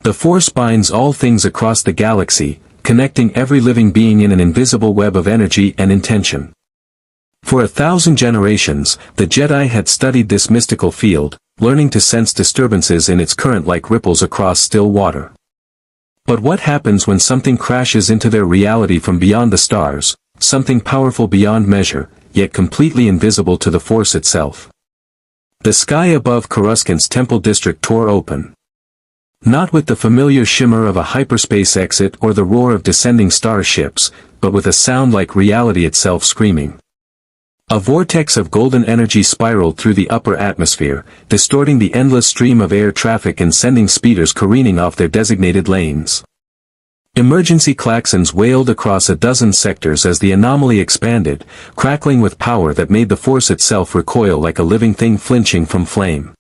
The Force binds all things across the galaxy, connecting every living being in an invisible web of energy and intention. For 1,000 generations, the Jedi had studied this mystical field, learning to sense disturbances in its current like ripples across still water. But what happens when something crashes into their reality from beyond the stars, something powerful beyond measure, yet completely invisible to the Force itself? The sky above Coruscant's temple district tore open. Not with the familiar shimmer of a hyperspace exit or the roar of descending starships, but with a sound like reality itself screaming. A vortex of golden energy spiraled through the upper atmosphere, distorting the endless stream of air traffic and sending speeders careening off their designated lanes. Emergency klaxons wailed across a dozen sectors as the anomaly expanded, crackling with power that made the Force itself recoil like a living thing flinching from flame.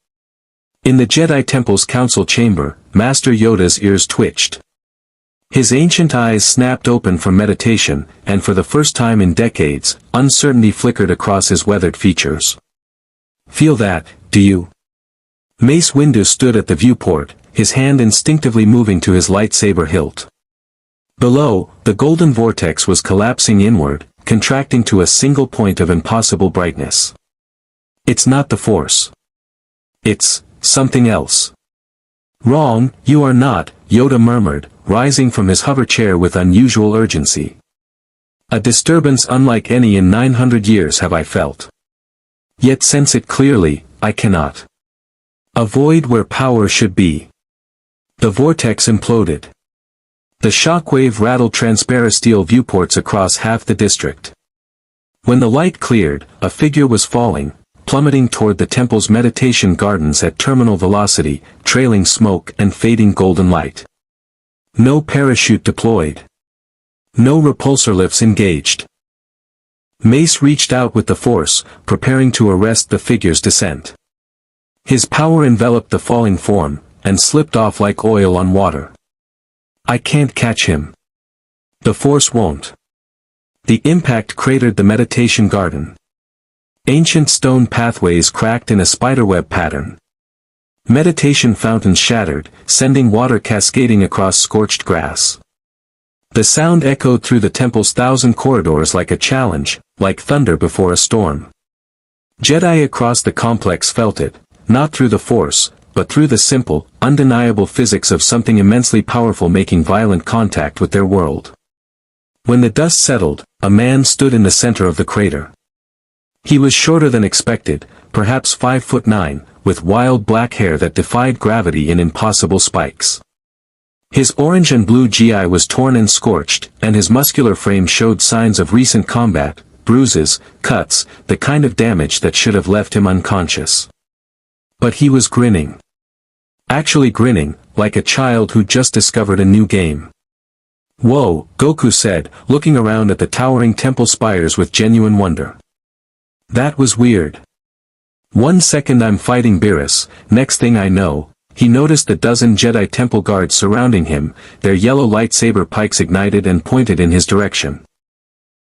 In the Jedi Temple's council chamber, Master Yoda's ears twitched. His ancient eyes snapped open from meditation, and for the first time in decades, uncertainty flickered across his weathered features. "Feel that, do you?" Mace Windu stood at the viewport, his hand instinctively moving to his lightsaber hilt. Below, the golden vortex was collapsing inward, contracting to a single point of impossible brightness. "It's not the Force. It's something else." "Wrong, you are not," Yoda murmured, rising from his hover chair with unusual urgency. "A disturbance unlike any in 900 years have I felt. Yet sense it clearly, I cannot. A void where power should be." The vortex imploded. The shockwave rattled transparent steel viewports across half the district. When the light cleared, a figure was falling, plummeting toward the temple's meditation gardens at terminal velocity, trailing smoke and fading golden light. No parachute deployed. No repulsor lifts engaged. Mace reached out with the Force, preparing to arrest the figure's descent. His power enveloped the falling form, and slipped off like oil on water. "I can't catch him. The Force won't." The impact cratered the meditation garden. Ancient stone pathways cracked in a spiderweb pattern. Meditation fountains shattered, sending water cascading across scorched grass. The sound echoed through the temple's 1,000 corridors like a challenge, like thunder before a storm. Jedi across the complex felt it, not through the Force, but through the simple, undeniable physics of something immensely powerful making violent contact with their world. When the dust settled, a man stood in the center of the crater. He was shorter than expected, perhaps 5'9", with wild black hair that defied gravity in impossible spikes. His orange and blue gi was torn and scorched, and his muscular frame showed signs of recent combat, bruises, cuts, the kind of damage that should have left him unconscious. But he was grinning. Actually grinning, like a child who just discovered a new game. "Whoa," Goku said, looking around at the towering temple spires with genuine wonder. "That was weird. One second I'm fighting Beerus, next thing I know," he noticed the dozen Jedi temple guards surrounding him, their yellow lightsaber pikes ignited and pointed in his direction.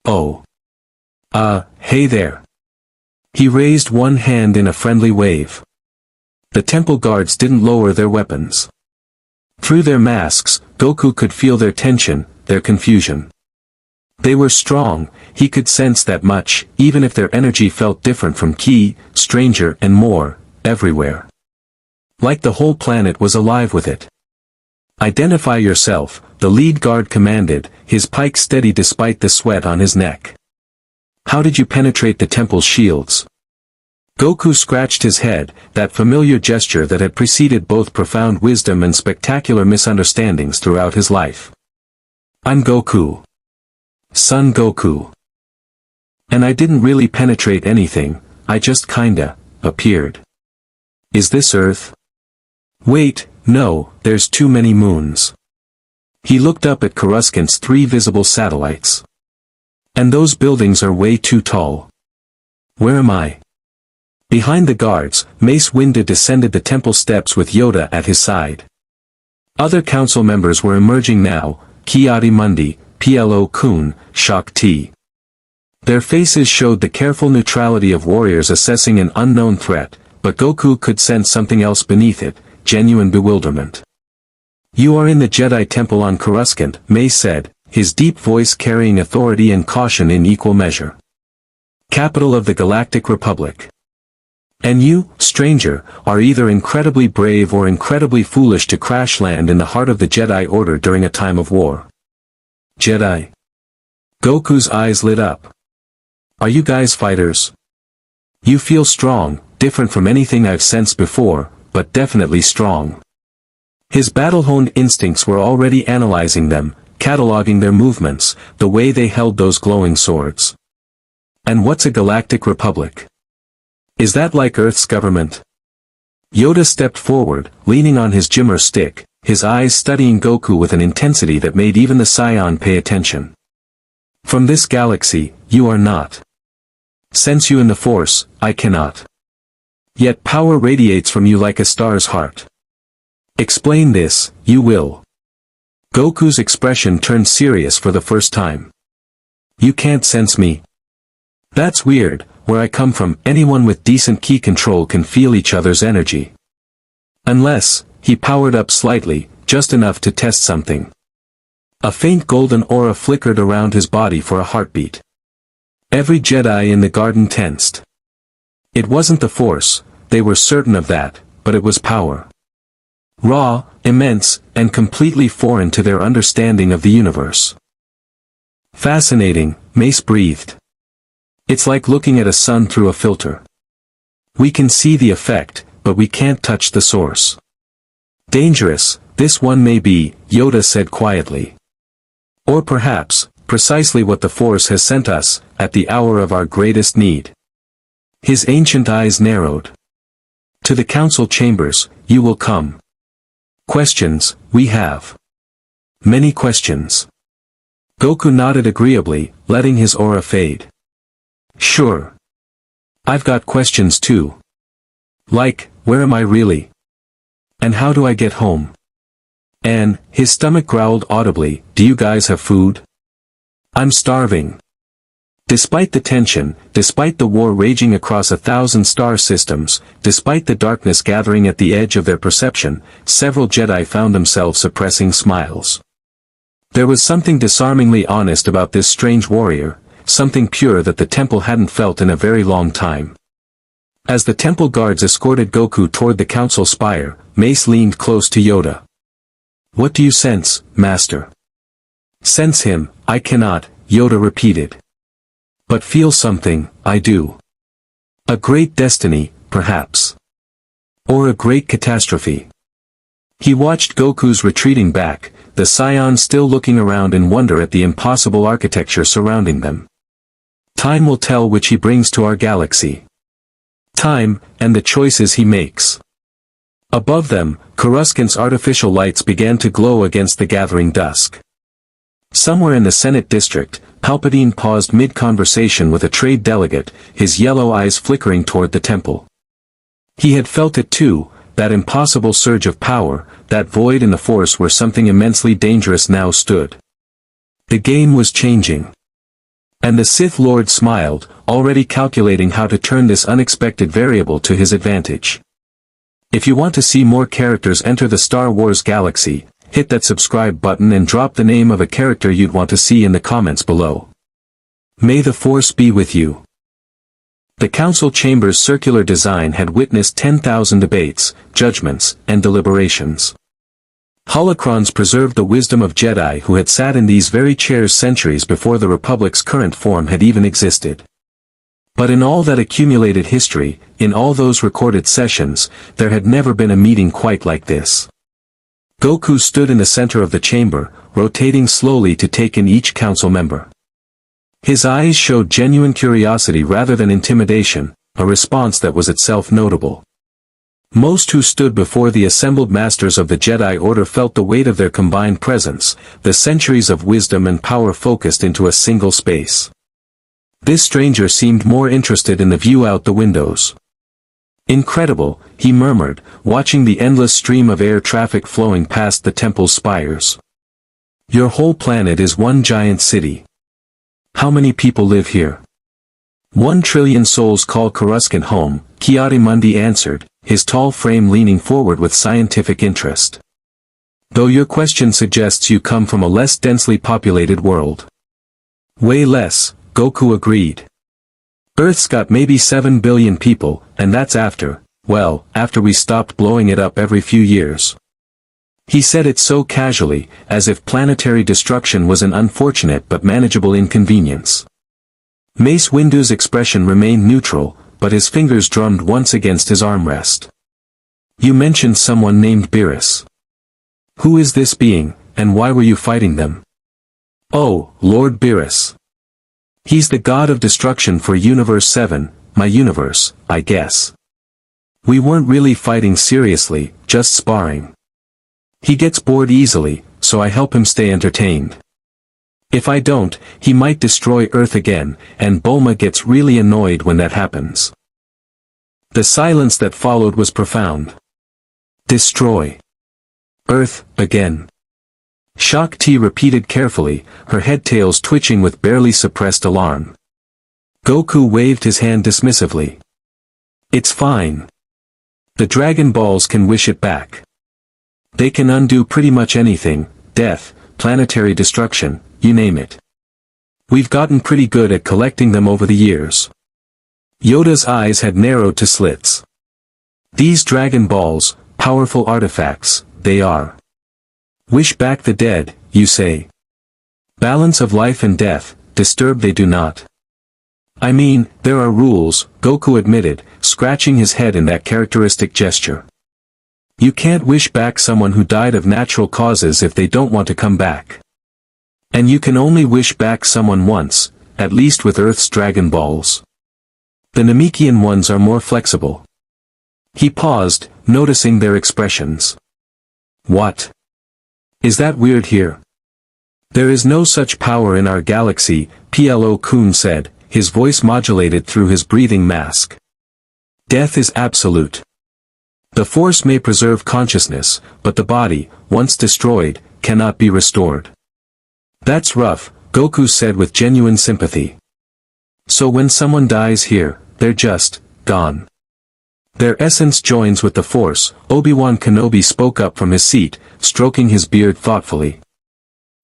"Oh. Hey there." He raised one hand in a friendly wave. The temple guards didn't lower their weapons. Through their masks, Goku could feel their tension, their confusion. They were strong, he could sense that much, even if their energy felt different from Ki, stranger and more, everywhere. Like the whole planet was alive with it. "Identify yourself," the lead guard commanded, his pike steady despite the sweat on his neck. "How did you penetrate the temple's shields?" Goku scratched his head, that familiar gesture that had preceded both profound wisdom and spectacular misunderstandings throughout his life. "I'm Goku. Son Goku. And I didn't really penetrate anything, I just kinda appeared. Is this Earth?" "Wait, no, there's too many moons." He looked up at Coruscant's 3 visible satellites. "And those buildings are way too tall. Where am I?" Behind the guards, Mace Windu descended the temple steps with Yoda at his side. Other council members were emerging now, Ki-Adi Mundi, Plo Koon, Shak Ti. Their faces showed the careful neutrality of warriors assessing an unknown threat, but Goku could sense something else beneath it, genuine bewilderment. You are in the Jedi Temple on Coruscant, Mace said, his deep voice carrying authority and caution in equal measure. Capital of the Galactic Republic. And you, stranger, are either incredibly brave or incredibly foolish to crash land in the heart of the Jedi Order during a time of war. Jedi. Goku's eyes lit up. Are you guys fighters? You feel strong, different from anything I've sensed before, but definitely strong. His battle-honed instincts were already analyzing them, cataloging their movements, the way they held those glowing swords. And what's a Galactic Republic? Is that like Earth's government? Yoda stepped forward, leaning on his Jimmer stick, his eyes studying Goku with an intensity that made even the Saiyan pay attention. From this galaxy, you are not. Sense you in the Force, I cannot. Yet power radiates from you like a star's heart. Explain this, you will. Goku's expression turned serious for the first time. You can't sense me. That's weird, where I come from, anyone with decent ki control can feel each other's energy. Unless, he powered up slightly, just enough to test something. A faint golden aura flickered around his body for a heartbeat. Every Jedi in the garden tensed. It wasn't the Force, they were certain of that, but it was power. Raw, immense, and completely foreign to their understanding of the universe. Fascinating, Mace breathed. It's like looking at a sun through a filter. We can see the effect, but we can't touch the source. Dangerous, this one may be, Yoda said quietly. Or perhaps, precisely what the Force has sent us, at the hour of our greatest need. His ancient eyes narrowed. To the council chambers, you will come. Questions, we have. Many questions. Goku nodded agreeably, letting his aura fade. Sure. I've got questions too. Like, where am I really? And how do I get home? And, his stomach growled audibly, do you guys have food? I'm starving. Despite the tension, despite the war raging across 1,000 star systems, despite the darkness gathering at the edge of their perception, several Jedi found themselves suppressing smiles. There was something disarmingly honest about this strange warrior, something pure that the temple hadn't felt in a very long time. As the temple guards escorted Goku toward the council spire, Mace leaned close to Yoda. What do you sense, Master? Sense him, I cannot, Yoda repeated. But feel something, I do. A great destiny, perhaps. Or a great catastrophe. He watched Goku's retreating back, the Saiyan still looking around in wonder at the impossible architecture surrounding them. Time will tell which he brings to our galaxy. Time, and the choices he makes. Above them, Coruscant's artificial lights began to glow against the gathering dusk. Somewhere in the Senate district, Palpatine paused mid-conversation with a trade delegate, his yellow eyes flickering toward the temple. He had felt it too, that impossible surge of power, that void in the Force where something immensely dangerous now stood. The game was changing. And the Sith Lord smiled, already calculating how to turn this unexpected variable to his advantage. If you want to see more characters enter the Star Wars galaxy, hit that subscribe button and drop the name of a character you'd want to see in the comments below. May the Force be with you. The council chamber's circular design had witnessed 10,000 debates, judgments, and deliberations. Holocrons preserved the wisdom of Jedi who had sat in these very chairs centuries before the Republic's current form had even existed. But in all that accumulated history, in all those recorded sessions, there had never been a meeting quite like this. Goku stood in the center of the chamber, rotating slowly to take in each council member. His eyes showed genuine curiosity rather than intimidation, a response that was itself notable. Most who stood before the assembled masters of the Jedi Order felt the weight of their combined presence, the centuries of wisdom and power focused into a single space. This stranger seemed more interested in the view out the windows. Incredible, he murmured, watching the endless stream of air traffic flowing past the temple's spires. Your whole planet is one giant city. How many people live here? 1 trillion souls call Coruscant home, Kiadi Mundi answered, his tall frame leaning forward with scientific interest. Though your question suggests you come from a less densely populated world. Way less, Goku agreed. Earth's got maybe 7 billion people, and that's after we stopped blowing it up every few years. He said it so casually, as if planetary destruction was an unfortunate but manageable inconvenience. Mace Windu's expression remained neutral, but his fingers drummed once against his armrest. You mentioned someone named Beerus. Who is this being, and why were you fighting them? Oh, Lord Beerus. He's the god of destruction for Universe 7, my universe, I guess. We weren't really fighting seriously, just sparring. He gets bored easily, so I help him stay entertained. If I don't, he might destroy Earth again, and Bulma gets really annoyed when that happens. The silence that followed was profound. Destroy Earth, again. Shock T repeated carefully, her head-tails twitching with barely suppressed alarm. Goku waved his hand dismissively. It's fine. The Dragon Balls can wish it back. They can undo pretty much anything, death, planetary destruction, you name it. We've gotten pretty good at collecting them over the years. Yoda's eyes had narrowed to slits. These Dragon Balls, powerful artifacts, they are. Wish back the dead, you say. Balance of life and death, disturb they do not. I mean, there are rules, Goku admitted, scratching his head in that characteristic gesture. You can't wish back someone who died of natural causes if they don't want to come back. And you can only wish back someone once, at least with Earth's Dragon Balls. The Namekian ones are more flexible. He paused, noticing their expressions. What? Is that weird here? There is no such power in our galaxy, Plo-kun said, his voice modulated through his breathing mask. Death is absolute. The Force may preserve consciousness, but the body, once destroyed, cannot be restored. That's rough, Goku said with genuine sympathy. So when someone dies here, they're just gone. Their essence joins with the Force, Obi-Wan Kenobi spoke up from his seat, stroking his beard thoughtfully.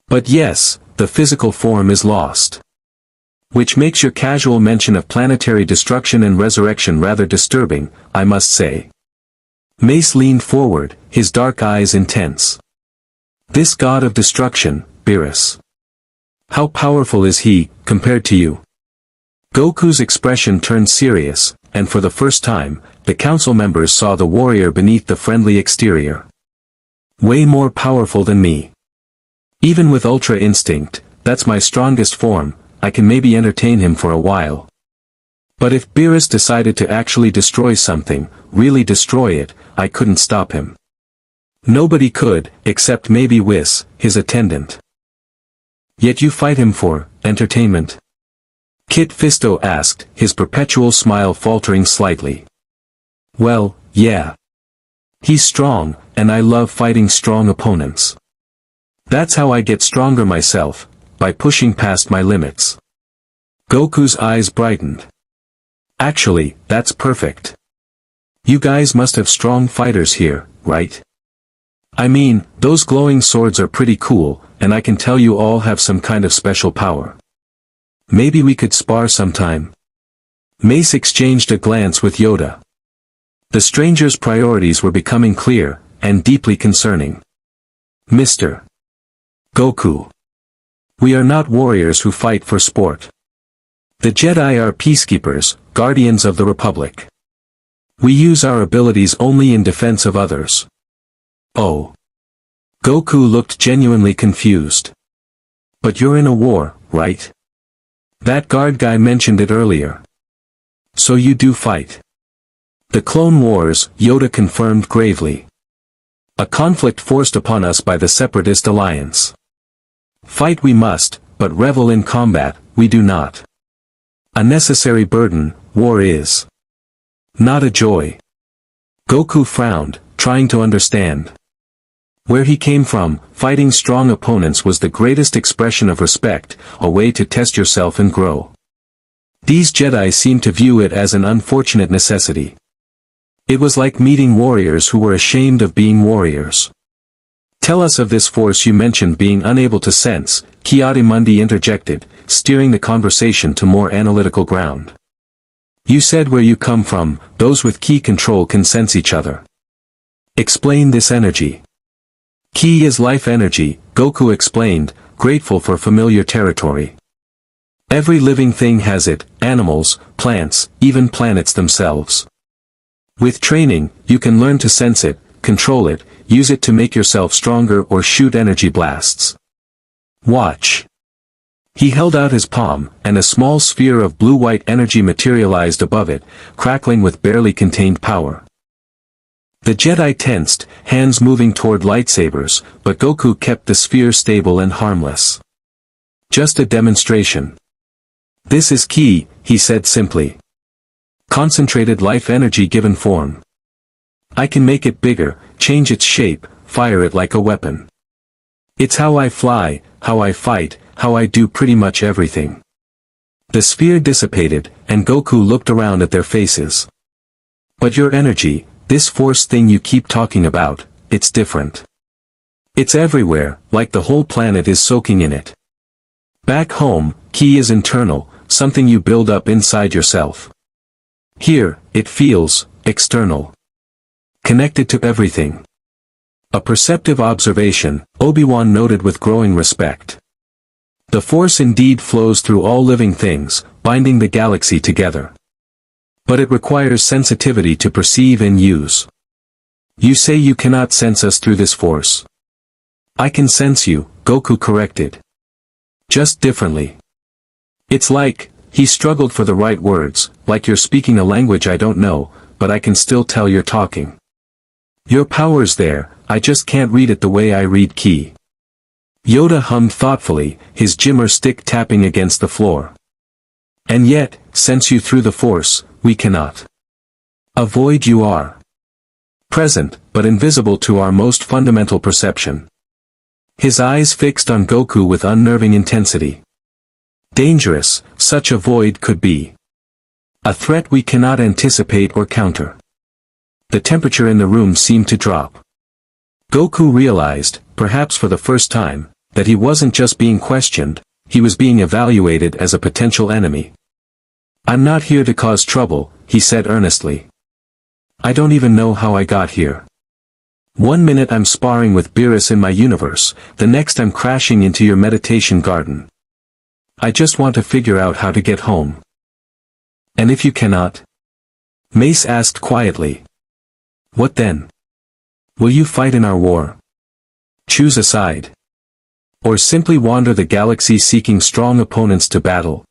But yes, the physical form is lost. Which makes your casual mention of planetary destruction and resurrection rather disturbing, I must say. Mace leaned forward, his dark eyes intense. This god of destruction, Beerus. How powerful is he, compared to you? Goku's expression turned serious, and for the first time, the council members saw the warrior beneath the friendly exterior. Way more powerful than me. Even with Ultra Instinct, that's my strongest form, I can maybe entertain him for a while. But if Beerus decided to actually destroy something, really destroy it, I couldn't stop him. Nobody could, except maybe Whis, his attendant. Yet you fight him for entertainment? Kit Fisto asked, his perpetual smile faltering slightly. Well, yeah. He's strong, and I love fighting strong opponents. That's how I get stronger myself, by pushing past my limits. Goku's eyes brightened. Actually, that's perfect. You guys must have strong fighters here, right? I mean, those glowing swords are pretty cool, and I can tell you all have some kind of special power. Maybe we could spar sometime. Mace exchanged a glance with Yoda. The stranger's priorities were becoming clear, and deeply concerning. Mr. Goku. We are not warriors who fight for sport. The Jedi are peacekeepers, guardians of the Republic. We use our abilities only in defense of others. Oh. Goku looked genuinely confused. But you're in a war, right? That guard guy mentioned it earlier. So you do fight. The Clone Wars, Yoda confirmed gravely. A conflict forced upon us by the Separatist Alliance. Fight we must, but revel in combat, we do not. A necessary burden, war is. Not a joy. Goku frowned, trying to understand. Where he came from, fighting strong opponents was the greatest expression of respect, a way to test yourself and grow. These Jedi seemed to view it as an unfortunate necessity. It was like meeting warriors who were ashamed of being warriors. Tell us of this force you mentioned being unable to sense, Ki-Adi-Mundi interjected, steering the conversation to more analytical ground. You said where you come from, those with Ki control can sense each other. Explain this energy. Ki is life energy, Goku explained, grateful for familiar territory. Every living thing has it, animals, plants, even planets themselves. With training, you can learn to sense it, control it, use it to make yourself stronger or shoot energy blasts. Watch. He held out his palm, and a small sphere of blue-white energy materialized above it, crackling with barely contained power. The Jedi tensed, hands moving toward lightsabers, but Goku kept the sphere stable and harmless. Just a demonstration. This is Ki, he said simply. Concentrated life energy given form. I can make it bigger, change its shape, fire it like a weapon. It's how I fly, how I fight, how I do pretty much everything. The sphere dissipated, and Goku looked around at their faces. But your energy, this force thing you keep talking about, it's different. It's everywhere, like the whole planet is soaking in it. Back home, Ki is internal, something you build up inside yourself. Here, it feels external. Connected to everything. A perceptive observation, Obi-Wan noted with growing respect. The Force indeed flows through all living things, binding the galaxy together. But it requires sensitivity to perceive and use. You say you cannot sense us through this Force. I can sense you, Goku corrected. Just differently. It's like, he struggled for the right words, like you're speaking a language I don't know, but I can still tell you're talking. Your power's there, I just can't read it the way I read Ki. Yoda hummed thoughtfully, his jimmer stick tapping against the floor. And yet, sense you through the Force, we cannot. Avoid you are. Present, but invisible to our most fundamental perception. His eyes fixed on Goku with unnerving intensity. Dangerous, such a void could be. A threat we cannot anticipate or counter. The temperature in the room seemed to drop. Goku realized, perhaps for the first time, that he wasn't just being questioned, he was being evaluated as a potential enemy. I'm not here to cause trouble, he said earnestly. I don't even know how I got here. One minute I'm sparring with Beerus in my universe, the next I'm crashing into your meditation garden. I just want to figure out how to get home. And if you cannot? Mace asked quietly. What then? Will you fight in our war? Choose a side. Or simply wander the galaxy seeking strong opponents to battle?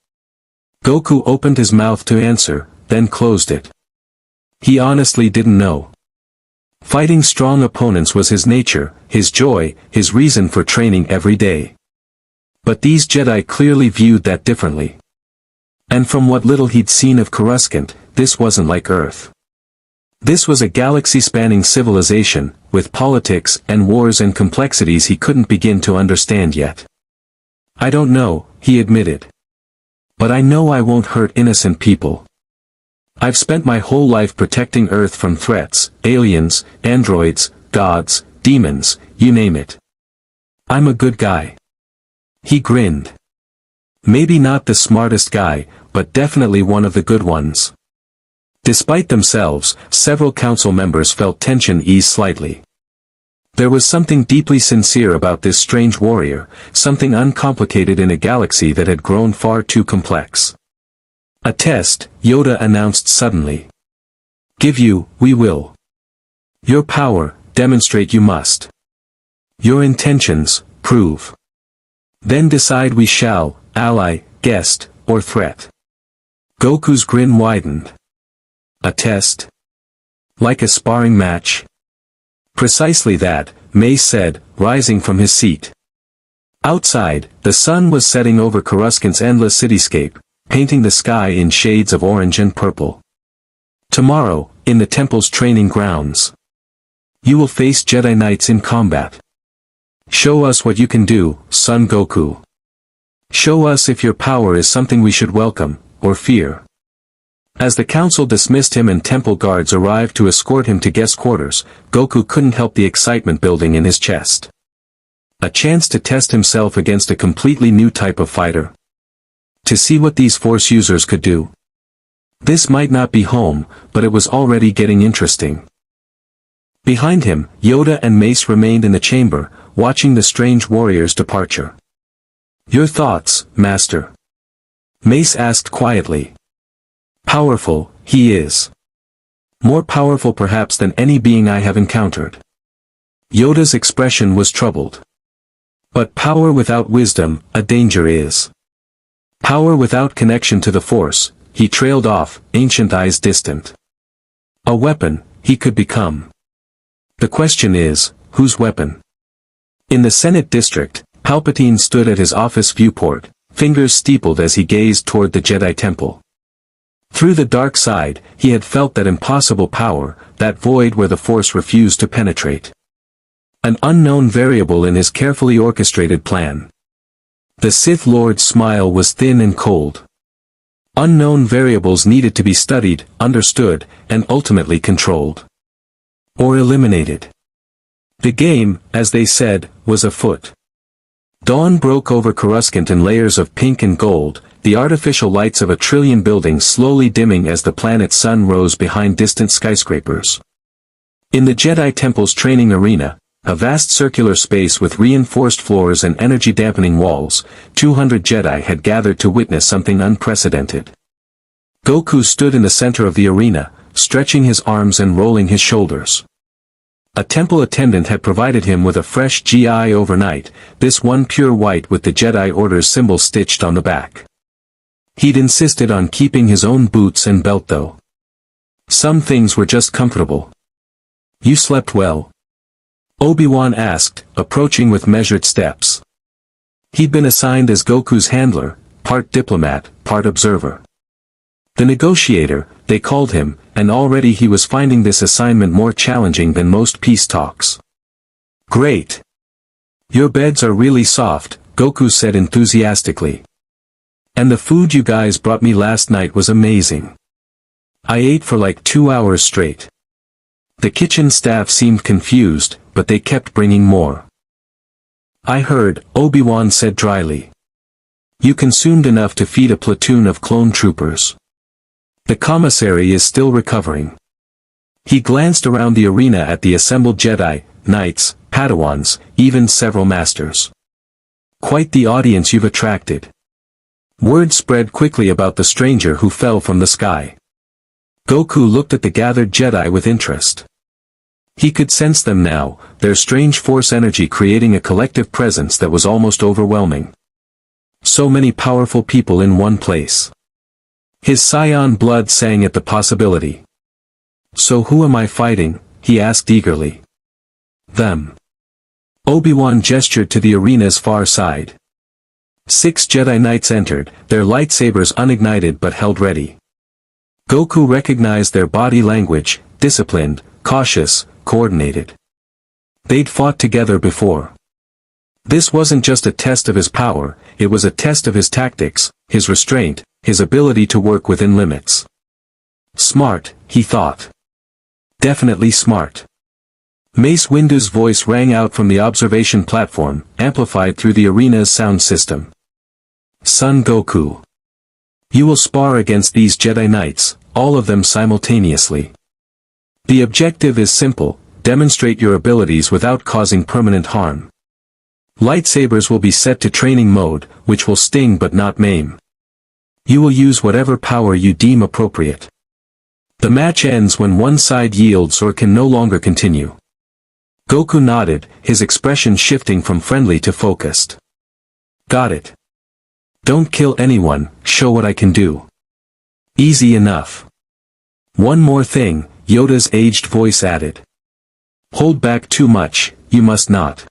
Goku opened his mouth to answer, then closed it. He honestly didn't know. Fighting strong opponents was his nature, his joy, his reason for training every day. But these Jedi clearly viewed that differently. And from what little he'd seen of Coruscant, this wasn't like Earth. This was a galaxy-spanning civilization, with politics and wars and complexities he couldn't begin to understand yet. I don't know, he admitted. But I know I won't hurt innocent people. I've spent my whole life protecting Earth from threats, aliens, androids, gods, demons, you name it. I'm a good guy. He grinned. Maybe not the smartest guy, but definitely one of the good ones. Despite themselves, several council members felt tension ease slightly. There was something deeply sincere about this strange warrior, something uncomplicated in a galaxy that had grown far too complex. A test, Yoda announced suddenly. Give you, we will. Your power, demonstrate you must. Your intentions, prove. Then decide we shall, ally, guest, or threat. Goku's grin widened. A test? Like a sparring match? Precisely that, Mace said, rising from his seat. Outside, the sun was setting over Coruscant's endless cityscape, painting the sky in shades of orange and purple. Tomorrow, in the temple's training grounds, you will face Jedi Knights in combat. Show us what you can do, Son Goku. Show us if your power is something we should welcome, or fear. As the council dismissed him and temple guards arrived to escort him to guest quarters, Goku couldn't help the excitement building in his chest. A chance to test himself against a completely new type of fighter. To see what these Force users could do. This might not be home, but it was already getting interesting. Behind him, Yoda and Mace remained in the chamber, watching the strange warrior's departure. "Your thoughts, Master?" Mace asked quietly. "Powerful, he is. More powerful perhaps than any being I have encountered." Yoda's expression was troubled. "But power without wisdom, a danger is. Power without connection to the Force," he trailed off, ancient eyes distant. "A weapon, he could become. The question is, whose weapon?" In the Senate district, Palpatine stood at his office viewport, fingers steepled as he gazed toward the Jedi Temple. Through the dark side, he had felt that impossible power, that void where the Force refused to penetrate. An unknown variable in his carefully orchestrated plan. The Sith Lord's smile was thin and cold. Unknown variables needed to be studied, understood, and ultimately controlled. Or eliminated. The game, as they said, was afoot. Dawn broke over Coruscant in layers of pink and gold, the artificial lights of a trillion buildings slowly dimming as the planet's sun rose behind distant skyscrapers. In the Jedi Temple's training arena, a vast circular space with reinforced floors and energy-dampening walls, 200 Jedi had gathered to witness something unprecedented. Goku stood in the center of the arena, stretching his arms and rolling his shoulders. A temple attendant had provided him with a fresh GI overnight, this one pure white with the Jedi Order's symbol stitched on the back. He'd insisted on keeping his own boots and belt though. Some things were just comfortable. "You slept well?" Obi-Wan asked, approaching with measured steps. He'd been assigned as Goku's handler, part diplomat, part observer. The negotiator, they called him, and already he was finding this assignment more challenging than most peace talks. "Great. Your beds are really soft," Goku said enthusiastically. "And the food you guys brought me last night was amazing. I ate for like 2 hours straight." The kitchen staff seemed confused, but they kept bringing more. "I heard," Obi-Wan said dryly. "You consumed enough to feed a platoon of clone troopers. The commissary is still recovering." He glanced around the arena at the assembled Jedi, Knights, Padawans, even several Masters. "Quite the audience you've attracted." Word spread quickly about the stranger who fell from the sky. Goku looked at the gathered Jedi with interest. He could sense them now, their strange Force energy creating a collective presence that was almost overwhelming. So many powerful people in one place. His Saiyan blood sang at the possibility. "So who am I fighting?" he asked eagerly. "Them." Obi-Wan gestured to the arena's far side. 6 Jedi Knights entered, their lightsabers unignited but held ready. Goku recognized their body language, disciplined, cautious, coordinated. They'd fought together before. This wasn't just a test of his power, it was a test of his tactics, his restraint, his ability to work within limits. Smart, he thought. Definitely smart. Mace Windu's voice rang out from the observation platform, amplified through the arena's sound system. "Son Goku. You will spar against these Jedi Knights, all of them simultaneously. The objective is simple, demonstrate your abilities without causing permanent harm. Lightsabers will be set to training mode, which will sting but not maim. You will use whatever power you deem appropriate. The match ends when one side yields or can no longer continue." Goku nodded, his expression shifting from friendly to focused. "Got it. Don't kill anyone, show what I can do." "Easy enough." "One more thing," Yoda's aged voice added. "Hold back too much, you must not.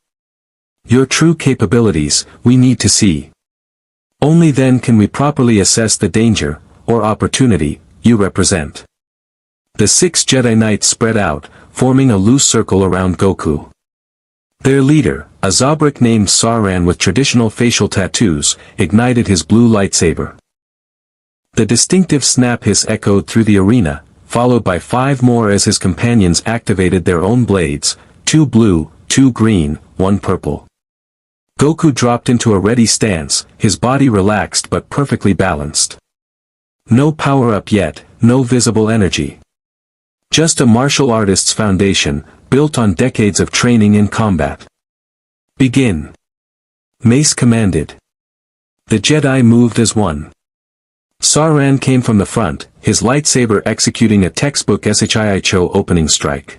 Your true capabilities, we need to see. Only then can we properly assess the danger, or opportunity, you represent." The 6 Jedi Knights spread out, forming a loose circle around Goku. Their leader, a Zabrak named Sauron with traditional facial tattoos, ignited his blue lightsaber. The distinctive snap hiss echoed through the arena, followed by 5 more as his companions activated their own blades, 2 blue, 2 green, 1 purple. Goku dropped into a ready stance, his body relaxed but perfectly balanced. No power-up yet, no visible energy. Just a martial artist's foundation, built on decades of training in combat. Begin. Mace commanded. The Jedi moved as one. Sauron came from the front, his lightsaber executing a textbook Shicho opening strike.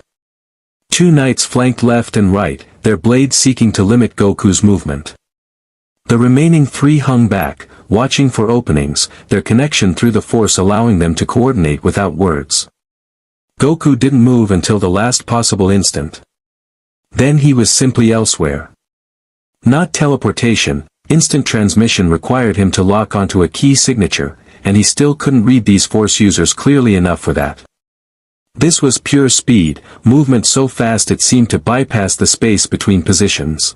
Two knights flanked left and right, their blades seeking to limit Goku's movement. The remaining three hung back, watching for openings, their connection through the Force allowing them to coordinate without words. Goku didn't move until the last possible instant. Then he was simply elsewhere. Not teleportation, instant transmission required him to lock onto a key signature, and he still couldn't read these Force users clearly enough for that. This was pure speed, movement so fast it seemed to bypass the space between positions.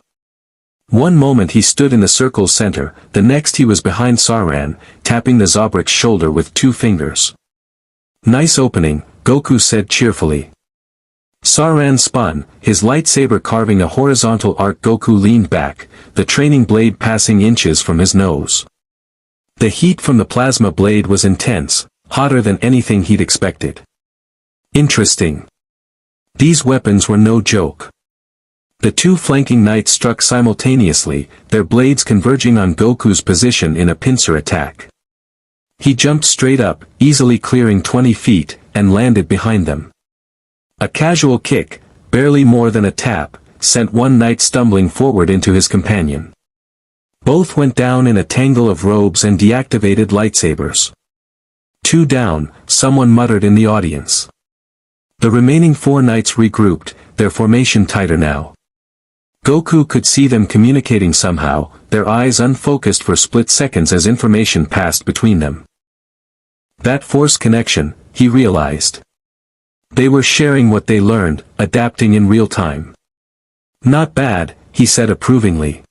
One moment he stood in the circle's center, the next he was behind Sauron, tapping the Zobrik's shoulder with 2 fingers. "Nice opening," Goku said cheerfully. Sauron spun, his lightsaber carving a horizontal arc. Goku leaned back, the training blade passing inches from his nose. The heat from the plasma blade was intense, hotter than anything he'd expected. Interesting. These weapons were no joke. The 2 flanking knights struck simultaneously, their blades converging on Goku's position in a pincer attack. He jumped straight up, easily clearing 20 feet, and landed behind them. A casual kick, barely more than a tap, sent one knight stumbling forward into his companion. Both went down in a tangle of robes and deactivated lightsabers. 2 down, someone muttered in the audience. The remaining 4 knights regrouped, their formation tighter now. Goku could see them communicating somehow, their eyes unfocused for split seconds as information passed between them. That Force connection, he realized. They were sharing what they learned, adapting in real time. "Not bad," he said approvingly.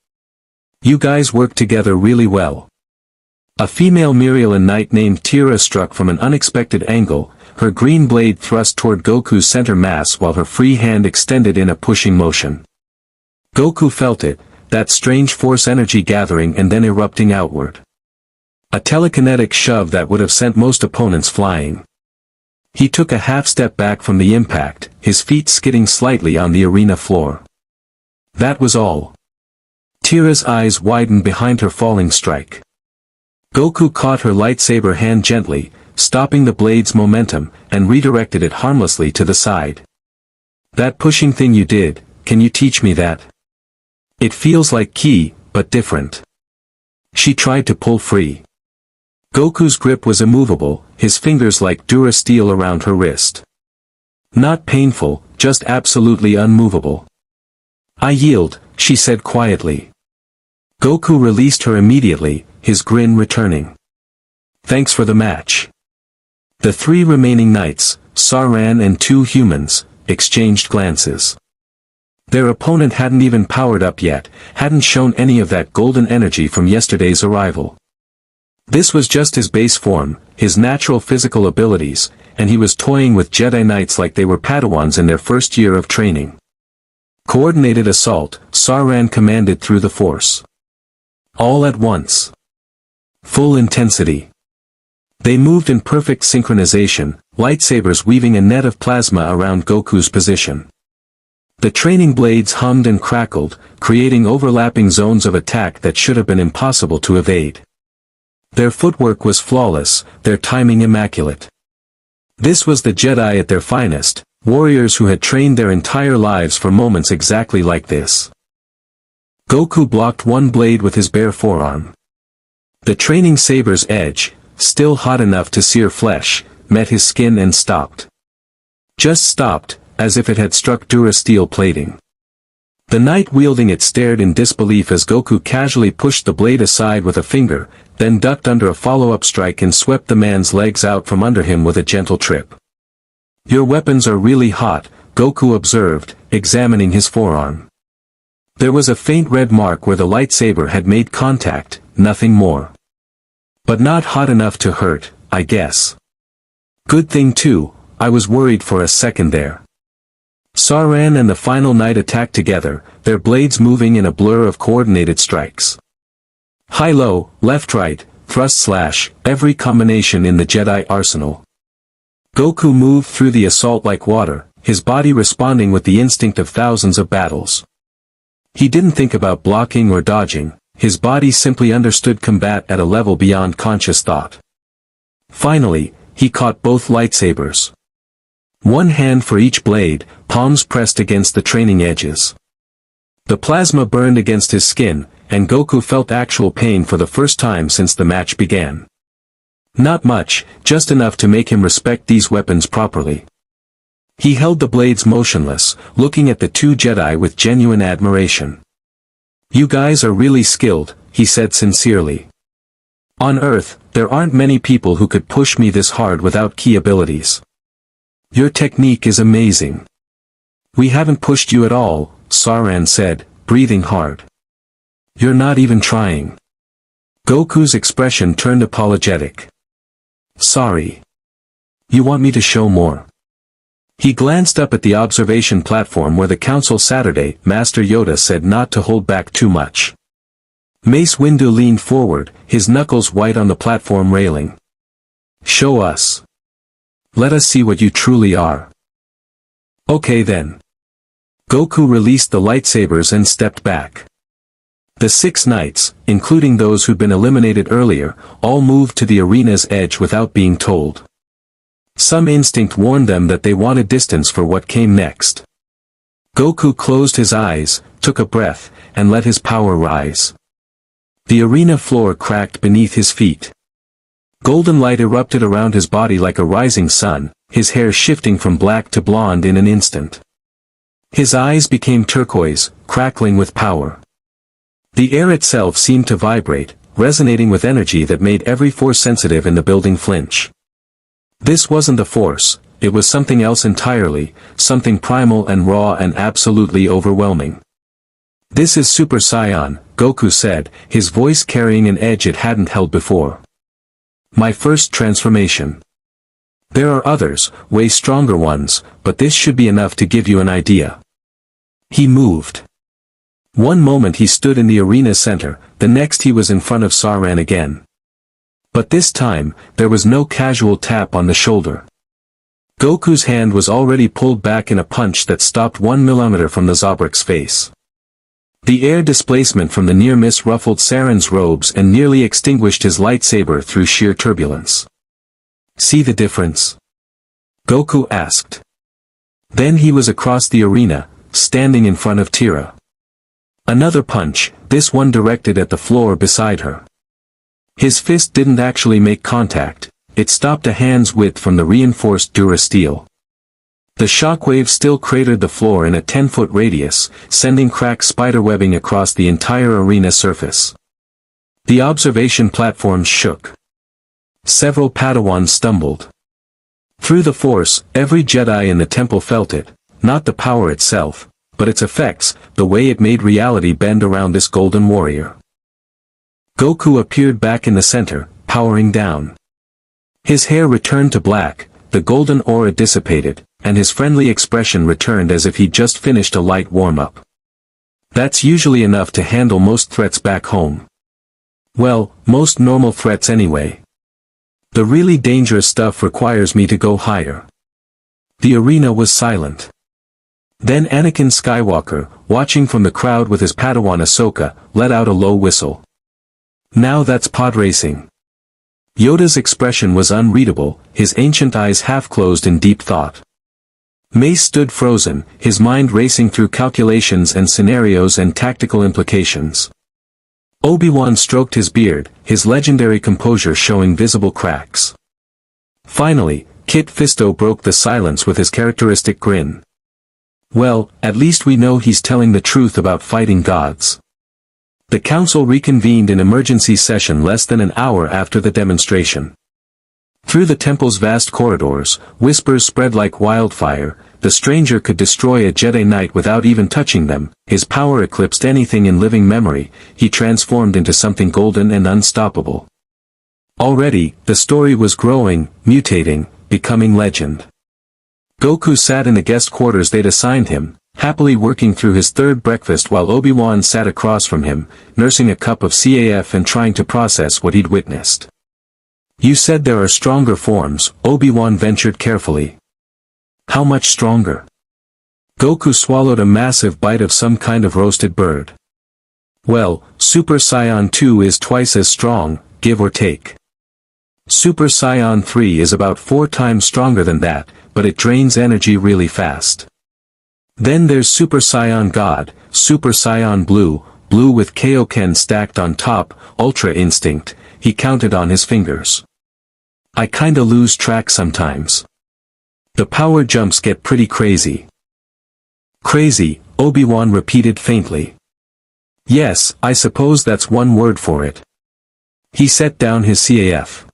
"You guys work together really well." A female Mirialan knight named Tira struck from an unexpected angle, her green blade thrust toward Goku's center mass while her free hand extended in a pushing motion. Goku felt it, that strange Force energy gathering and then erupting outward. A telekinetic shove that would have sent most opponents flying. He took a half step back from the impact, his feet skidding slightly on the arena floor. That was all. Tira's eyes widened behind her falling strike. Goku caught her lightsaber hand gently, stopping the blade's momentum, and redirected it harmlessly to the side. "That pushing thing you did, can you teach me that? It feels like ki, but different." She tried to pull free. Goku's grip was immovable, his fingers like dura steel around her wrist. Not painful, just absolutely unmovable. "I yield," she said quietly. Goku released her immediately, his grin returning. "Thanks for the match." The 3 remaining knights, Sauron and 2 humans, exchanged glances. Their opponent hadn't even powered up yet, hadn't shown any of that golden energy from yesterday's arrival. This was just his base form, his natural physical abilities, and he was toying with Jedi Knights like they were Padawans in their first year of training. Coordinated assault, Sauron commanded through the Force. All at once. Full intensity. They moved in perfect synchronization, lightsabers weaving a net of plasma around Goku's position. The training blades hummed and crackled, creating overlapping zones of attack that should have been impossible to evade. Their footwork was flawless, their timing immaculate. This was the Jedi at their finest, warriors who had trained their entire lives for moments exactly like this. Goku blocked one blade with his bare forearm. The training saber's edge, still hot enough to sear flesh, met his skin and stopped. Just stopped, as if it had struck dura steel plating. The knight wielding it stared in disbelief as Goku casually pushed the blade aside with a finger, then ducked under a follow-up strike and swept the man's legs out from under him with a gentle trip. "Your weapons are really hot," Goku observed, examining his forearm. There was a faint red mark where the lightsaber had made contact, nothing more. "But not hot enough to hurt, I guess." "Good thing too, I was worried for a second there." Sauron and the final knight attacked together, their blades moving in a blur of coordinated strikes. High-low, left-right, thrust-slash, every combination in the Jedi arsenal. Goku moved through the assault like water, his body responding with the instinct of thousands of battles. He didn't think about blocking or dodging, his body simply understood combat at a level beyond conscious thought. Finally, he caught both lightsabers. One hand for each blade, palms pressed against the training edges. The plasma burned against his skin, and Goku felt actual pain for the first time since the match began. Not much, just enough to make him respect these weapons properly. He held the blades motionless, looking at the two Jedi with genuine admiration. "You guys are really skilled," he said sincerely. "On Earth, there aren't many people who could push me this hard without key abilities. Your technique is amazing." "We haven't pushed you at all," Sauron said, breathing hard. "You're not even trying." Goku's expression turned apologetic. "Sorry. You want me to show more?" He glanced up at the observation platform where the council Saturday, Master Yoda said not to hold back too much. Mace Windu leaned forward, his knuckles white on the platform railing. "Show us. Let us see what you truly are." "Okay then." Goku released the lightsabers and stepped back. The 6 knights, including those who'd been eliminated earlier, all moved to the arena's edge without being told. Some instinct warned them that they wanted distance for what came next. Goku closed his eyes, took a breath, and let his power rise. The arena floor cracked beneath his feet. Golden light erupted around his body like a rising sun, his hair shifting from black to blonde in an instant. His eyes became turquoise, crackling with power. The air itself seemed to vibrate, resonating with energy that made every force sensitive in the building flinch. This wasn't the force, it was something else entirely, something primal and raw and absolutely overwhelming. "This is Super Saiyan," Goku said, his voice carrying an edge it hadn't held before. "My first transformation. There are others, way stronger ones, but this should be enough to give you an idea." He moved. One moment he stood in the arena's center, the next he was in front of Sauron again. But this time, there was no casual tap on the shoulder. Goku's hand was already pulled back in a punch that stopped 1 millimeter from the Zobrik's face. The air displacement from the near miss ruffled Sauron's robes and nearly extinguished his lightsaber through sheer turbulence. "See the difference?" Goku asked. Then he was across the arena, standing in front of Tira. Another punch, this one directed at the floor beside her. His fist didn't actually make contact, it stopped a hand's width from the reinforced durasteel. The shockwave still cratered the floor in a 10-foot radius, sending cracked spiderwebbing across the entire arena surface. The observation platforms shook. Several Padawans stumbled. Through the force, every Jedi in the temple felt it, not the power itself, but its effects, the way it made reality bend around this golden warrior. Goku appeared back in the center, powering down. His hair returned to black, the golden aura dissipated, and his friendly expression returned as if he'd just finished a light warm-up. That's usually enough to handle most threats back home. Well, most normal threats anyway. The really dangerous stuff requires me to go higher. The arena was silent. Then Anakin Skywalker, watching from the crowd with his Padawan Ahsoka, let out a low whistle. "Now that's pod racing." Yoda's expression was unreadable, his ancient eyes half-closed in deep thought. Mace stood frozen, his mind racing through calculations and scenarios and tactical implications. Obi-Wan stroked his beard, his legendary composure showing visible cracks. Finally, Kit Fisto broke the silence with his characteristic grin. "Well, at least we know he's telling the truth about fighting gods." The council reconvened in emergency session less than an hour after the demonstration. Through the temple's vast corridors, whispers spread like wildfire. The stranger could destroy a Jedi Knight without even touching them, his power eclipsed anything in living memory, he transformed into something golden and unstoppable. Already, the story was growing, mutating, becoming legend. Goku sat in the guest quarters they'd assigned him, happily working through his third breakfast while Obi-Wan sat across from him, nursing a cup of CAF and trying to process what he'd witnessed. "You said there are stronger forms," Obi-Wan ventured carefully. "How much stronger?" Goku swallowed a massive bite of some kind of roasted bird. "Well, Super Saiyan 2 is twice as strong, give or take. Super Saiyan 3 is about 4 times stronger than that, but it drains energy really fast. Then there's Super Saiyan God, Super Saiyan Blue, blue with Kaioken stacked on top, Ultra Instinct," he counted on his fingers. "I kinda lose track sometimes. The power jumps get pretty crazy." "Crazy," Obi-Wan repeated faintly. "Yes, I suppose that's one word for it." He set down his CAF.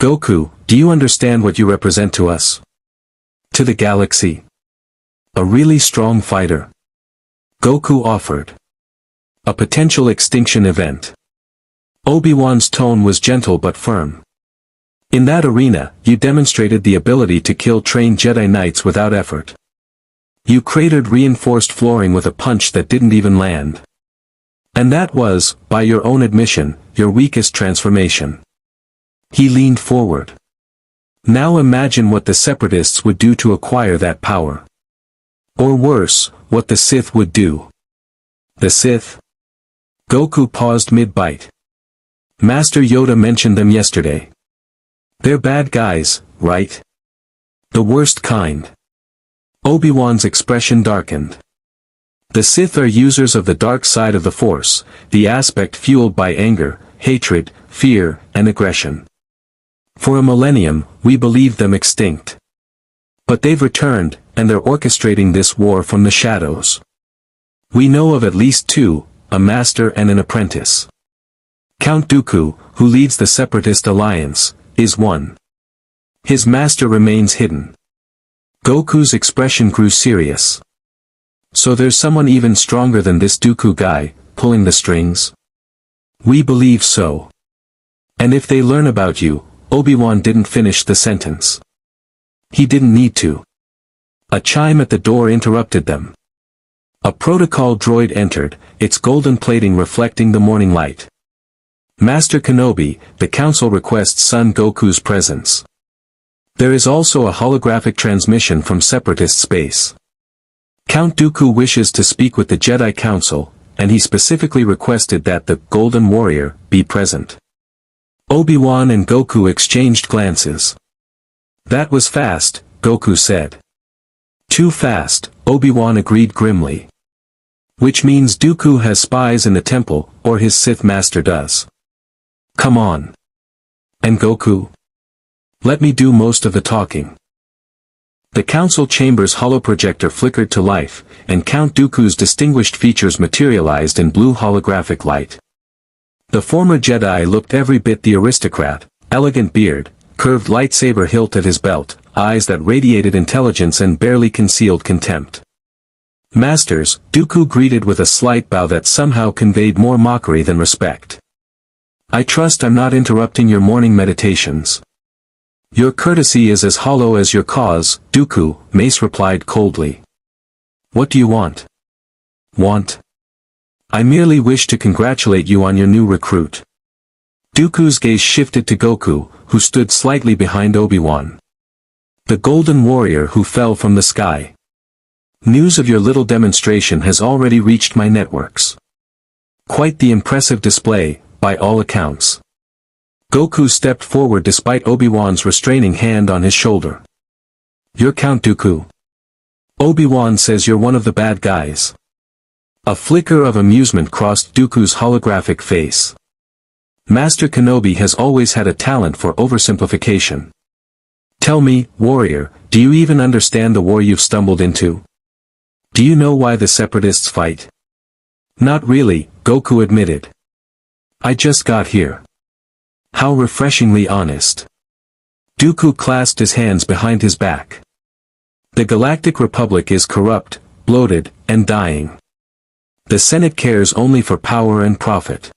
"Goku, do you understand what you represent to us? To the galaxy? A really strong fighter?" Goku offered. "A potential extinction event." Obi-Wan's tone was gentle but firm. "In that arena, you demonstrated the ability to kill trained Jedi Knights without effort. You cratered reinforced flooring with a punch that didn't even land. And that was, by your own admission, your weakest transformation." He leaned forward. "Now imagine what the Separatists would do to acquire that power. Or worse, what the Sith would do." "The Sith?" Goku paused mid-bite. "Master Yoda mentioned them yesterday. They're bad guys, right? The worst kind." Obi-Wan's expression darkened. "The Sith are users of the dark side of the Force, the aspect fueled by anger, hatred, fear, and aggression. For a millennium, we believed them extinct. But they've returned, and they're orchestrating this war from the shadows. We know of at least 2, a master and an apprentice. Count Dooku, who leads the Separatist Alliance, is one. His master remains hidden." Goku's expression grew serious. "So there's someone even stronger than this Dooku guy, pulling the strings?" "We believe so. And if they learn about you," Obi-Wan didn't finish the sentence. He didn't need to. A chime at the door interrupted them. A protocol droid entered, its golden plating reflecting the morning light. "Master Kenobi, the Council requests Son Goku's presence. There is also a holographic transmission from Separatist space. Count Dooku wishes to speak with the Jedi Council, and he specifically requested that the Golden Warrior be present." Obi-Wan and Goku exchanged glances. "That was fast," Goku said. "Too fast," Obi-Wan agreed grimly. "Which means Dooku has spies in the temple, or his Sith master does. Come on. And Goku? Let me do most of the talking." The council chamber's holoprojector flickered to life, and Count Dooku's distinguished features materialized in blue holographic light. The former Jedi looked every bit the aristocrat, elegant beard, curved lightsaber hilt at his belt, eyes that radiated intelligence and barely concealed contempt. "Masters," Dooku greeted with a slight bow that somehow conveyed more mockery than respect. "I trust I'm not interrupting your morning meditations." "Your courtesy is as hollow as your cause, Dooku," Mace replied coldly. "What do you want?" "Want? I merely wish to congratulate you on your new recruit." Dooku's gaze shifted to Goku, who stood slightly behind Obi-Wan. "The Golden Warrior who fell from the sky. News of your little demonstration has already reached my networks. Quite the impressive display, by all accounts." Goku stepped forward despite Obi-Wan's restraining hand on his shoulder. "You're Count Dooku. Obi-Wan says you're one of the bad guys." A flicker of amusement crossed Dooku's holographic face. Master Kenobi has always had a talent for oversimplification. "Tell me, warrior, do you even understand the war you've stumbled into? Do you know why the Separatists fight?" "Not really," Goku admitted. "I just got here." How refreshingly honest. Dooku clasped his hands behind his back. "The Galactic Republic is corrupt, bloated, and dying. The Senate cares only for power and profit.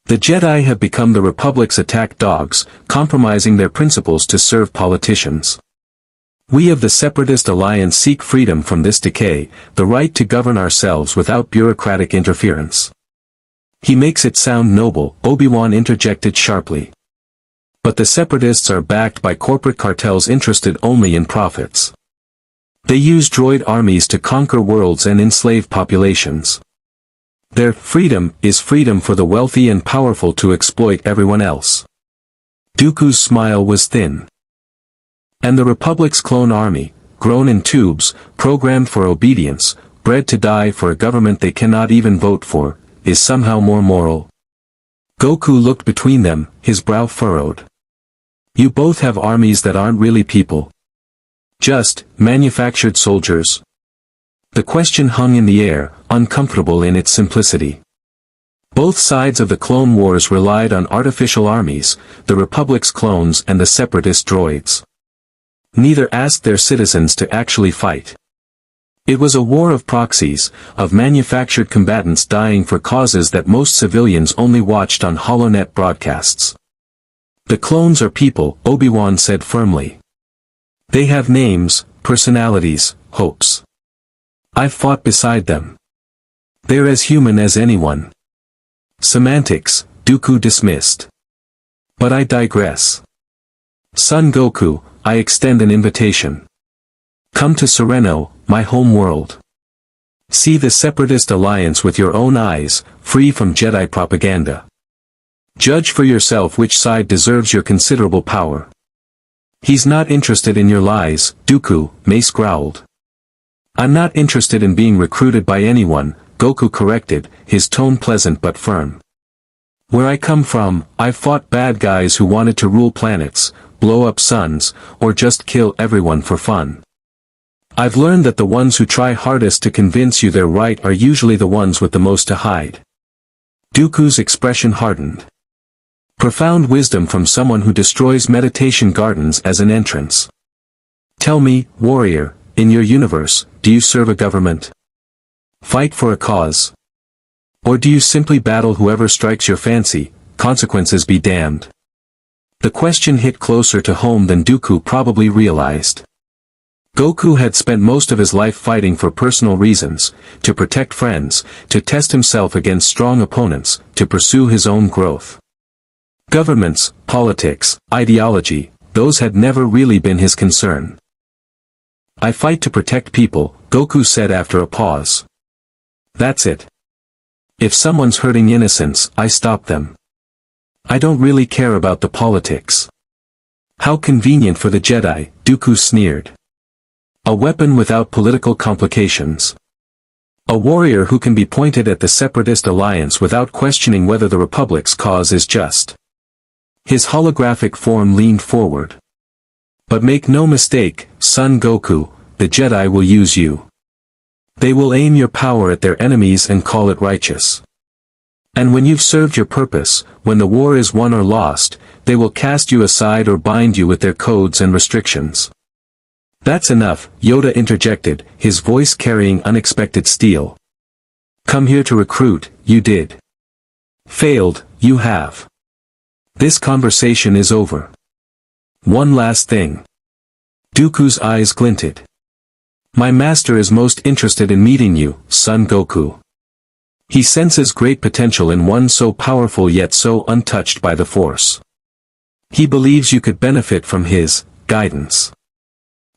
The Jedi have become the Republic's attack dogs, compromising their principles to serve politicians. We of the Separatist Alliance seek freedom from this decay, the right to govern ourselves without bureaucratic interference. He makes it sound noble, Obi-Wan interjected sharply. But the Separatists are backed by corporate cartels interested only in profits. They use droid armies to conquer worlds and enslave populations. Their freedom is freedom for the wealthy and powerful to exploit everyone else. Dooku's smile was thin. And the Republic's clone army, grown in tubes, programmed for obedience, bred to die for a government they cannot even vote for, is somehow more moral. Goku looked between them, his brow furrowed. You both have armies that aren't really people. Just manufactured soldiers. The question hung in the air, uncomfortable in its simplicity. Both sides of the Clone Wars relied on artificial armies, the Republic's clones and the Separatist droids. Neither asked their citizens to actually fight. It was a war of proxies, of manufactured combatants dying for causes that most civilians only watched on HoloNet broadcasts. The clones are people, Obi-Wan said firmly. They have names, personalities, hopes. I've fought beside them. They're as human as anyone. Semantics, Dooku dismissed. But I digress. Son Goku, I extend an invitation. Come to Sereno, my home world. See the Separatist Alliance with your own eyes, free from Jedi propaganda. Judge for yourself which side deserves your considerable power. He's not interested in your lies, Dooku, Mace growled. I'm not interested in being recruited by anyone, Goku corrected, his tone pleasant but firm. Where I come from, I've fought bad guys who wanted to rule planets, blow up suns, or just kill everyone for fun. I've learned that the ones who try hardest to convince you they're right are usually the ones with the most to hide. Dooku's expression hardened. Profound wisdom from someone who destroys meditation gardens as an entrance. Tell me, warrior, in your universe, do you serve a government? Fight for a cause? Or do you simply battle whoever strikes your fancy, consequences be damned? The question hit closer to home than Dooku probably realized. Goku had spent most of his life fighting for personal reasons, to protect friends, to test himself against strong opponents, to pursue his own growth. Governments, politics, ideology, those had never really been his concern. I fight to protect people, Goku said after a pause. That's it. If someone's hurting innocents, I stop them. I don't really care about the politics. How convenient for the Jedi, Dooku sneered. A weapon without political complications. A warrior who can be pointed at the Separatist Alliance without questioning whether the Republic's cause is just. His holographic form leaned forward. But make no mistake, son Goku, the Jedi will use you. They will aim your power at their enemies and call it righteous. And when you've served your purpose, when the war is won or lost, they will cast you aside or bind you with their codes and restrictions. That's enough, Yoda interjected, his voice carrying unexpected steel. Come here to recruit, you did. Failed, you have. This conversation is over. One last thing. Dooku's eyes glinted. My master is most interested in meeting you, son Goku. He senses great potential in one so powerful yet so untouched by the Force. He believes you could benefit from his guidance.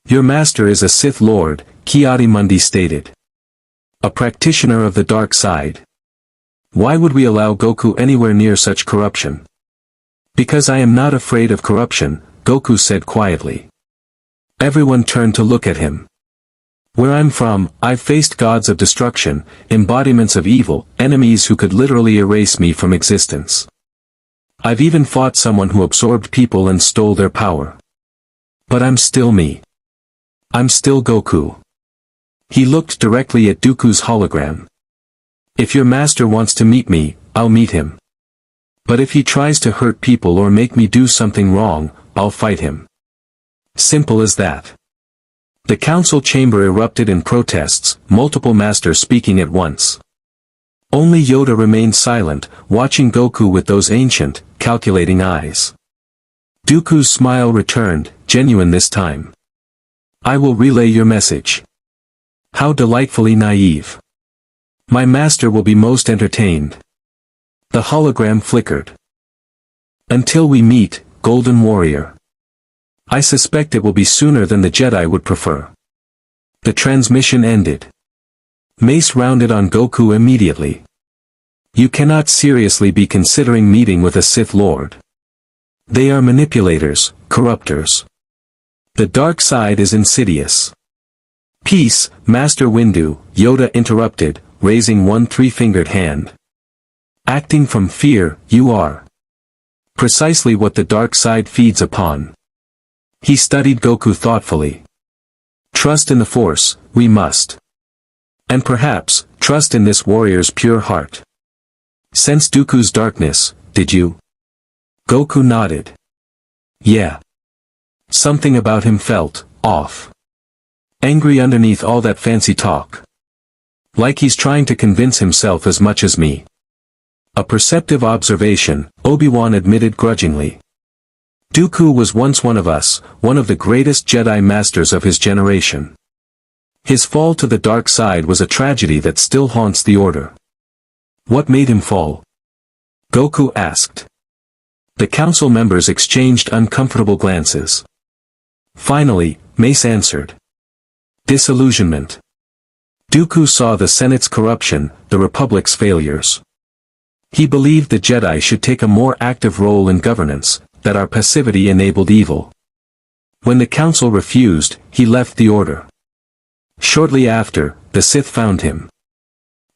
Your master is a Sith Lord, Ki-Adi-Mundi stated. A practitioner of the dark side. Why would we allow Goku anywhere near such corruption? Because I am not afraid of corruption, Goku said quietly. Everyone turned to look at him. Where I'm from, I've faced gods of destruction, embodiments of evil, enemies who could literally erase me from existence. I've even fought someone who absorbed people and stole their power. But I'm still me. I'm still Goku. He looked directly at Dooku's hologram. If your master wants to meet me, I'll meet him. But if he tries to hurt people or make me do something wrong, I'll fight him. Simple as that. The council chamber erupted in protests, multiple masters speaking at once. Only Yoda remained silent, watching Goku with those ancient, calculating eyes. Dooku's smile returned, genuine this time. I will relay your message. How delightfully naive. My master will be most entertained. The hologram flickered. Until we meet, Golden Warrior. I suspect it will be sooner than the Jedi would prefer. The transmission ended. Mace rounded on Goku immediately. You cannot seriously be considering meeting with a Sith Lord. They are manipulators, corruptors. The dark side is insidious. Peace, Master Windu, Yoda interrupted, raising one three-fingered hand. Acting from fear, you are. Precisely what the dark side feeds upon. He studied Goku thoughtfully. Trust in the Force, we must. And perhaps, trust in this warrior's pure heart. Sense Dooku's darkness, did you? Goku nodded. Yeah. Something about him felt off. Angry underneath all that fancy talk. Like he's trying to convince himself as much as me. A perceptive observation, Obi-Wan admitted grudgingly. Dooku was once one of us, one of the greatest Jedi masters of his generation. His fall to the dark side was a tragedy that still haunts the Order. What made him fall? Goku asked. The council members exchanged uncomfortable glances. Finally, Mace answered. Disillusionment. Dooku saw the Senate's corruption, the Republic's failures. He believed the Jedi should take a more active role in governance, that our passivity enabled evil. When the council refused, he left the Order. Shortly after, the Sith found him.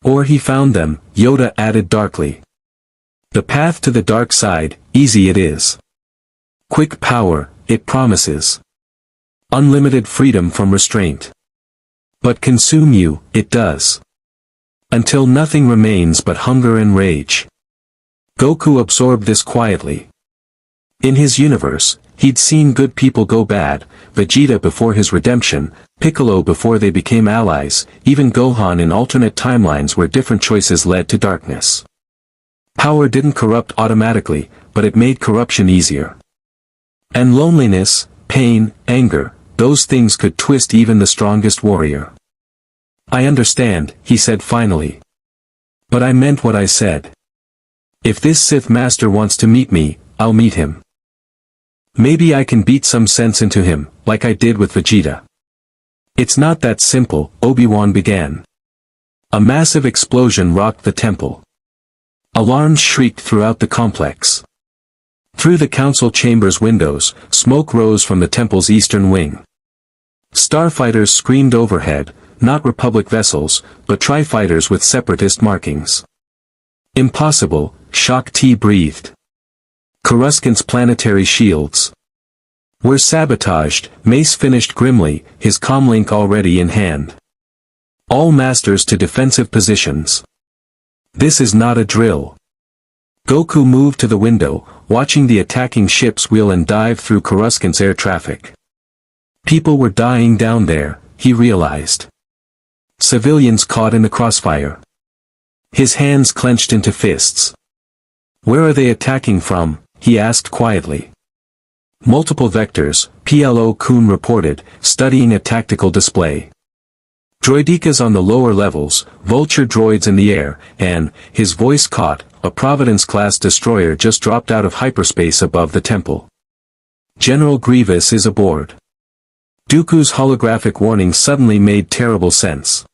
Or he found them, Yoda added darkly. The path to the dark side, easy it is. Quick power, it promises. Unlimited freedom from restraint. But consume you, it does. Until nothing remains but hunger and rage. Goku absorbed this quietly. In his universe, he'd seen good people go bad, Vegeta before his redemption, Piccolo before they became allies, even Gohan in alternate timelines where different choices led to darkness. Power didn't corrupt automatically, but it made corruption easier. And loneliness, pain, anger, those things could twist even the strongest warrior. I understand, he said finally. But I meant what I said. If this Sith Master wants to meet me, I'll meet him. Maybe I can beat some sense into him, like I did with Vegeta. It's not that simple, Obi-Wan began. A massive explosion rocked the temple. Alarms shrieked throughout the complex. Through the council chamber's windows, smoke rose from the temple's eastern wing. Starfighters screamed overhead, not Republic vessels, but tri-fighters with separatist markings. Impossible, Shakti breathed. Coruscant's planetary shields. We're sabotaged, Mace finished grimly, his comlink already in hand. All masters to defensive positions. This is not a drill. Goku moved to the window, watching the attacking ships wheel and dive through Coruscant's air traffic. People were dying down there, he realized. Civilians caught in the crossfire. His hands clenched into fists. Where are they attacking from? He asked quietly. Multiple vectors, Plo-kun reported, studying a tactical display. Droidekas on the lower levels, vulture droids in the air, and, his voice caught, a Providence-class destroyer just dropped out of hyperspace above the temple. General Grievous is aboard. Dooku's holographic warning suddenly made terrible sense.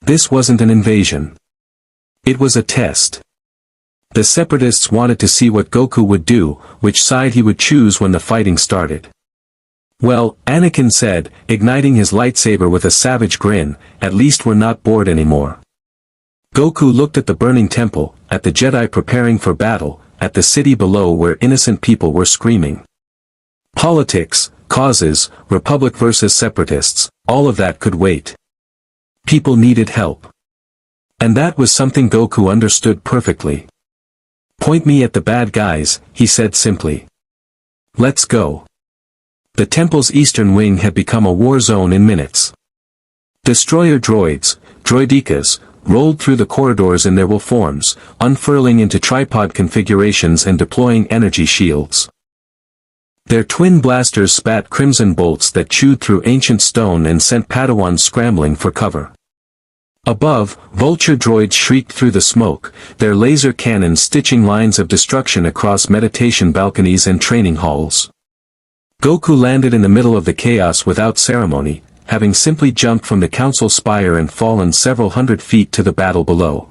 This wasn't an invasion. It was a test. The Separatists wanted to see what Goku would do, which side he would choose when the fighting started. Well, Anakin said, igniting his lightsaber with a savage grin, at least we're not bored anymore. Goku looked at the burning temple, at the Jedi preparing for battle, at the city below where innocent people were screaming. Politics, causes, Republic versus Separatists, all of that could wait. People needed help. And that was something Goku understood perfectly. Point me at the bad guys, he said simply. Let's go. The temple's eastern wing had become a war zone in minutes. Destroyer droids, droidekas, rolled through the corridors in their will forms, unfurling into tripod configurations and deploying energy shields. Their twin blasters spat crimson bolts that chewed through ancient stone and sent Padawans scrambling for cover. Above, vulture droids shrieked through the smoke, their laser cannons stitching lines of destruction across meditation balconies and training halls. Goku landed in the middle of the chaos without ceremony, having simply jumped from the council spire and fallen several hundred feet to the battle below.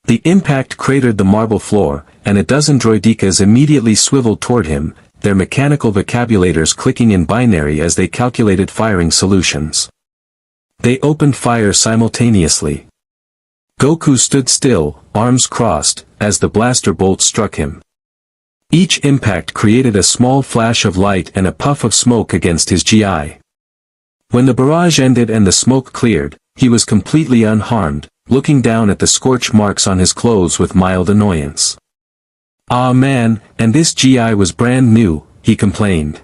The impact cratered the marble floor, and a dozen droidekas immediately swiveled toward him, their mechanical vocabulators clicking in binary as they calculated firing solutions. They opened fire simultaneously. Goku stood still, arms crossed, as the blaster bolt struck him. Each impact created a small flash of light and a puff of smoke against his GI. When the barrage ended and the smoke cleared, he was completely unharmed, looking down at the scorch marks on his clothes with mild annoyance. "Ah man, and this GI was brand new," he complained.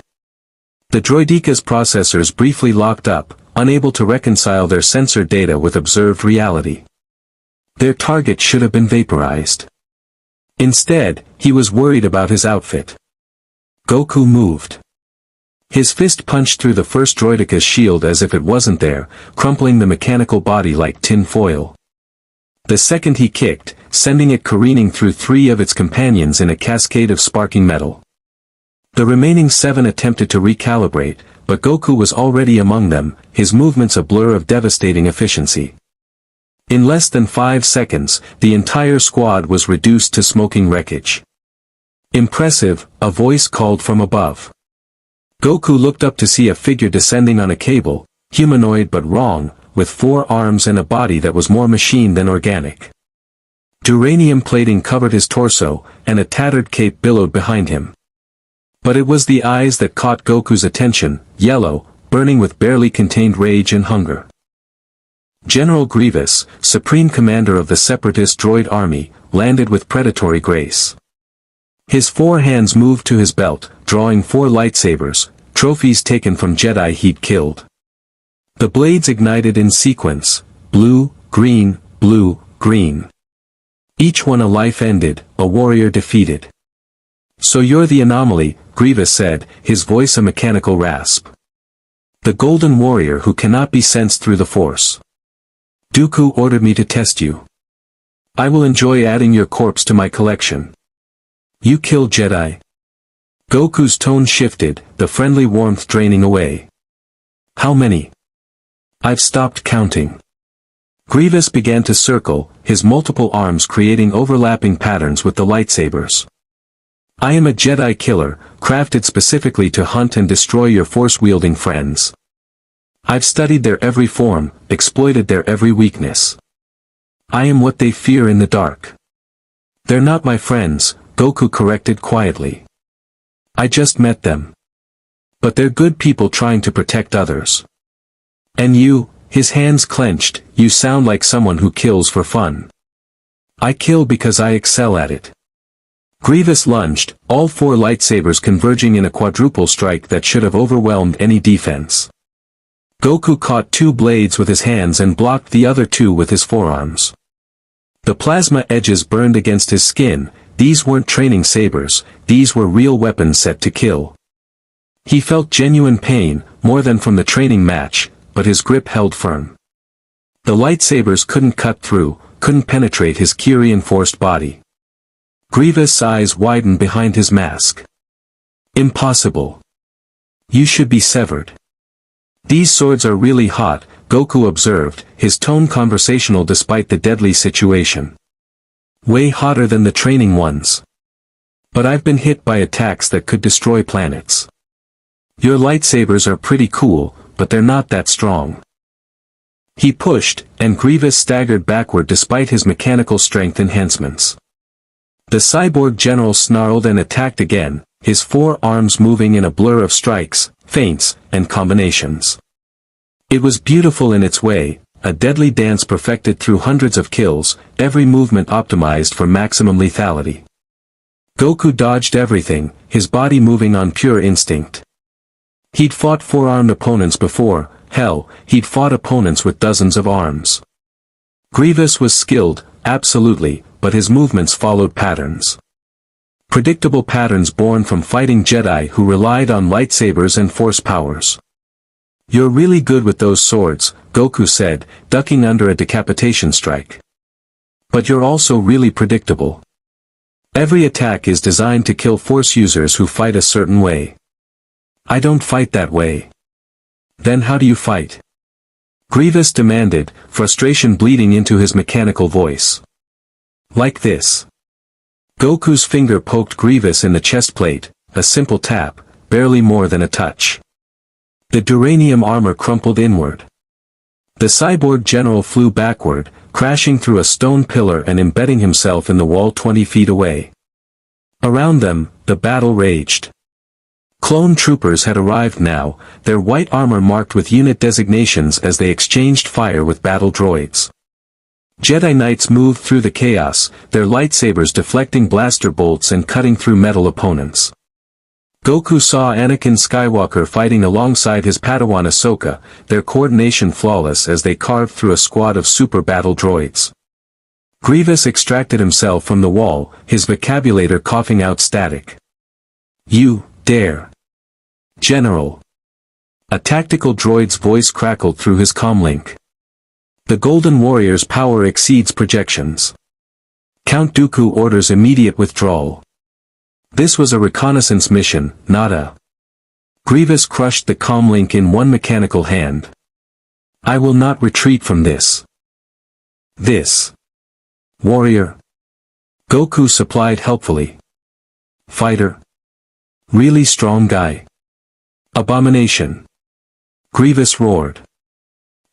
The droideka's processors briefly locked up, unable to reconcile their sensor data with observed reality. Their target should have been vaporized. Instead, he was worried about his outfit. Goku moved. His fist punched through the first droideka's shield as if it wasn't there, crumpling the mechanical body like tin foil. The second he kicked, sending it careening through 3 of its companions in a cascade of sparking metal. The remaining 7 attempted to recalibrate, but Goku was already among them, his movements a blur of devastating efficiency. In less than 5 seconds, the entire squad was reduced to smoking wreckage. "Impressive," a voice called from above. Goku looked up to see a figure descending on a cable, humanoid but wrong, with 4 arms and a body that was more machine than organic. Duranium plating covered his torso, and a tattered cape billowed behind him. But it was the eyes that caught Goku's attention, yellow, burning with barely contained rage and hunger. General Grievous, Supreme Commander of the Separatist Droid Army, landed with predatory grace. His 4 hands moved to his belt, drawing 4 lightsabers, trophies taken from Jedi he'd killed. The blades ignited in sequence, blue, green, green. Each one a life ended, a warrior defeated. "So you're the anomaly," Grievous said, his voice a mechanical rasp. "The golden warrior who cannot be sensed through the Force. Dooku ordered me to test you. I will enjoy adding your corpse to my collection. You kill Jedi?" Goku's tone shifted, the friendly warmth draining away. "How many?" "I've stopped counting." Grievous began to circle, his multiple arms creating overlapping patterns with the lightsabers. "I am a Jedi killer, crafted specifically to hunt and destroy your Force-wielding friends. I've studied their every form, exploited their every weakness. I am what they fear in the dark." "They're not my friends," Goku corrected quietly. "I just met them. But they're good people trying to protect others. And you," his hands clenched, "you sound like someone who kills for fun." "I kill because I excel at it." Grievous lunged, all 4 lightsabers converging in a quadruple strike that should have overwhelmed any defense. Goku caught 2 blades with his hands and blocked the other 2 with his forearms. The plasma edges burned against his skin. These weren't training sabers, these were real weapons set to kill. He felt genuine pain, more than from the training match, but his grip held firm. The lightsabers couldn't cut through, couldn't penetrate his ki-reinforced body. Grievous' eyes widened behind his mask. "Impossible. You should be severed." "These swords are really hot," Goku observed, his tone conversational despite the deadly situation. "Way hotter than the training ones. But I've been hit by attacks that could destroy planets. Your lightsabers are pretty cool, but they're not that strong." He pushed, and Grievous staggered backward despite his mechanical strength enhancements. The cyborg general snarled and attacked again, his 4 arms moving in a blur of strikes, feints, and combinations. It was beautiful in its way, a deadly dance perfected through hundreds of kills, every movement optimized for maximum lethality. Goku dodged everything, his body moving on pure instinct. He'd fought 4-armed opponents before, hell, he'd fought opponents with dozens of arms. Grievous was skilled, absolutely, but his movements followed patterns. Predictable patterns born from fighting Jedi who relied on lightsabers and force powers. "You're really good with those swords," Goku said, ducking under a decapitation strike. "But you're also really predictable. Every attack is designed to kill Force users who fight a certain way." "I don't fight that way." "Then how do you fight?" Grievous demanded, frustration bleeding into his mechanical voice. "Like this." Goku's finger poked Grievous in the chest plate, a simple tap, barely more than a touch. The duranium armor crumpled inward. The cyborg general flew backward, crashing through a stone pillar and embedding himself in the wall 20 feet away. Around them, the battle raged. Clone troopers had arrived now, their white armor marked with unit designations as they exchanged fire with battle droids. Jedi Knights moved through the chaos, their lightsabers deflecting blaster bolts and cutting through metal opponents. Goku saw Anakin Skywalker fighting alongside his Padawan Ahsoka, their coordination flawless as they carved through a squad of super battle droids. Grievous extracted himself from the wall, his vocabulator coughing out static. "You dare. General." A tactical droid's voice crackled through his comlink. "The Golden Warrior's power exceeds projections. Count Dooku orders immediate withdrawal." This was a reconnaissance mission, not a... Grievous crushed the comlink in one mechanical hand. "I will not retreat from this. This warrior." Goku supplied helpfully. "Fighter. Really strong guy. Abomination." Grievous roared.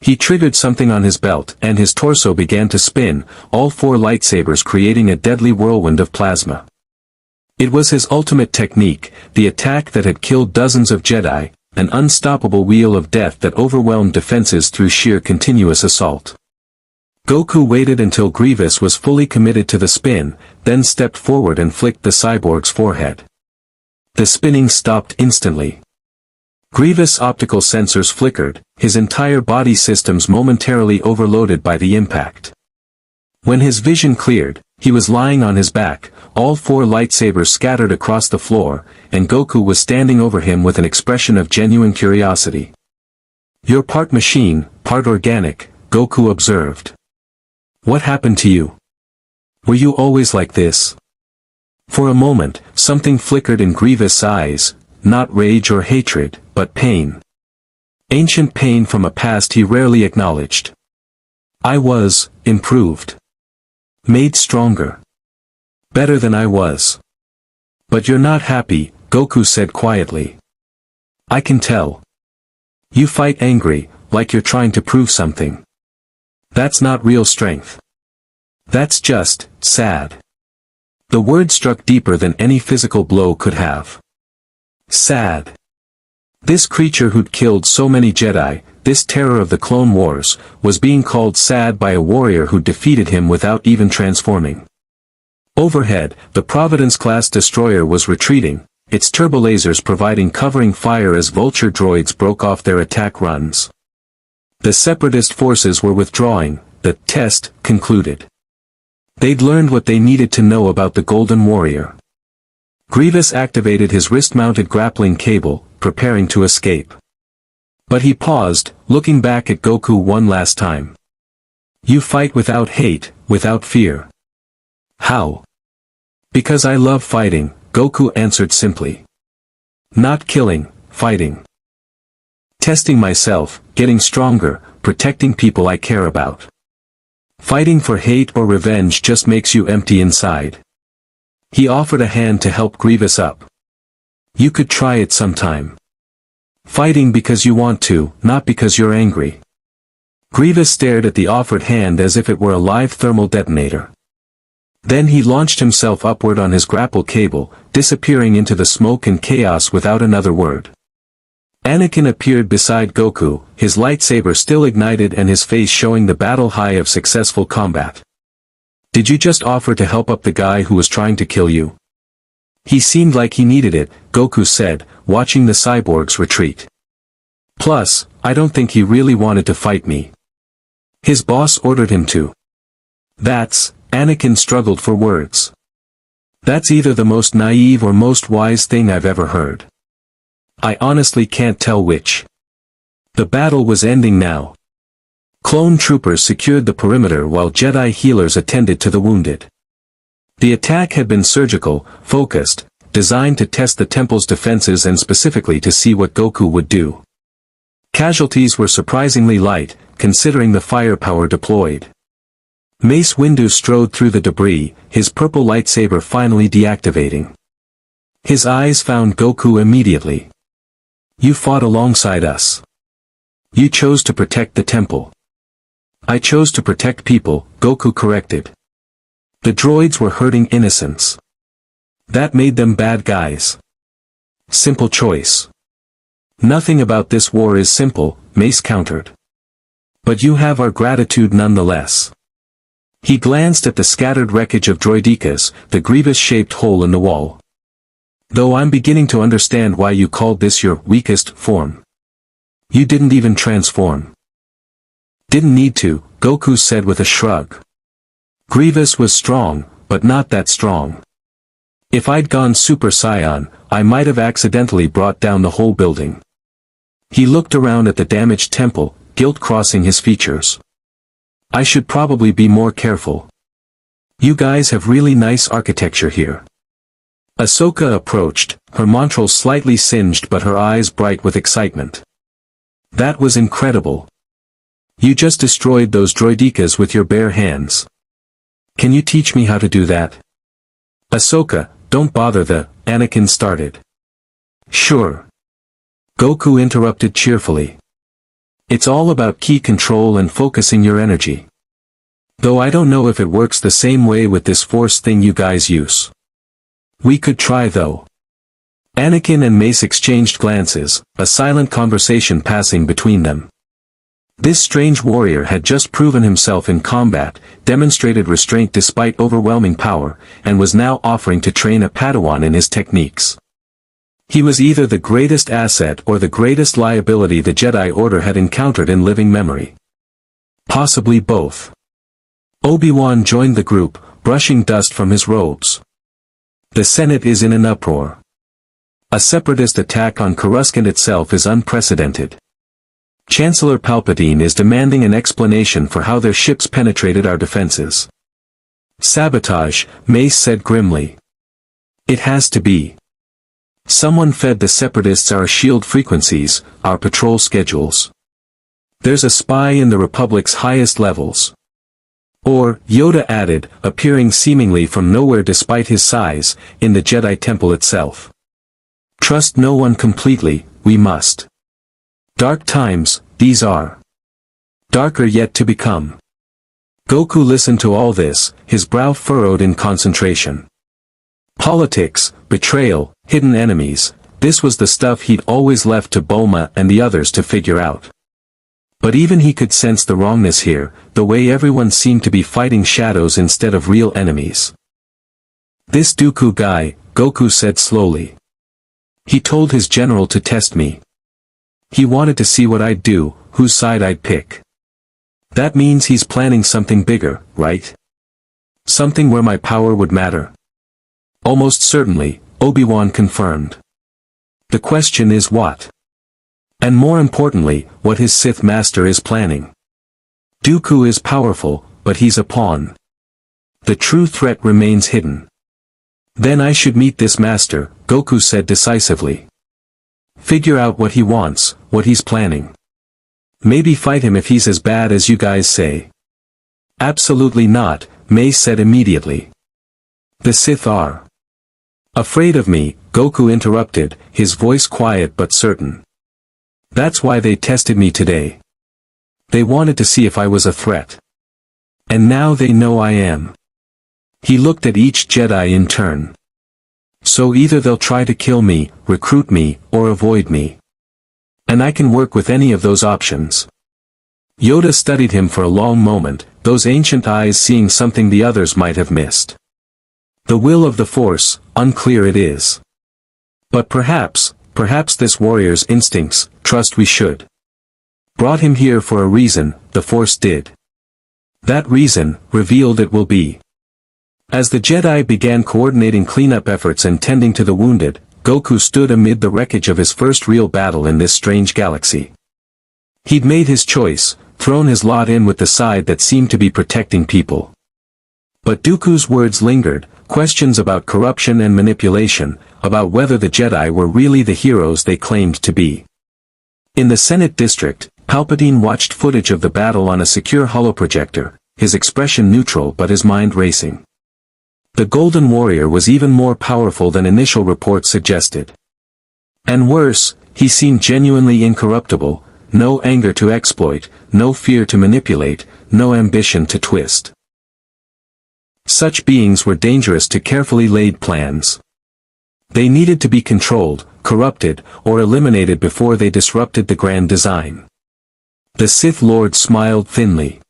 He triggered something on his belt and his torso began to spin, all four lightsabers creating a deadly whirlwind of plasma. It was his ultimate technique, the attack that had killed dozens of Jedi, an unstoppable wheel of death that overwhelmed defenses through sheer continuous assault. Goku waited until Grievous was fully committed to the spin, then stepped forward and flicked the cyborg's forehead. The spinning stopped instantly. Grievous' optical sensors flickered, his entire body systems momentarily overloaded by the impact. When his vision cleared, he was lying on his back, all four lightsabers scattered across the floor, and Goku was standing over him with an expression of genuine curiosity. "You're part machine, part organic," Goku observed. "What happened to you? Were you always like this?" For a moment, something flickered in Grievous' eyes, not rage or hatred, but pain. Ancient pain from a past he rarely acknowledged. "I was, improved. Made stronger. Better than I was." "But you're not happy," Goku said quietly. "I can tell. You fight angry, like you're trying to prove something. That's not real strength. That's just, sad." The word struck deeper than any physical blow could have. Sad. This creature who'd killed so many Jedi, this terror of the Clone Wars, was being called sad by a warrior who defeated him without even transforming. Overhead, the Providence-class destroyer was retreating, its turbolasers providing covering fire as vulture droids broke off their attack runs. The Separatist forces were withdrawing, the test concluded. They'd learned what they needed to know about the Golden Warrior. Grievous activated his wrist-mounted grappling cable, preparing to escape. But he paused, looking back at Goku one last time. "You fight without hate, without fear." "How?" "Because I love fighting," Goku answered simply. "Not killing, fighting. Testing myself, getting stronger, protecting people I care about. Fighting for hate or revenge just makes you empty inside." He offered a hand to help Grievous up. "You could try it sometime. Fighting because you want to, not because you're angry." Grievous stared at the offered hand as if it were a live thermal detonator. Then he launched himself upward on his grapple cable, disappearing into the smoke and chaos without another word. Anakin appeared beside Goku, his lightsaber still ignited and his face showing the battle high of successful combat. "Did you just offer to help up the guy who was trying to kill you?" "He seemed like he needed it," Goku said, watching the cyborgs retreat. "Plus, I don't think he really wanted to fight me. His boss ordered him to." Anakin struggled for words. That's either the most naive or most wise thing I've ever heard. I honestly can't tell which. The battle was ending now. Clone troopers secured the perimeter while Jedi healers attended to the wounded. The attack had been surgical, focused, designed to test the temple's defenses and specifically to see what Goku would do. Casualties were surprisingly light, considering the firepower deployed. Mace Windu strode through the debris, his purple lightsaber finally deactivating. His eyes found Goku immediately. You fought alongside us. You chose to protect the temple. I chose to protect people, Goku corrected. The droids were hurting innocents. That made them bad guys. Simple choice. Nothing about this war is simple, Mace countered. But you have our gratitude nonetheless. He glanced at the scattered wreckage of droidekas, the grievous-shaped hole in the wall. Though I'm beginning to understand why you called this your weakest form. You didn't even transform. Didn't need to, Goku said with a shrug. Grievous was strong, but not that strong. If I'd gone Super Saiyan, I might have accidentally brought down the whole building. He looked around at the damaged temple, guilt crossing his features. I should probably be more careful. You guys have really nice architecture here. Ahsoka approached, her montrals slightly singed but her eyes bright with excitement. That was incredible. You just destroyed those droidekas with your bare hands. Can you teach me how to do that? Ahsoka, don't bother Anakin started. Sure. Goku interrupted cheerfully. It's all about key control and focusing your energy. Though I don't know if it works the same way with this force thing you guys use. We could try though. Anakin and Mace exchanged glances, a silent conversation passing between them. This strange warrior had just proven himself in combat, demonstrated restraint despite overwhelming power, and was now offering to train a Padawan in his techniques. He was either the greatest asset or the greatest liability the Jedi Order had encountered in living memory. Possibly both. Obi-Wan joined the group, brushing dust from his robes. The Senate is in an uproar. A separatist attack on Coruscant itself is unprecedented. Chancellor Palpatine is demanding an explanation for how their ships penetrated our defenses. Sabotage, Mace said grimly. It has to be. Someone fed the separatists our shield frequencies, our patrol schedules. There's a spy in the Republic's highest levels. Or, Yoda added, appearing seemingly from nowhere despite his size, in the Jedi Temple itself. Trust no one completely, we must. Dark times, these are. Darker yet to become. Goku listened to all this, his brow furrowed in concentration. Politics, betrayal, hidden enemies, this was the stuff he'd always left to Bulma and the others to figure out. But even he could sense the wrongness here, the way everyone seemed to be fighting shadows instead of real enemies. This Dooku guy, Goku said slowly. He told his general to test me. He wanted to see what I'd do, whose side I'd pick. That means he's planning something bigger, right? Something where my power would matter. Almost certainly, Obi-Wan confirmed. The question is what? And more importantly, what his Sith master is planning. Dooku is powerful, but he's a pawn. The true threat remains hidden. Then I should meet this master, Goku said decisively. Figure out what he wants, what he's planning. Maybe fight him if he's as bad as you guys say. Absolutely not, Mace said immediately. The Sith are afraid of me, Goku interrupted, his voice quiet but certain. That's why they tested me today. They wanted to see if I was a threat. And now they know I am. He looked at each Jedi in turn. So either they'll try to kill me, recruit me, or avoid me. And I can work with any of those options. Yoda studied him for a long moment, those ancient eyes seeing something the others might have missed. The will of the Force, unclear it is. But perhaps this warrior's instincts, trust we should. Brought him here for a reason, the Force did. That reason, revealed it will be. As the Jedi began coordinating cleanup efforts and tending to the wounded, Goku stood amid the wreckage of his first real battle in this strange galaxy. He'd made his choice, thrown his lot in with the side that seemed to be protecting people. But Dooku's words lingered, questions about corruption and manipulation, about whether the Jedi were really the heroes they claimed to be. In the Senate district, Palpatine watched footage of the battle on a secure holoprojector, his expression neutral but his mind racing. The Golden Warrior was even more powerful than initial reports suggested. And worse, he seemed genuinely incorruptible, no anger to exploit, no fear to manipulate, no ambition to twist. Such beings were dangerous to carefully laid plans. They needed to be controlled, corrupted, or eliminated before they disrupted the grand design. The Sith Lord smiled thinly.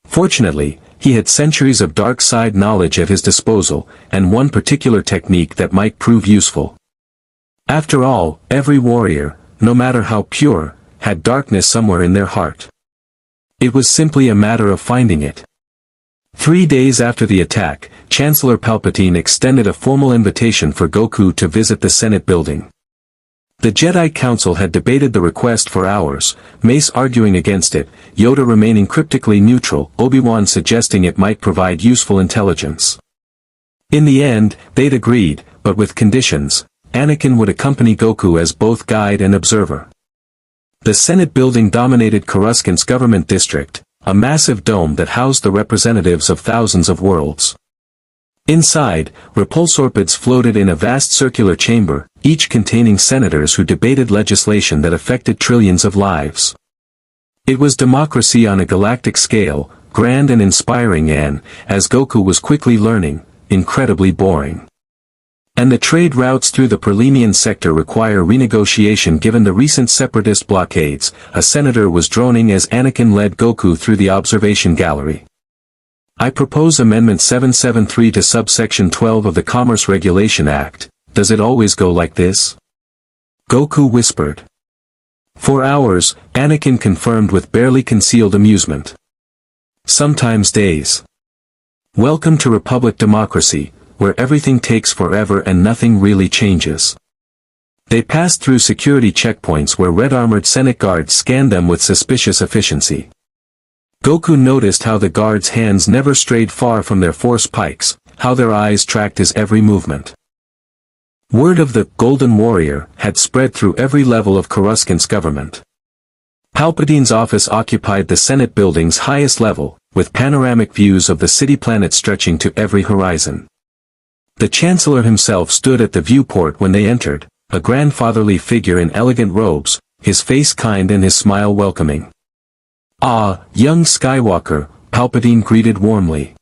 Fortunately, he had centuries of dark side knowledge at his disposal, and one particular technique that might prove useful. After all, every warrior, no matter how pure, had darkness somewhere in their heart. It was simply a matter of finding it. 3 days after the attack, Chancellor Palpatine extended a formal invitation for Goku to visit the Senate building. The Jedi Council had debated the request for hours, Mace arguing against it, Yoda remaining cryptically neutral, Obi-Wan suggesting it might provide useful intelligence. In the end, they'd agreed, but with conditions. Anakin would accompany Goku as both guide and observer. The Senate building dominated Coruscant's government district, a massive dome that housed the representatives of thousands of worlds. Inside, repulsorpids floated in a vast circular chamber, each containing senators who debated legislation that affected trillions of lives. It was democracy on a galactic scale, grand and inspiring and, as Goku was quickly learning, incredibly boring. And the trade routes through the Perlenian sector require renegotiation given the recent separatist blockades, a senator was droning as Anakin led Goku through the observation gallery. I propose Amendment 773 to subsection 12 of the Commerce Regulation Act. Does it always go like this? Goku whispered. For hours, Anakin confirmed with barely concealed amusement. Sometimes days. Welcome to Republic democracy, where everything takes forever and nothing really changes. They passed through security checkpoints where red-armored Senate guards scanned them with suspicious efficiency. Goku noticed how the guards' hands never strayed far from their force pikes, how their eyes tracked his every movement. Word of the Golden Warrior had spread through every level of Coruscant's government. Palpatine's office occupied the Senate building's highest level, with panoramic views of the city-planet stretching to every horizon. The Chancellor himself stood at the viewport when they entered, a grandfatherly figure in elegant robes, his face kind and his smile welcoming. "Ah, young Skywalker," Palpatine greeted warmly.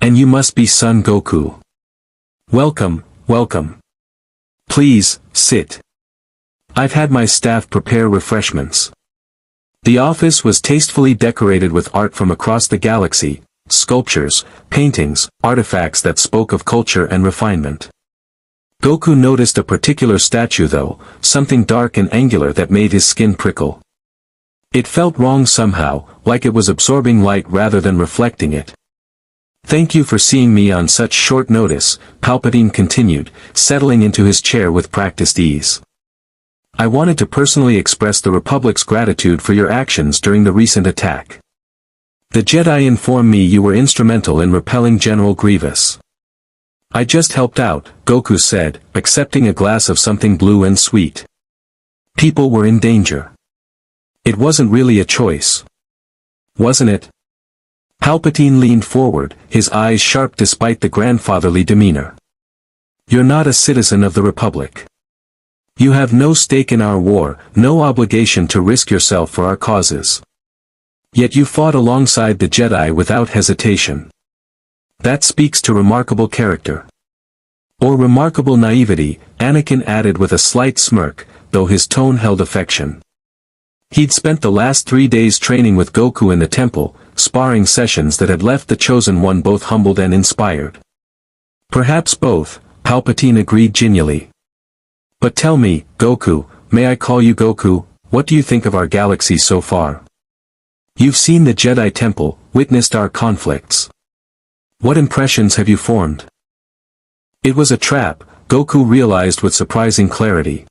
"And you must be Son Goku. Welcome, welcome. Please, sit. I've had my staff prepare refreshments." The office was tastefully decorated with art from across the galaxy, sculptures, paintings, artifacts that spoke of culture and refinement. Goku noticed a particular statue though, something dark and angular that made his skin prickle. It felt wrong somehow, like it was absorbing light rather than reflecting it. "Thank you for seeing me on such short notice," Palpatine continued, settling into his chair with practiced ease. "I wanted to personally express the Republic's gratitude for your actions during the recent attack. The Jedi informed me you were instrumental in repelling General Grievous." "I just helped out," Goku said, accepting a glass of something blue and sweet. "People were in danger. It wasn't really a choice. Wasn't it?" Palpatine leaned forward, his eyes sharp despite the grandfatherly demeanor. "You're not a citizen of the Republic. You have no stake in our war, no obligation to risk yourself for our causes. Yet you fought alongside the Jedi without hesitation. That speaks to remarkable character. Or remarkable naivety," Anakin added with a slight smirk, though his tone held affection. He'd spent the last 3 days training with Goku in the temple, sparring sessions that had left the Chosen One both humbled and inspired. "Perhaps both," Palpatine agreed genially. "But tell me, Goku, may I call you Goku, what do you think of our galaxy so far? You've seen the Jedi Temple, witnessed our conflicts. What impressions have you formed? It was a trap, Goku realized with surprising clarity.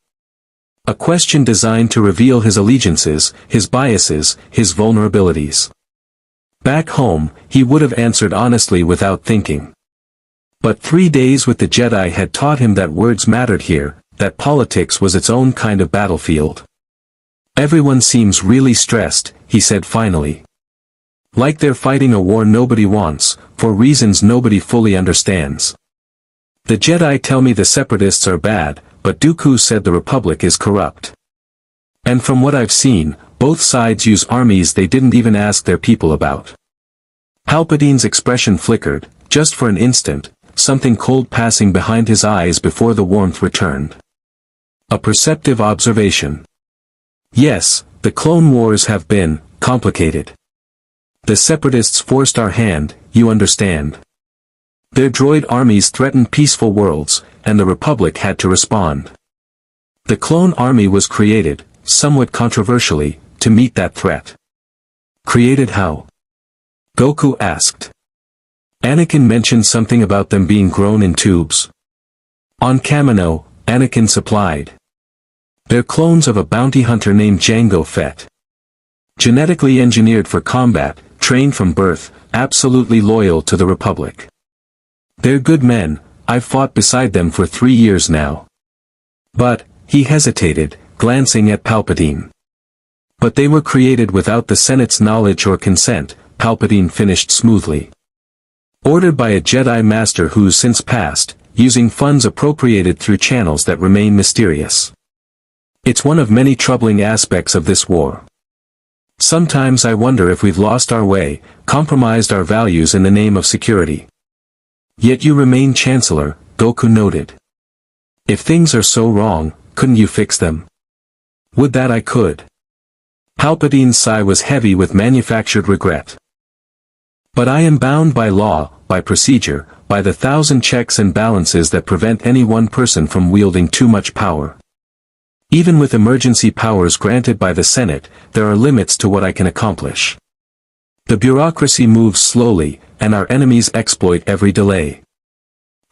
A question designed to reveal his allegiances, his biases, his vulnerabilities. Back home, he would have answered honestly without thinking. But 3 days with the Jedi had taught him that words mattered here, that politics was its own kind of battlefield. Everyone seems really stressed, he said finally. Like they're fighting a war nobody wants, for reasons nobody fully understands. The Jedi tell me the Separatists are bad, but Dooku said the Republic is corrupt. And from what I've seen, both sides use armies they didn't even ask their people about. Palpatine's expression flickered, just for an instant, something cold passing behind his eyes before the warmth returned. A perceptive observation. Yes, the Clone Wars have been complicated. The Separatists forced our hand, you understand. Their droid armies threatened peaceful worlds, and the Republic had to respond. The clone army was created, somewhat controversially, to meet that threat. Created how? Goku asked. Anakin mentioned something about them being grown in tubes. On Kamino, Anakin supplied. They're clones of a bounty hunter named Jango Fett. Genetically engineered for combat, trained from birth, absolutely loyal to the Republic. They're good men, I've fought beside them for 3 years now. But, he hesitated, glancing at Palpatine. But they were created without the Senate's knowledge or consent, Palpatine finished smoothly. Ordered by a Jedi Master who's since passed, using funds appropriated through channels that remain mysterious. It's one of many troubling aspects of this war. Sometimes I wonder if we've lost our way, compromised our values in the name of security. Yet you remain Chancellor, Goku noted. If things are so wrong, couldn't you fix them? Would that I could. Palpatine's sigh was heavy with manufactured regret. But I am bound by law, by procedure, by the 1,000 checks and balances that prevent any one person from wielding too much power. Even with emergency powers granted by the Senate, there are limits to what I can accomplish. The bureaucracy moves slowly, and our enemies exploit every delay.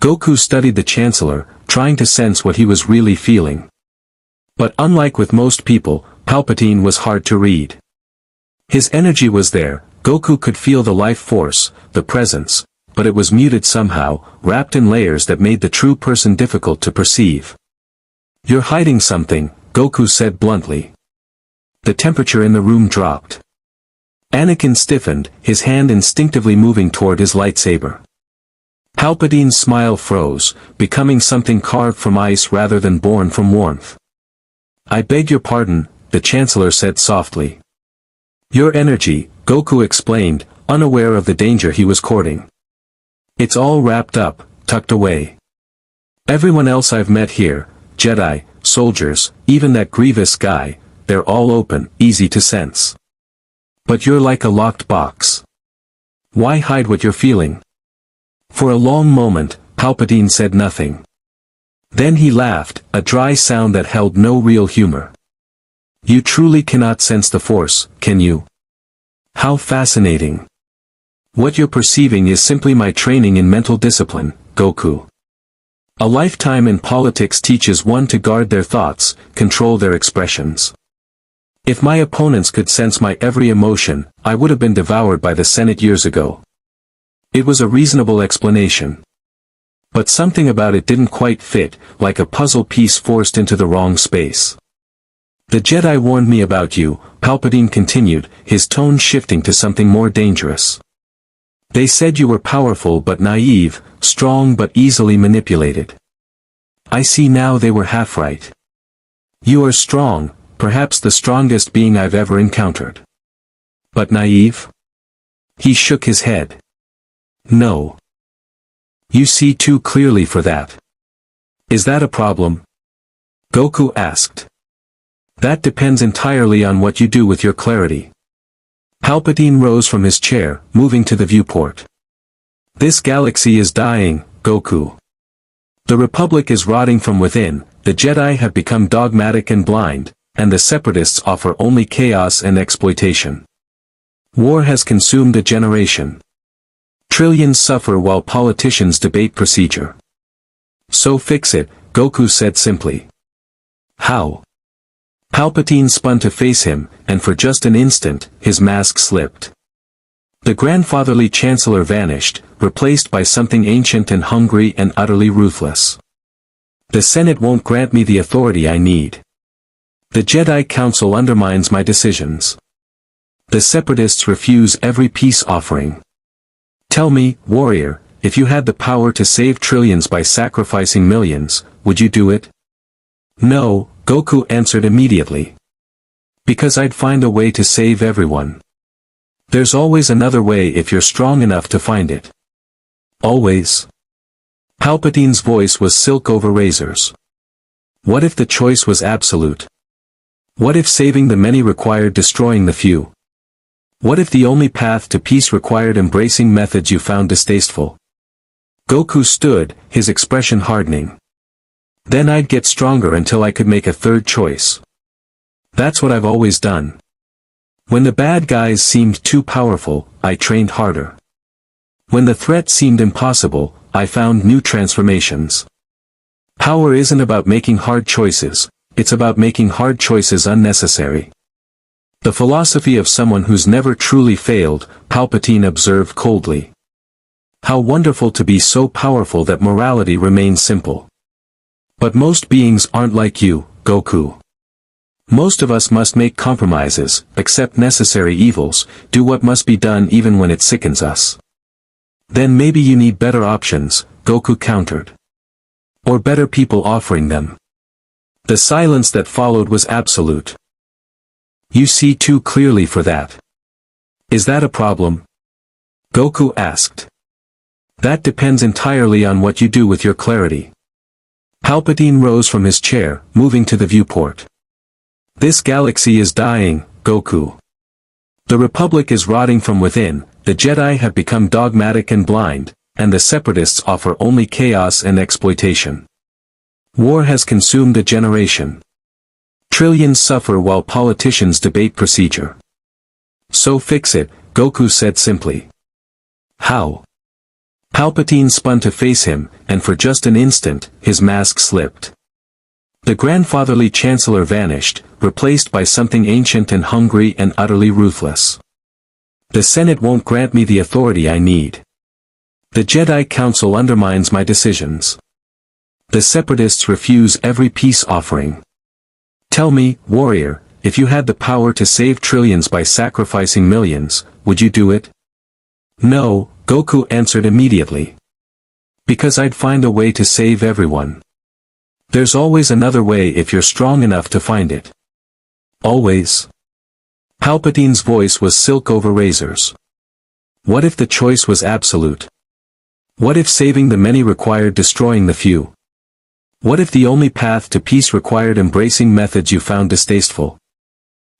Goku studied the Chancellor, trying to sense what he was really feeling. But unlike with most people, Palpatine was hard to read. His energy was there, Goku could feel the life force, the presence, but it was muted somehow, wrapped in layers that made the true person difficult to perceive. You're hiding something, Goku said bluntly. The temperature in the room dropped. Anakin stiffened, his hand instinctively moving toward his lightsaber. Palpatine's smile froze, becoming something carved from ice rather than born from warmth. I beg your pardon, the Chancellor said softly. Your energy, Goku explained, unaware of the danger he was courting. It's all wrapped up, tucked away. Everyone else I've met here, Jedi, soldiers, even that Grievous guy, they're all open, easy to sense. But you're like a locked box. Why hide what you're feeling? For a long moment, Palpatine said nothing. Then he laughed, a dry sound that held no real humor. You truly cannot sense the Force, can you? How fascinating. What you're perceiving is simply my training in mental discipline, Goku. A lifetime in politics teaches one to guard their thoughts, control their expressions. If my opponents could sense my every emotion, I would have been devoured by the Senate years ago. It was a reasonable explanation. But something about it didn't quite fit, like a puzzle piece forced into the wrong space. The Jedi warned me about you, Palpatine continued, his tone shifting to something more dangerous. They said you were powerful but naive, strong but easily manipulated. I see now they were half right. You are strong, perhaps the strongest being I've ever encountered. But naive? He shook his head. No. You see too clearly for that. Is that a problem? Goku asked. That depends entirely on what you do with your clarity. Palpatine rose from his chair, moving to the viewport. This galaxy is dying, Goku. The Republic is rotting from within, the Jedi have become dogmatic and blind, and the Separatists offer only chaos and exploitation. War has consumed a generation. Trillions suffer while politicians debate procedure. So fix it, Goku said simply. How? Palpatine spun to face him, and for just an instant, his mask slipped. The grandfatherly chancellor vanished, replaced by something ancient and hungry and utterly ruthless. The Senate won't grant me the authority I need. The Jedi Council undermines my decisions. The Separatists refuse every peace offering. Tell me, warrior, if you had the power to save trillions by sacrificing millions, would you do it? No, Goku answered immediately. Because I'd find a way to save everyone. There's always another way if you're strong enough to find it. Always. Palpatine's voice was silk over razors. What if the choice was absolute? What if saving the many required destroying the few? What if the only path to peace required embracing methods you found distasteful? Goku stood, his expression hardening. Then I'd get stronger until I could make a third choice. That's what I've always done. When the bad guys seemed too powerful, I trained harder. When the threat seemed impossible, I found new transformations. Power isn't about making hard choices, it's about making hard choices unnecessary. The philosophy of someone who's never truly failed, Palpatine observed coldly. How wonderful to be so powerful that morality remains simple. But most beings aren't like you, Goku. Most of us must make compromises, accept necessary evils, do what must be done even when it sickens us. Then maybe you need better options, Goku countered. Or better people offering them. The silence that followed was absolute. You see too clearly for that. Is that a problem? Goku asked. That depends entirely on what you do with your clarity. Palpatine rose from his chair, moving to the viewport. This galaxy is dying, Goku. The Republic is rotting from within, the Jedi have become dogmatic and blind, and the Separatists offer only chaos and exploitation. War has consumed a generation. Trillions suffer while politicians debate procedure. So fix it, Goku said simply. How? Palpatine spun to face him, and for just an instant, his mask slipped. The grandfatherly chancellor vanished, replaced by something ancient and hungry and utterly ruthless. The Senate won't grant me the authority I need. The Jedi Council undermines my decisions. The Separatists refuse every peace offering. Tell me, warrior, if you had the power to save trillions by sacrificing millions, would you do it? No, Goku answered immediately. Because I'd find a way to save everyone. There's always another way if you're strong enough to find it. Always. Palpatine's voice was silk over razors. What if the choice was absolute? What if saving the many required destroying the few? What if the only path to peace required embracing methods you found distasteful?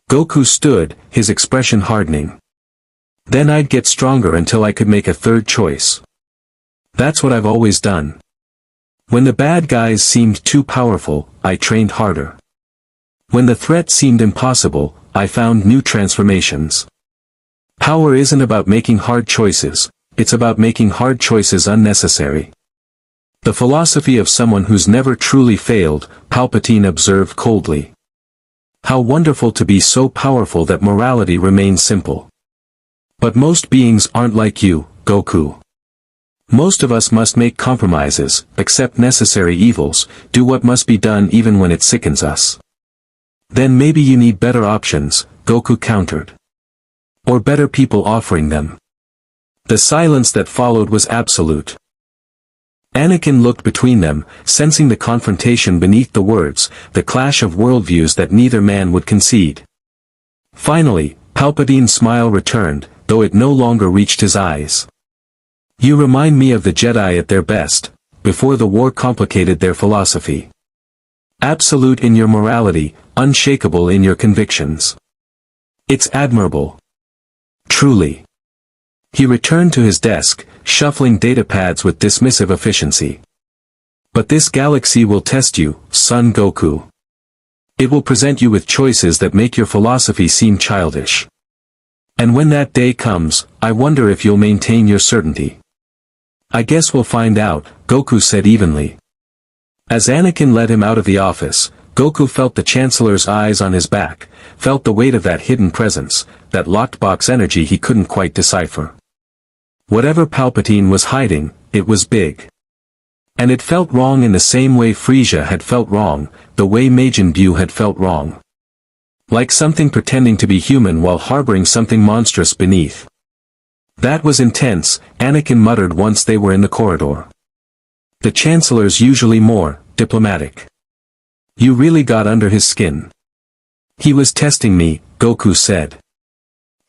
Goku stood, his expression hardening. Then I'd get stronger until I could make a third choice. That's what I've always done. When the bad guys seemed too powerful, I trained harder. When the threat seemed impossible, I found new transformations. Power isn't about making hard choices, it's about making hard choices unnecessary. The philosophy of someone who's never truly failed, Palpatine observed coldly. How wonderful to be so powerful that morality remains simple. But most beings aren't like you, Goku. Most of us must make compromises, accept necessary evils, do what must be done even when it sickens us. Then maybe you need better options, Goku countered. Or better people offering them. The silence that followed was absolute. Anakin looked between them, sensing the confrontation beneath the words, the clash of worldviews that neither man would concede. Finally, Palpatine's smile returned, though it no longer reached his eyes. You remind me of the Jedi at their best, before the war complicated their philosophy. Absolute in your morality, unshakable in your convictions. It's admirable. Truly. He returned to his desk, shuffling datapads with dismissive efficiency. But this galaxy will test you, son Goku. It will present you with choices that make your philosophy seem childish. And when that day comes, I wonder if you'll maintain your certainty. "I guess we'll find out," Goku said evenly. As Anakin led him out of the office, Goku felt the Chancellor's eyes on his back, felt the weight of that hidden presence, that locked box energy he couldn't quite decipher. Whatever Palpatine was hiding, it was big. And it felt wrong in the same way Frisia had felt wrong, the way Majin Buu had felt wrong. Like something pretending to be human while harboring something monstrous beneath. "That was intense," Anakin muttered once they were in the corridor. "The Chancellor's usually more diplomatic. You really got under his skin." "He was testing me," Goku said.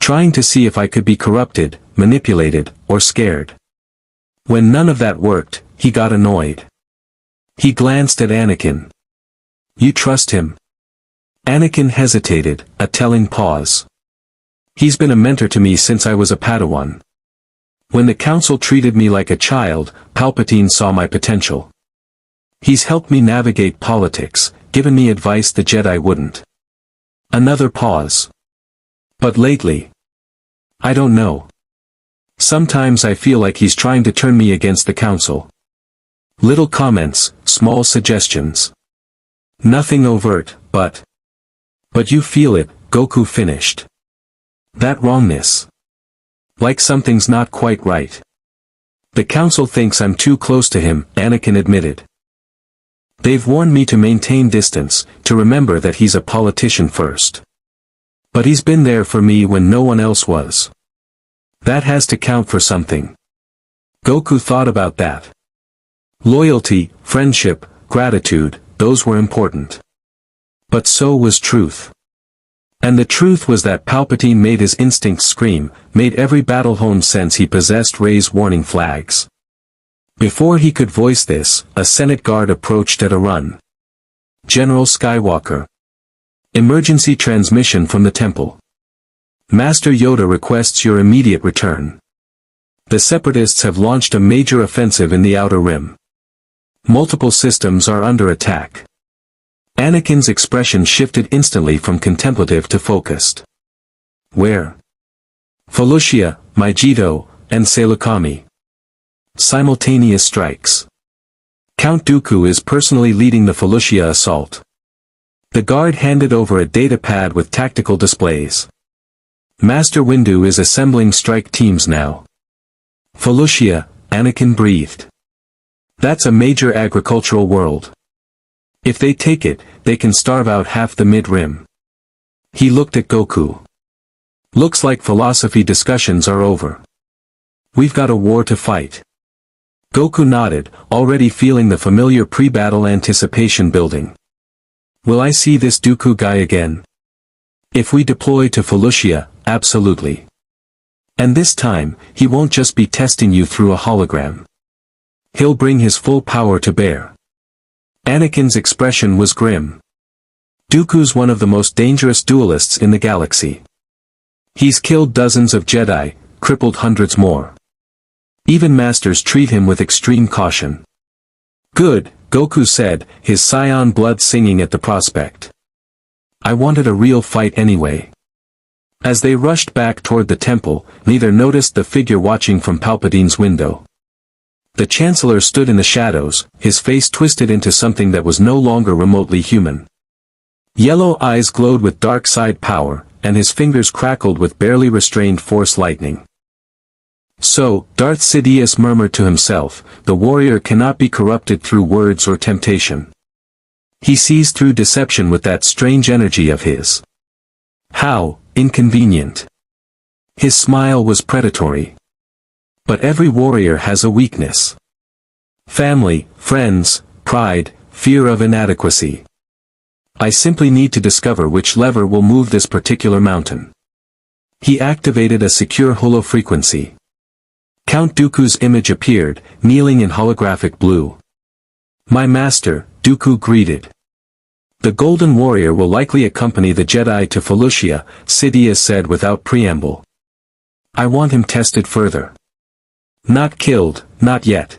"Trying to see if I could be corrupted, manipulated, or scared." When none of that worked, he got annoyed. He glanced at Anakin. "You trust him?" Anakin hesitated, a telling pause. "He's been a mentor to me since I was a Padawan. When the Council treated me like a child, Palpatine saw my potential. He's helped me navigate politics, given me advice the Jedi wouldn't." Another pause. "But lately? I don't know. Sometimes I feel like he's trying to turn me against the Council. Little comments, small suggestions. Nothing overt, but you feel it," Goku finished. "That wrongness. Like something's not quite right." "The Council thinks I'm too close to him," Anakin admitted. "They've warned me to maintain distance, to remember that he's a politician first. But he's been there for me when no one else was. That has to count for something." Goku thought about that. Loyalty, friendship, gratitude, those were important. But so was truth. And the truth was that Palpatine made his instincts scream, made every battle-honed sense he possessed raise warning flags. Before he could voice this, a Senate guard approached at a run. "General Skywalker. Emergency transmission from the temple. Master Yoda requests your immediate return. The Separatists have launched a major offensive in the Outer Rim. Multiple systems are under attack." Anakin's expression shifted instantly from contemplative to focused. "Where?" "Felucia, Megiddo, and Saleucami. Simultaneous strikes. Count Dooku is personally leading the Felucia assault." The guard handed over a data pad with tactical displays. "Master Windu is assembling strike teams now." "Felucia," Anakin breathed. "That's a major agricultural world. If they take it, they can starve out half the mid-rim." He looked at Goku. "Looks like philosophy discussions are over. We've got a war to fight." Goku nodded, already feeling the familiar pre-battle anticipation building. "Will I see this Dooku guy again?" "If we deploy to Felucia, absolutely. And this time, he won't just be testing you through a hologram. He'll bring his full power to bear." Anakin's expression was grim. "Dooku's one of the most dangerous duelists in the galaxy. He's killed dozens of Jedi, crippled hundreds more. Even masters treat him with extreme caution." "Good," Goku said, his Saiyan blood singing at the prospect. "I wanted a real fight anyway." As they rushed back toward the temple, neither noticed the figure watching from Palpatine's window. The Chancellor stood in the shadows, his face twisted into something that was no longer remotely human. Yellow eyes glowed with dark side power, and his fingers crackled with barely restrained force lightning. "So," Darth Sidious murmured to himself, "the warrior cannot be corrupted through words or temptation. He sees through deception with that strange energy of his. How inconvenient." His smile was predatory. "But every warrior has a weakness. Family, friends, pride, fear of inadequacy. I simply need to discover which lever will move this particular mountain." He activated a secure holofrequency. Count Dooku's image appeared, kneeling in holographic blue. "My master," Dooku greeted. "The Golden Warrior will likely accompany the Jedi to Felucia," Sidious said without preamble. "I want him tested further. Not killed, not yet.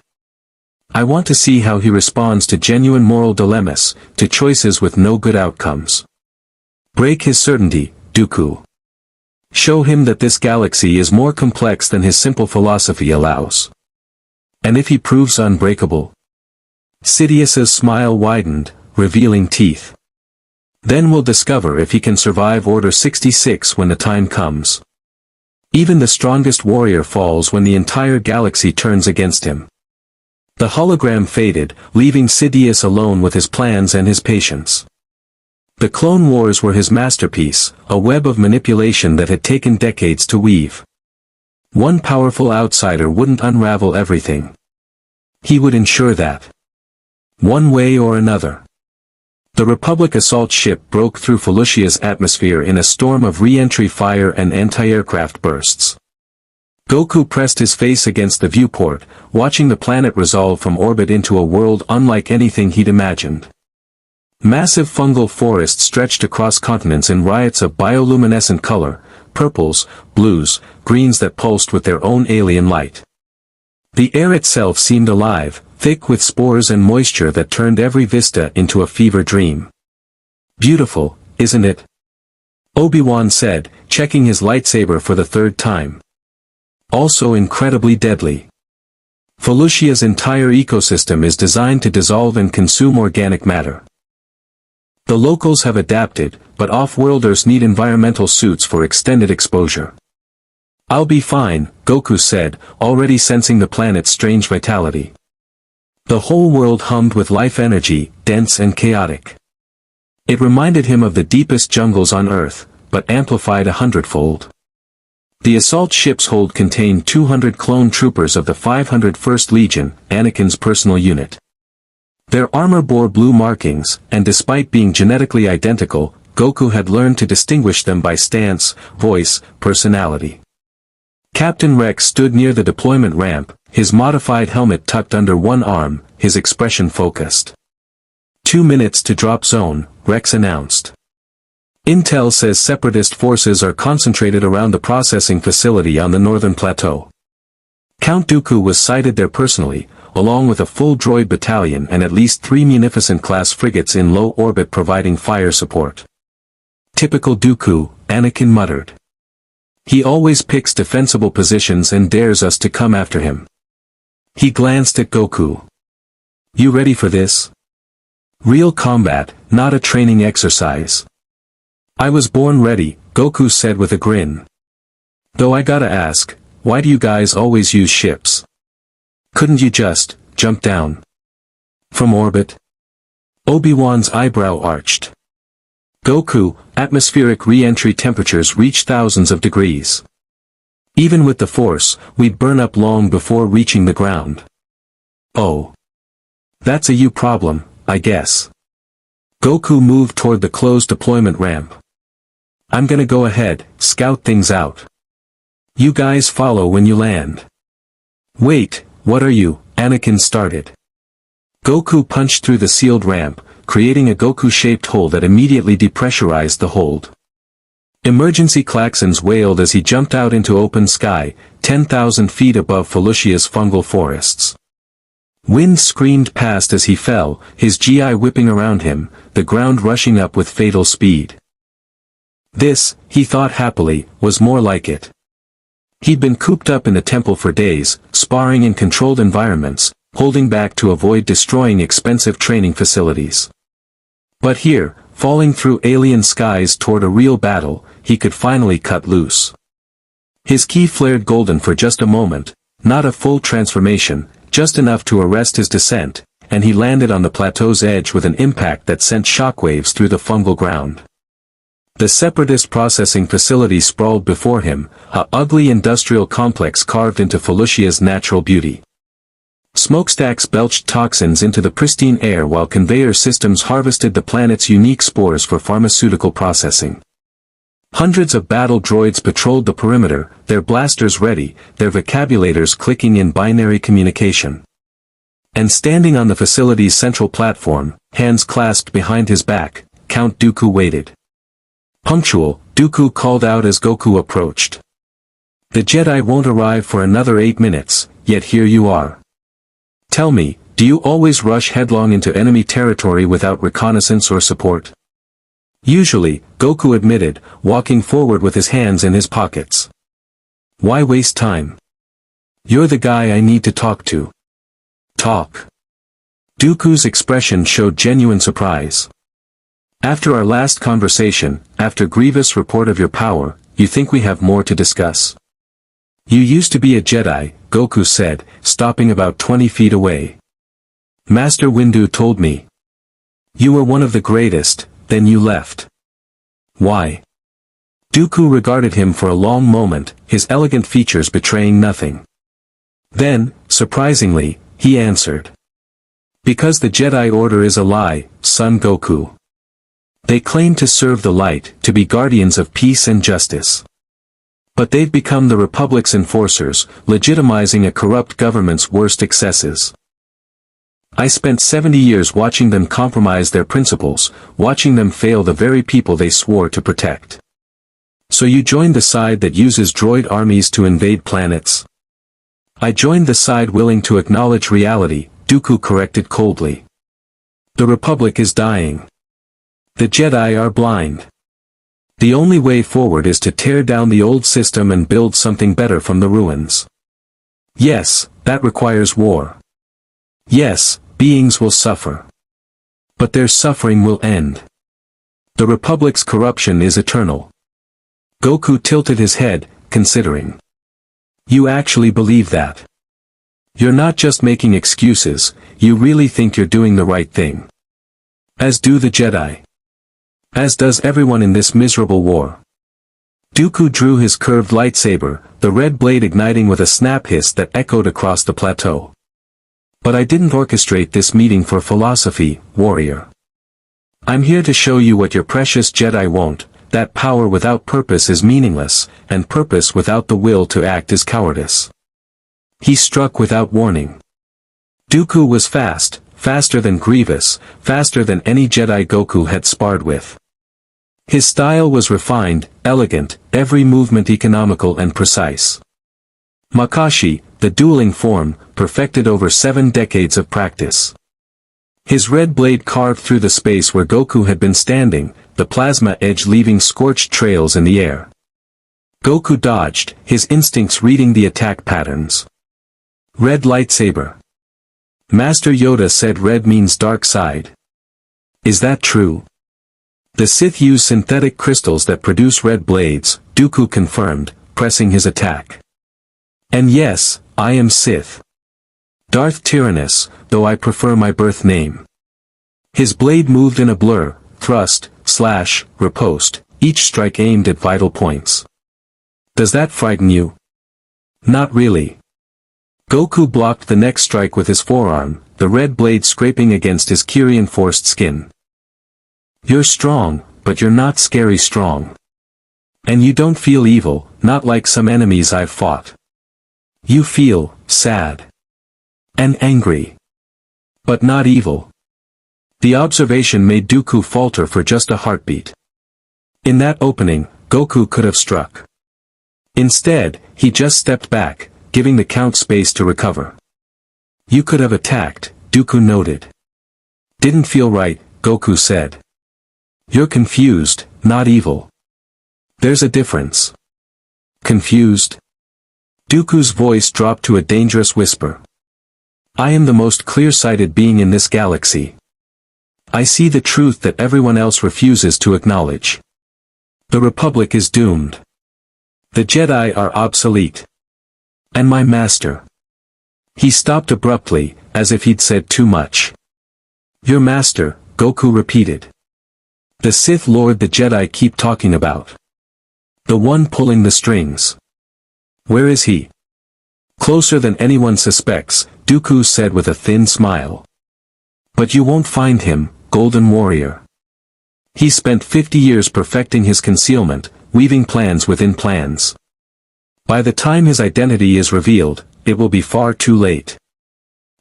I want to see how he responds to genuine moral dilemmas, to choices with no good outcomes. Break his certainty, Dooku. Show him that this galaxy is more complex than his simple philosophy allows." And if he proves unbreakable? Sidious's smile widened, revealing teeth. Then we'll discover if he can survive Order 66 when the time comes. Even the strongest warrior falls when the entire galaxy turns against him. The hologram faded, leaving Sidious alone with his plans and his patience. The Clone Wars were his masterpiece, a web of manipulation that had taken decades to weave. One powerful outsider wouldn't unravel everything. He would ensure that. One way or another. The Republic assault ship broke through Felucia's atmosphere in a storm of re-entry fire and anti-aircraft bursts. Goku pressed his face against the viewport, watching the planet resolve from orbit into a world unlike anything he'd imagined. Massive fungal forests stretched across continents in riots of bioluminescent color, purples, blues, greens that pulsed with their own alien light. The air itself seemed alive, thick with spores and moisture that turned every vista into a fever dream. Beautiful, isn't it? Obi-Wan said, checking his lightsaber for the third time. Also incredibly deadly. Felucia's entire ecosystem is designed to dissolve and consume organic matter. The locals have adapted, but off-worlders need environmental suits for extended exposure. I'll be fine, Goku said, already sensing the planet's strange vitality. The whole world hummed with life energy, dense and chaotic. It reminded him of the deepest jungles on Earth, but amplified 100-fold. The assault ship's hold contained 200 clone troopers of the 501st Legion, Anakin's personal unit. Their armor bore blue markings, and despite being genetically identical, Goku had learned to distinguish them by stance, voice, personality. Captain Rex stood near the deployment ramp, his modified helmet tucked under one arm, his expression focused. 2 minutes to drop zone, Rex announced. Intel says separatist forces are concentrated around the processing facility on the northern plateau. Count Dooku was sighted there personally, along with a full droid battalion and at least 3 Munificent-class frigates in low orbit providing fire support. Typical Dooku, Anakin muttered. He always picks defensible positions and dares us to come after him. He glanced at Goku. You ready for this? Real combat, not a training exercise. I was born ready, Goku said with a grin. Though I gotta ask, why do you guys always use ships? Couldn't you just jump down from orbit? Obi-Wan's eyebrow arched. Goku, atmospheric re-entry temperatures reach thousands of degrees. Even with the Force, we'd burn up long before reaching the ground. Oh. That's a you problem, I guess. Goku moved toward the closed deployment ramp. I'm gonna go ahead, scout things out. You guys follow when you land. Wait, what are you? Anakin started. Goku punched through the sealed ramp, creating a Goku-shaped hole that immediately depressurized the hold. Emergency klaxons wailed as he jumped out into open sky, 10,000 feet above Felucia's fungal forests. Wind screamed past as he fell, his GI whipping around him, the ground rushing up with fatal speed. This, he thought happily, was more like it. He'd been cooped up in the temple for days, sparring in controlled environments, holding back to avoid destroying expensive training facilities. But here, falling through alien skies toward a real battle, he could finally cut loose. His ki flared golden for just a moment, not a full transformation, just enough to arrest his descent, and he landed on the plateau's edge with an impact that sent shockwaves through the fungal ground. The separatist processing facility sprawled before him, a ugly industrial complex carved into Felucia's natural beauty. Smokestacks belched toxins into the pristine air while conveyor systems harvested the planet's unique spores for pharmaceutical processing. Hundreds of battle droids patrolled the perimeter, their blasters ready, their vocabulators clicking in binary communication. And standing on the facility's central platform, hands clasped behind his back, Count Dooku waited. Punctual, Dooku called out as Goku approached. The Jedi won't arrive for another 8 minutes, yet here you are. Tell me, do you always rush headlong into enemy territory without reconnaissance or support? Usually, Goku admitted, walking forward with his hands in his pockets. Why waste time? You're the guy I need to talk to. talk? Dooku's expression showed genuine surprise. After our last conversation, after Grievous' report of your power, you think we have more to discuss? You used to be a Jedi, Goku said, stopping about 20 feet away. Master Windu told me. You were one of the greatest, then you left. Why? Dooku regarded him for a long moment, his elegant features betraying nothing. Then, surprisingly, he answered. Because the Jedi Order is a lie, son Goku. They claim to serve the light, to be guardians of peace and justice. But they've become the Republic's enforcers, legitimizing a corrupt government's worst excesses. I spent 70 years watching them compromise their principles, watching them fail the very people they swore to protect. So you joined the side that uses droid armies to invade planets? I joined the side willing to acknowledge reality, Dooku corrected coldly. The Republic is dying. The Jedi are blind. The only way forward is to tear down the old system and build something better from the ruins. Yes, that requires war. Yes, beings will suffer. But their suffering will end. The Republic's corruption is eternal. Goku tilted his head, considering. You actually believe that? You're not just making excuses, you really think you're doing the right thing. As do the Jedi. As does everyone in this miserable war. Dooku drew his curved lightsaber, the red blade igniting with a snap hiss that echoed across the plateau. But I didn't orchestrate this meeting for philosophy, warrior. I'm here to show you what your precious Jedi won't, that power without purpose is meaningless, and purpose without the will to act is cowardice. He struck without warning. Dooku was fast, faster than Grievous, faster than any Jedi Goku had sparred with. His style was refined, elegant, every movement economical and precise. Makashi, the dueling form, perfected over 7 decades of practice. His red blade carved through the space where Goku had been standing, the plasma edge leaving scorched trails in the air. Goku dodged, his instincts reading the attack patterns. Red lightsaber. Master Yoda said red means dark side. Is that true? The Sith use synthetic crystals that produce red blades, Dooku confirmed, pressing his attack. And yes, I am Sith. Darth Tyrannus, though I prefer my birth name. His blade moved in a blur, thrust, slash, riposte, each strike aimed at vital points. Does that frighten you? Not really. Goku blocked the next strike with his forearm, the red blade scraping against his ki-reinforced skin. You're strong, but you're not scary strong. And you don't feel evil, not like some enemies I've fought. You feel sad. And angry. But not evil. The observation made Dooku falter for just a heartbeat. In that opening, Goku could have struck. Instead, he just stepped back, giving the Count space to recover. You could have attacked, Dooku noted. Didn't feel right, Goku said. You're confused, not evil. There's a difference. Confused? Dooku's voice dropped to a dangerous whisper. I am the most clear-sighted being in this galaxy. I see the truth that everyone else refuses to acknowledge. The Republic is doomed. The Jedi are obsolete. And my master. He stopped abruptly, as if he'd said too much. Your master, Goku repeated. The Sith Lord the Jedi keep talking about. The one pulling the strings. Where is he? Closer than anyone suspects, Dooku said with a thin smile. But you won't find him, Golden Warrior. He spent 50 years perfecting his concealment, weaving plans within plans. By the time his identity is revealed, it will be far too late.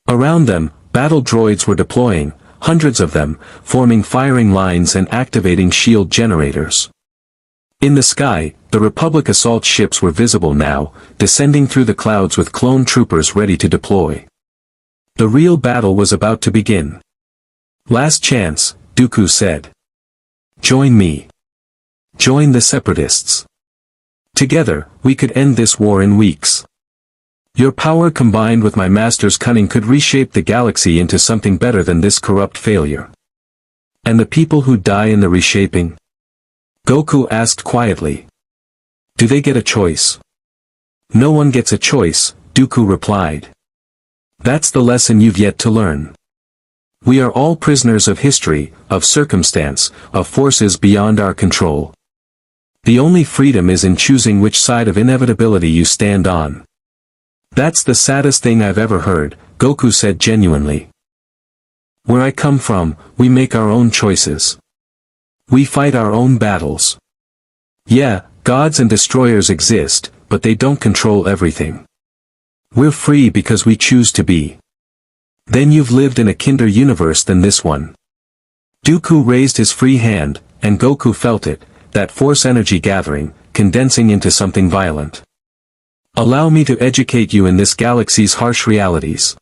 Around them, battle droids were deploying, hundreds of them, forming firing lines and activating shield generators. In the sky, the Republic assault ships were visible now, descending through the clouds with clone troopers ready to deploy. The real battle was about to begin. Last chance, Dooku said. Join me. Join the Separatists. Together, we could end this war in weeks. Your power combined with my master's cunning could reshape the galaxy into something better than this corrupt failure. And the people who die in the reshaping? Goku asked quietly. Do they get a choice? No one gets a choice, Dooku replied. That's the lesson you've yet to learn. We are all prisoners of history, of circumstance, of forces beyond our control. The only freedom is in choosing which side of inevitability you stand on. That's the saddest thing I've ever heard, Goku said genuinely. Where I come from, we make our own choices. We fight our own battles. Yeah, gods and destroyers exist, but they don't control everything. We're free because we choose to be. Then you've lived in a kinder universe than this one. Dooku raised his free hand, and Goku felt it, that force energy gathering, condensing into something violent. Allow me to educate you in this galaxy's harsh realities.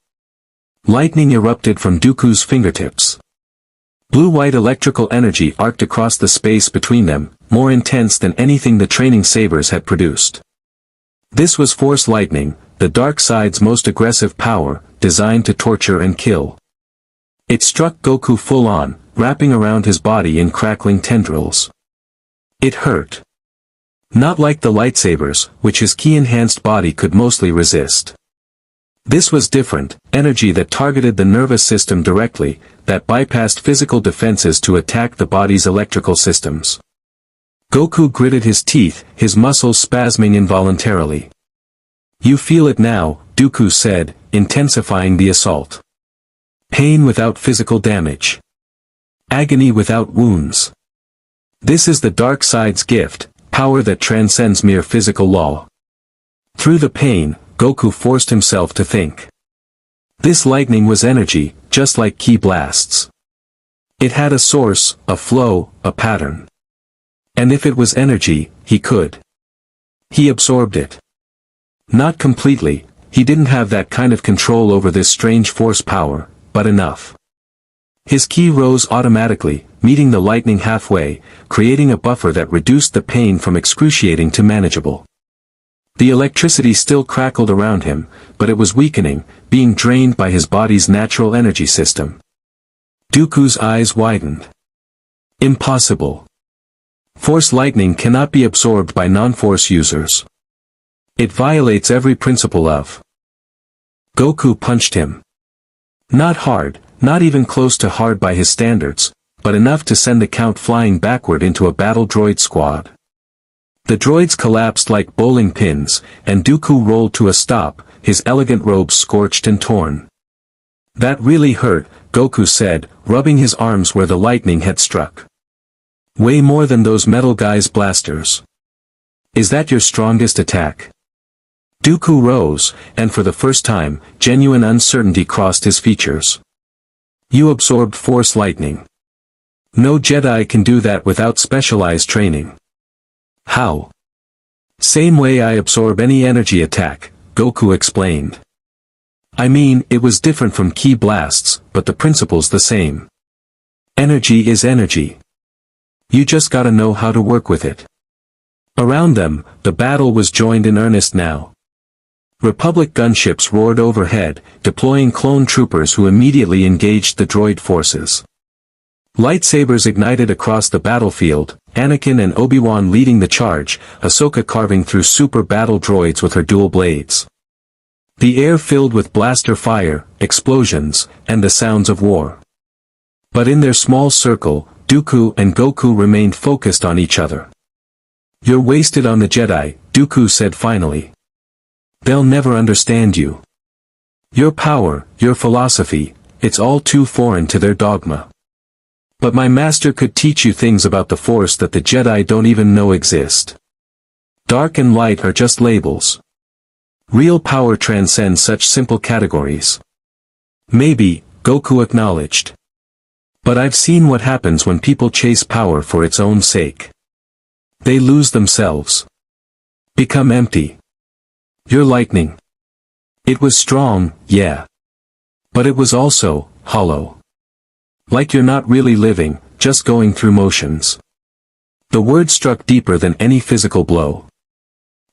Lightning erupted from Dooku's fingertips. Blue-white electrical energy arced across the space between them, more intense than anything the training sabers had produced. This was Force Lightning, the dark side's most aggressive power, designed to torture and kill. It struck Goku full on, wrapping around his body in crackling tendrils. It hurt. Not like the lightsabers, which his ki-enhanced body could mostly resist. This was different, energy that targeted the nervous system directly, that bypassed physical defenses to attack the body's electrical systems. Goku gritted his teeth, his muscles spasming involuntarily. You feel it now, Dooku said, intensifying the assault. Pain without physical damage. Agony without wounds. This is the dark side's gift, power that transcends mere physical law. Through the pain, Goku forced himself to think. This lightning was energy, just like ki blasts. It had a source, a flow, a pattern. And if it was energy, he could. He absorbed it. Not completely, he didn't have that kind of control over this strange force power, but enough. His ki rose automatically, meeting the lightning halfway, creating a buffer that reduced the pain from excruciating to manageable. The electricity still crackled around him, but it was weakening, being drained by his body's natural energy system. Dooku's eyes widened. Impossible. Force lightning cannot be absorbed by non-force users. It violates every principle of. Goku punched him. Not hard, not even close to hard by his standards, but enough to send the Count flying backward into a battle droid squad. The droids collapsed like bowling pins, and Dooku rolled to a stop, his elegant robes scorched and torn. That really hurt, Goku said, rubbing his arms where the lightning had struck. Way more than those metal guys' blasters. Is that your strongest attack? Dooku rose, and for the first time, genuine uncertainty crossed his features. You absorbed Force Lightning. No Jedi can do that without specialized training. How? Same way I absorb any energy attack, Goku explained. I mean, it was different from ki blasts, but the principle's the same. Energy is energy. You just gotta know how to work with it. Around them, the battle was joined in earnest now. Republic gunships roared overhead, deploying clone troopers who immediately engaged the droid forces. Lightsabers ignited across the battlefield, Anakin and Obi-Wan leading the charge, Ahsoka carving through super battle droids with her dual blades. The air filled with blaster fire, explosions, and the sounds of war. But in their small circle, Dooku and Goku remained focused on each other. You're wasted on the Jedi, Dooku said finally. They'll never understand you. Your power, your philosophy, it's all too foreign to their dogma. But my master could teach you things about the Force that the Jedi don't even know exist. Dark and light are just labels. Real power transcends such simple categories. Maybe, Goku acknowledged. But I've seen what happens when people chase power for its own sake. They lose themselves. Become empty. Your lightning. It was strong, yeah. But it was also hollow. Like you're not really living, just going through motions. The word struck deeper than any physical blow.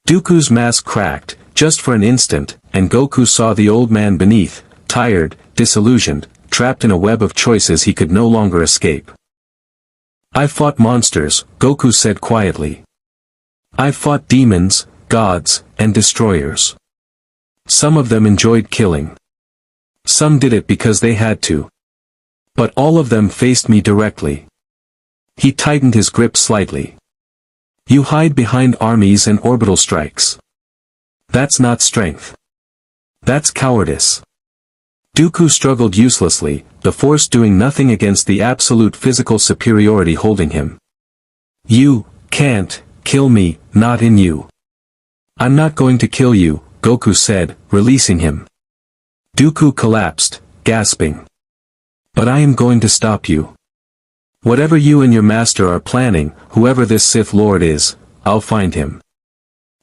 Dooku's mask cracked, just for an instant, and Goku saw the old man beneath, tired, disillusioned, trapped in a web of choices he could no longer escape. "I've fought monsters," Goku said quietly. "I've fought demons, gods, and destroyers. Some of them enjoyed killing. Some did it because they had to. But all of them faced me directly." He tightened his grip slightly. "You hide behind armies and orbital strikes. That's not strength. That's cowardice." Dooku struggled uselessly, the Force doing nothing against the absolute physical superiority holding him. "You can't kill me, not in you." "I'm not going to kill you," Goku said, releasing him. Dooku collapsed, gasping. "But I am going to stop you. Whatever you and your master are planning, whoever this Sith Lord is, I'll find him.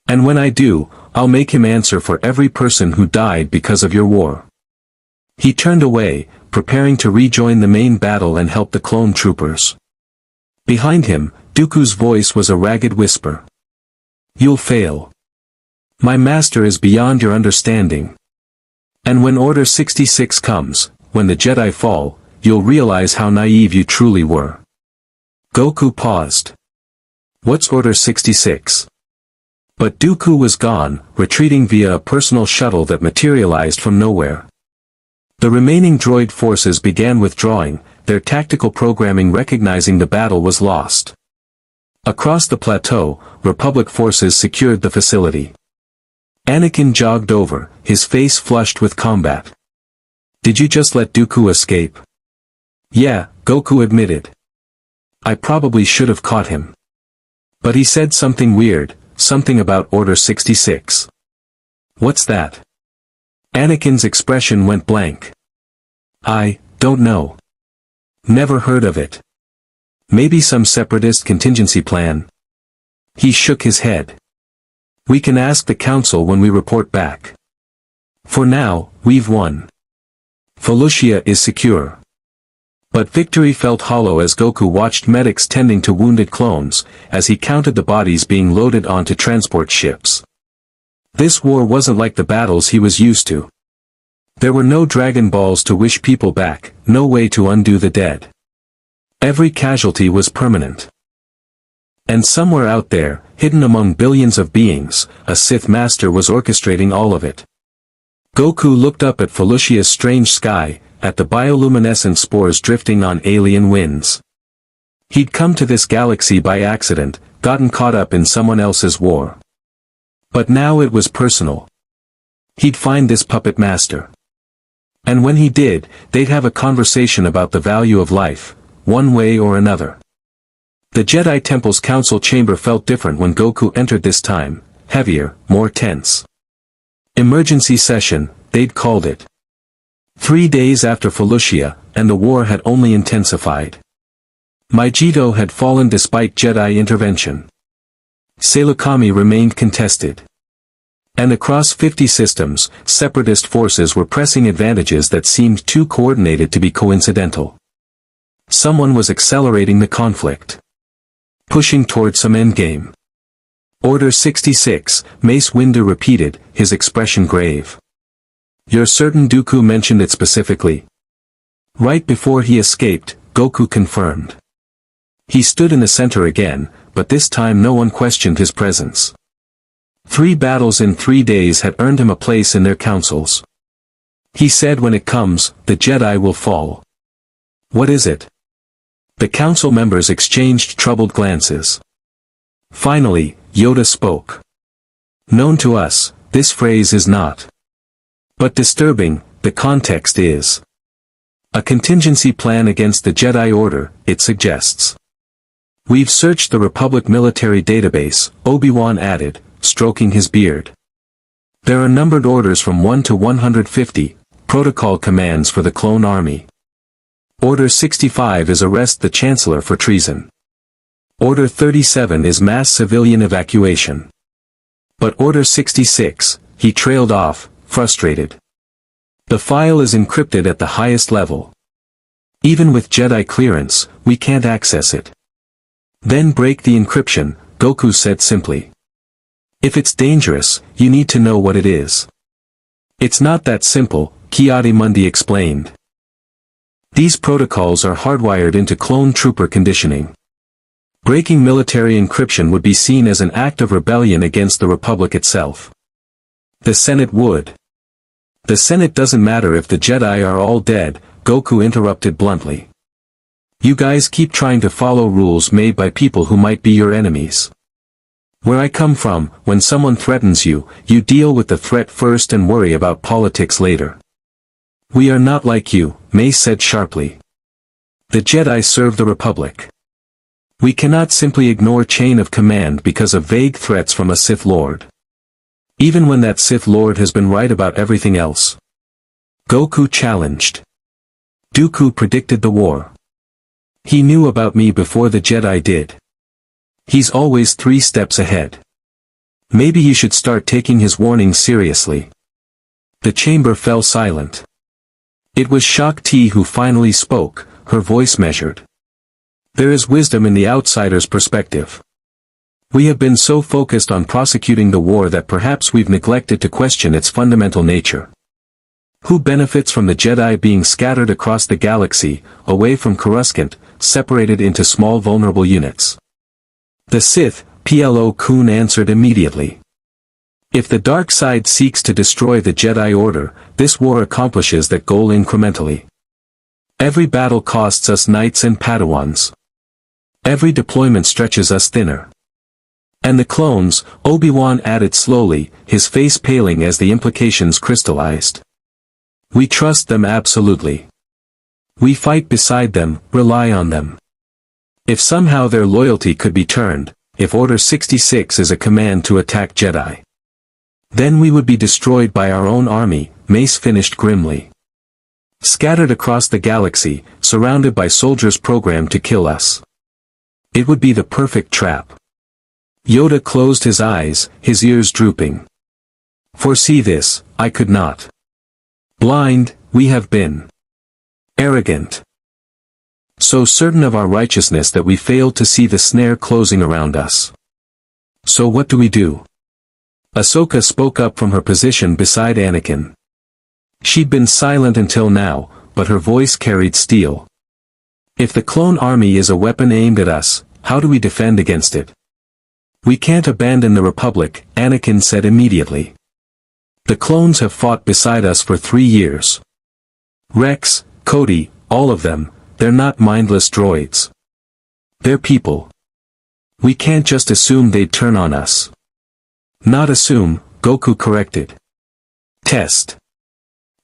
And when I do, I'll make him answer for every person who died because of your war." He turned away, preparing to rejoin the main battle and help the clone troopers. Behind him, Dooku's voice was a ragged whisper. "You'll fail. My master is beyond your understanding. And when Order 66 comes, when the Jedi fall, you'll realize how naive you truly were." Goku paused. "What's Order 66? But Dooku was gone, retreating via a personal shuttle that materialized from nowhere. The remaining droid forces began withdrawing, their tactical programming recognizing the battle was lost. Across the plateau, Republic forces secured the facility. Anakin jogged over, his face flushed with combat. "Did you just let Dooku escape?" "Yeah," Goku admitted. "I probably should have caught him. But he said something weird, something about Order 66. "What's that?" Anakin's expression went blank. "I don't know. Never heard of it. Maybe some separatist contingency plan." He shook his head. "We can ask the Council when we report back. For now, we've won. Felucia is secure." But victory felt hollow as Goku watched medics tending to wounded clones, as he counted the bodies being loaded onto transport ships. This war wasn't like the battles he was used to. There were no Dragon Balls to wish people back, no way to undo the dead. Every casualty was permanent. And somewhere out there, hidden among billions of beings, a Sith Master was orchestrating all of it. Goku looked up at Felucia's strange sky, at the bioluminescent spores drifting on alien winds. He'd come to this galaxy by accident, gotten caught up in someone else's war. But now it was personal. He'd find this puppet master. And when he did, they'd have a conversation about the value of life, one way or another. The Jedi Temple's council chamber felt different when Goku entered this time, heavier, more tense. Emergency session, they'd called it. 3 days after Felucia, and the war had only intensified. Mygeeto had fallen despite Jedi intervention. Salakami remained contested. And across 50 systems, separatist forces were pressing advantages that seemed too coordinated to be coincidental. Someone was accelerating the conflict. Pushing toward some endgame. Order 66, Mace Windu repeated, his expression grave. "You're certain Dooku mentioned it specifically?" Right before he escaped, Goku confirmed. He stood in the center again, but this time no one questioned his presence. 3 battles in 3 days had earned him a place in their councils. He said, "When it comes, the Jedi will fall." "What is it?" The council members exchanged troubled glances. Finally, Yoda spoke. "Known to us, this phrase is not. But disturbing, the context is. A contingency plan against the Jedi Order, it suggests. We've searched the Republic military database," Obi-Wan added, stroking his beard. "There are numbered orders from 1 to 150, protocol commands for the clone army. Order 65 is arrest the Chancellor for treason. Order 37 is mass civilian evacuation. But Order 66, he trailed off, frustrated. The file is encrypted at the highest level. Even with Jedi clearance, we can't access it. Then break the encryption, Goku said simply. If it's dangerous, you need to know what it is. It's not that simple, Ki-Adi-Mundi explained. These protocols are hardwired into clone trooper conditioning. Breaking military encryption would be seen as an act of rebellion against the Republic itself. The Senate would. The Senate doesn't matter if the Jedi are all dead, Goku interrupted bluntly. You guys keep trying to follow rules made by people who might be your enemies. Where I come from, when someone threatens you, you deal with the threat first and worry about politics later. We are not like you, Mace said sharply. The Jedi serve the Republic. We cannot simply ignore chain of command because of vague threats from a Sith Lord. Even when that Sith Lord has been right about everything else. Goku challenged. Dooku predicted the war. He knew about me before the Jedi did. He's always 3 steps ahead. Maybe you should start taking his warning seriously. The chamber fell silent. It was Shakti who finally spoke, her voice measured. There is wisdom in the outsider's perspective. We have been so focused on prosecuting the war that perhaps we've neglected to question its fundamental nature. Who benefits from the Jedi being scattered across the galaxy, away from Coruscant, separated into small vulnerable units? The Sith, Plo Koon answered immediately. If the dark side seeks to destroy the Jedi Order, this war accomplishes that goal incrementally. Every battle costs us knights and Padawans. Every deployment stretches us thinner. And the clones, Obi-Wan added slowly, his face paling as the implications crystallized. We trust them absolutely. We fight beside them, rely on them. If somehow their loyalty could be turned, if Order 66 is a command to attack Jedi, then we would be destroyed by our own army, Mace finished grimly. Scattered across the galaxy, surrounded by soldiers programmed to kill us. It would be the perfect trap. Yoda closed his eyes, his ears drooping. Foresee this, I could not. Blind, we have been. Arrogant. So certain of our righteousness that we failed to see the snare closing around us. So what do we do? Ahsoka spoke up from her position beside Anakin. She'd been silent until now, but her voice carried steel. If the clone army is a weapon aimed at us, how do we defend against it? We can't abandon the Republic, Anakin said immediately. The clones have fought beside us for 3 years. Rex, Cody, all of them, they're not mindless droids. They're people. We can't just assume they'd turn on us. Not assume, Goku corrected. Test.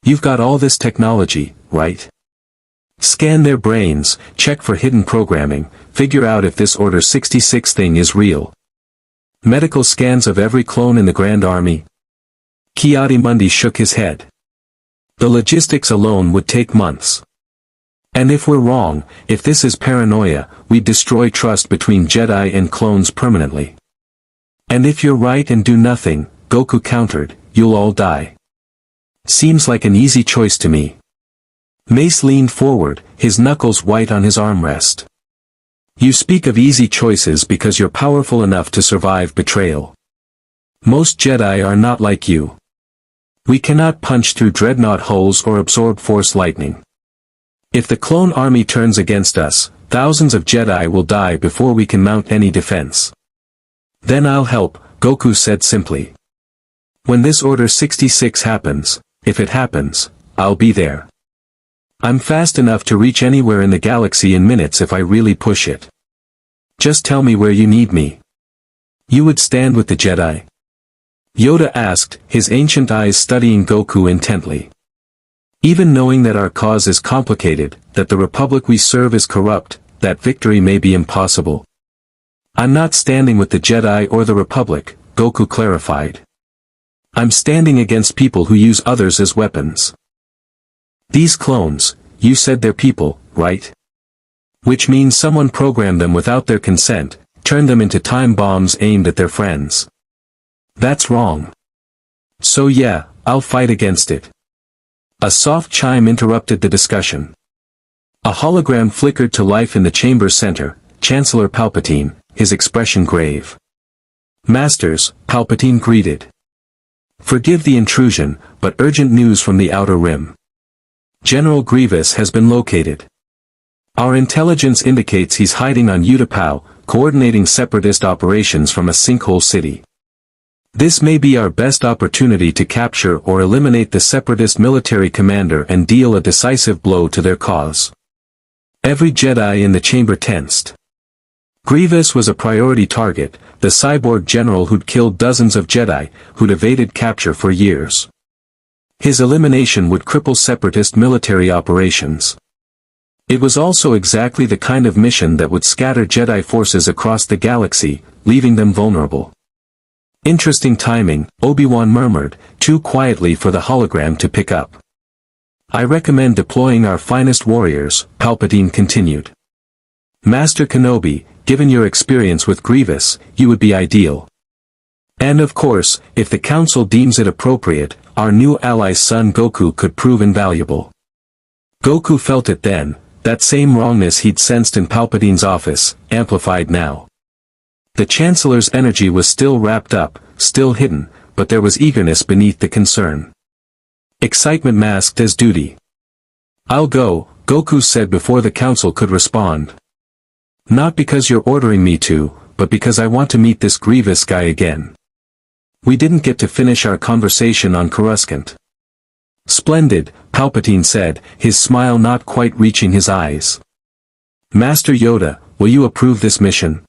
You've got all this technology, right? Scan their brains, check for hidden programming, figure out if this Order 66 thing is real. Medical scans of every clone in the Grand Army? Ki-Adi-Mundi shook his head. The logistics alone would take months. And if we're wrong, if this is paranoia, we'd destroy trust between Jedi and clones permanently. And if you're right and do nothing, Goku countered, you'll all die. Seems like an easy choice to me. Mace leaned forward, his knuckles white on his armrest. You speak of easy choices because you're powerful enough to survive betrayal. Most Jedi are not like you. We cannot punch through dreadnought hulls or absorb force lightning. If the clone army turns against us, thousands of Jedi will die before we can mount any defense. Then I'll help, Goku said simply. When this Order 66 happens, if it happens, I'll be there. I'm fast enough to reach anywhere in the galaxy in minutes if I really push it. Just tell me where you need me. You would stand with the Jedi? Yoda asked, his ancient eyes studying Goku intently. Even knowing that our cause is complicated, that the Republic we serve is corrupt, that victory may be impossible. I'm not standing with the Jedi or the Republic, Goku clarified. I'm standing against people who use others as weapons. These clones, you said they're people, right? Which means someone programmed them without their consent, turned them into time bombs aimed at their friends. That's wrong. So yeah, I'll fight against it. A soft chime interrupted the discussion. A hologram flickered to life in the chamber's center, Chancellor Palpatine, his expression grave. Masters, Palpatine greeted. Forgive the intrusion, but urgent news from the Outer Rim. General Grievous has been located. Our intelligence indicates he's hiding on Utapau, coordinating separatist operations from a sinkhole city. This may be our best opportunity to capture or eliminate the separatist military commander and deal a decisive blow to their cause. Every Jedi in the chamber tensed. Grievous was a priority target, the cyborg general who'd killed dozens of Jedi, who'd evaded capture for years. His elimination would cripple separatist military operations. It was also exactly the kind of mission that would scatter Jedi forces across the galaxy, leaving them vulnerable. Interesting timing, Obi-Wan murmured, too quietly for the hologram to pick up. I recommend deploying our finest warriors, Palpatine continued. Master Kenobi, given your experience with Grievous, you would be ideal. And of course, if the Council deems it appropriate, our new ally's son Goku could prove invaluable. Goku felt it then, that same wrongness he'd sensed in Palpatine's office, amplified now. The Chancellor's energy was still wrapped up, still hidden, but there was eagerness beneath the concern. Excitement masked as duty. I'll go, Goku said before the Council could respond. Not because you're ordering me to, but because I want to meet this Grievous guy again. We didn't get to finish our conversation on Coruscant. Splendid, Palpatine said, his smile not quite reaching his eyes. Master Yoda, will you approve this mission?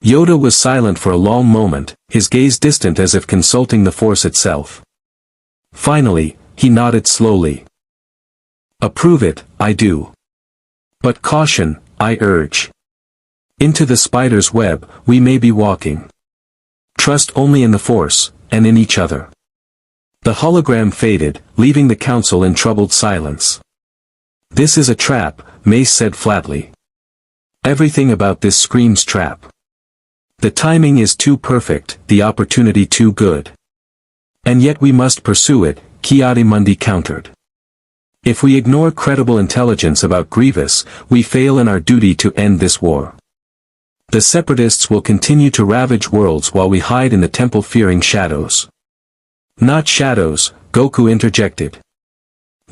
Yoda was silent for a long moment, his gaze distant as if consulting the Force itself. Finally, he nodded slowly. Approve it, I do. But caution, I urge. Into the spider's web, we may be walking. Trust only in the Force, and in each other. The hologram faded, leaving the Council in troubled silence. This is a trap, Mace said flatly. Everything about this screams trap. The timing is too perfect, the opportunity too good. And yet we must pursue it, Ki-Adi-Mundi countered. If we ignore credible intelligence about Grievous, we fail in our duty to end this war. The Separatists will continue to ravage worlds while we hide in the temple-fearing shadows. Not shadows, Goku interjected.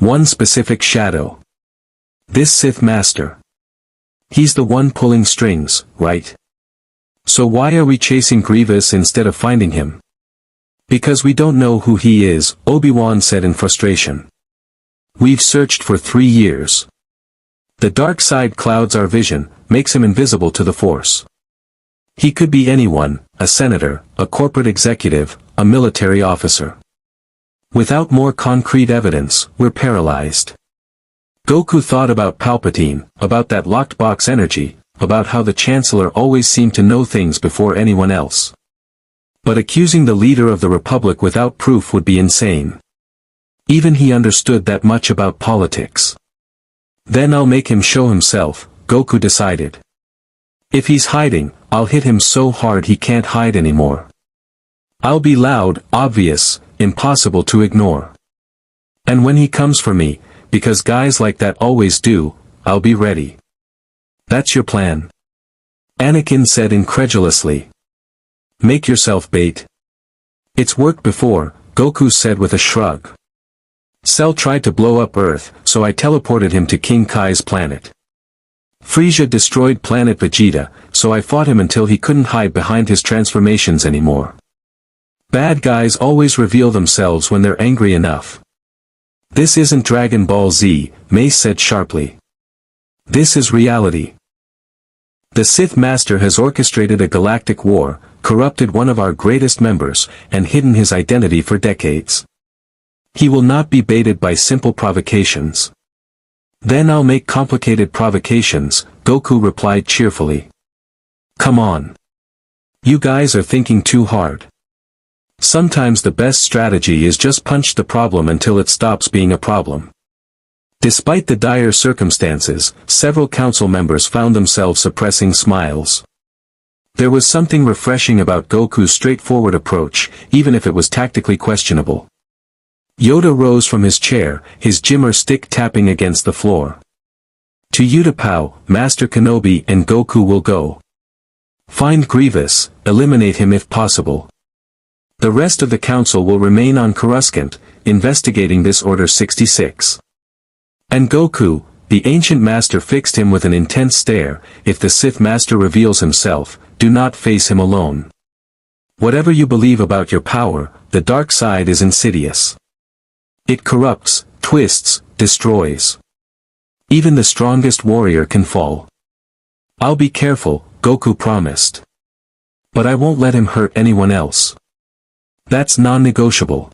One specific shadow. This Sith Master. He's the one pulling strings, right? So why are we chasing Grievous instead of finding him? Because we don't know who he is, Obi-Wan said in frustration. We've searched for 3 years. The dark side clouds our vision, makes him invisible to the Force. He could be anyone, a senator, a corporate executive, a military officer. Without more concrete evidence, we're paralyzed. Goku thought about Palpatine, about that locked box energy, about how the Chancellor always seemed to know things before anyone else. But accusing the leader of the Republic without proof would be insane. Even he understood that much about politics. Then I'll make him show himself, Goku decided. If he's hiding, I'll hit him so hard he can't hide anymore. I'll be loud, obvious, impossible to ignore. And when he comes for me, because guys like that always do, I'll be ready. That's your plan? Anakin said incredulously. Make yourself bait. It's worked before, Goku said with a shrug. Cell tried to blow up Earth, so I teleported him to King Kai's planet. Frieza destroyed planet Vegeta, so I fought him until he couldn't hide behind his transformations anymore. Bad guys always reveal themselves when they're angry enough. This isn't Dragon Ball Z, Mace said sharply. This is reality. The Sith Master has orchestrated a galactic war, corrupted one of our greatest members, and hidden his identity for decades. He will not be baited by simple provocations. Then I'll make complicated provocations, Goku replied cheerfully. Come on. You guys are thinking too hard. Sometimes the best strategy is just punch the problem until it stops being a problem. Despite the dire circumstances, several council members found themselves suppressing smiles. There was something refreshing about Goku's straightforward approach, even if it was tactically questionable. Yoda rose from his chair, his Jimmer stick tapping against the floor. To Utapau, Master Kenobi and Goku will go. Find Grievous, eliminate him if possible. The rest of the council will remain on Coruscant, investigating this Order 66. And Goku, the ancient master, fixed him with an intense stare. If the Sith master reveals himself, do not face him alone. Whatever you believe about your power, the dark side is insidious. It corrupts, twists, destroys. Even the strongest warrior can fall. I'll be careful, Goku promised. But I won't let him hurt anyone else. That's non-negotiable.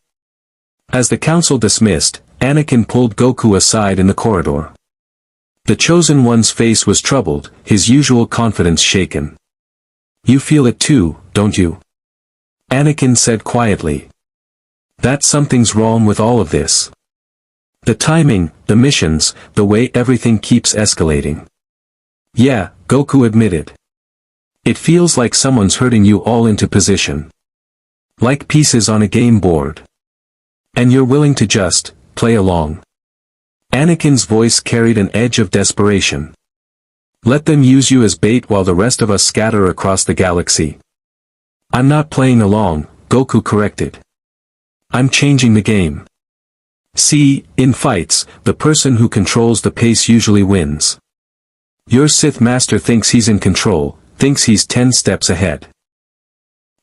As the council dismissed, Anakin pulled Goku aside in the corridor. The Chosen One's face was troubled, his usual confidence shaken. You feel it too, don't you? Anakin said quietly. That something's wrong with all of this. The timing, the missions, the way everything keeps escalating. Yeah, Goku admitted. It feels like someone's herding you all into position. Like pieces on a game board. And you're willing to just play along. Anakin's voice carried an edge of desperation. Let them use you as bait while the rest of us scatter across the galaxy. I'm not playing along, Goku corrected. I'm changing the game. See, in fights, the person who controls the pace usually wins. Your Sith master thinks he's in control, thinks he's 10 steps ahead.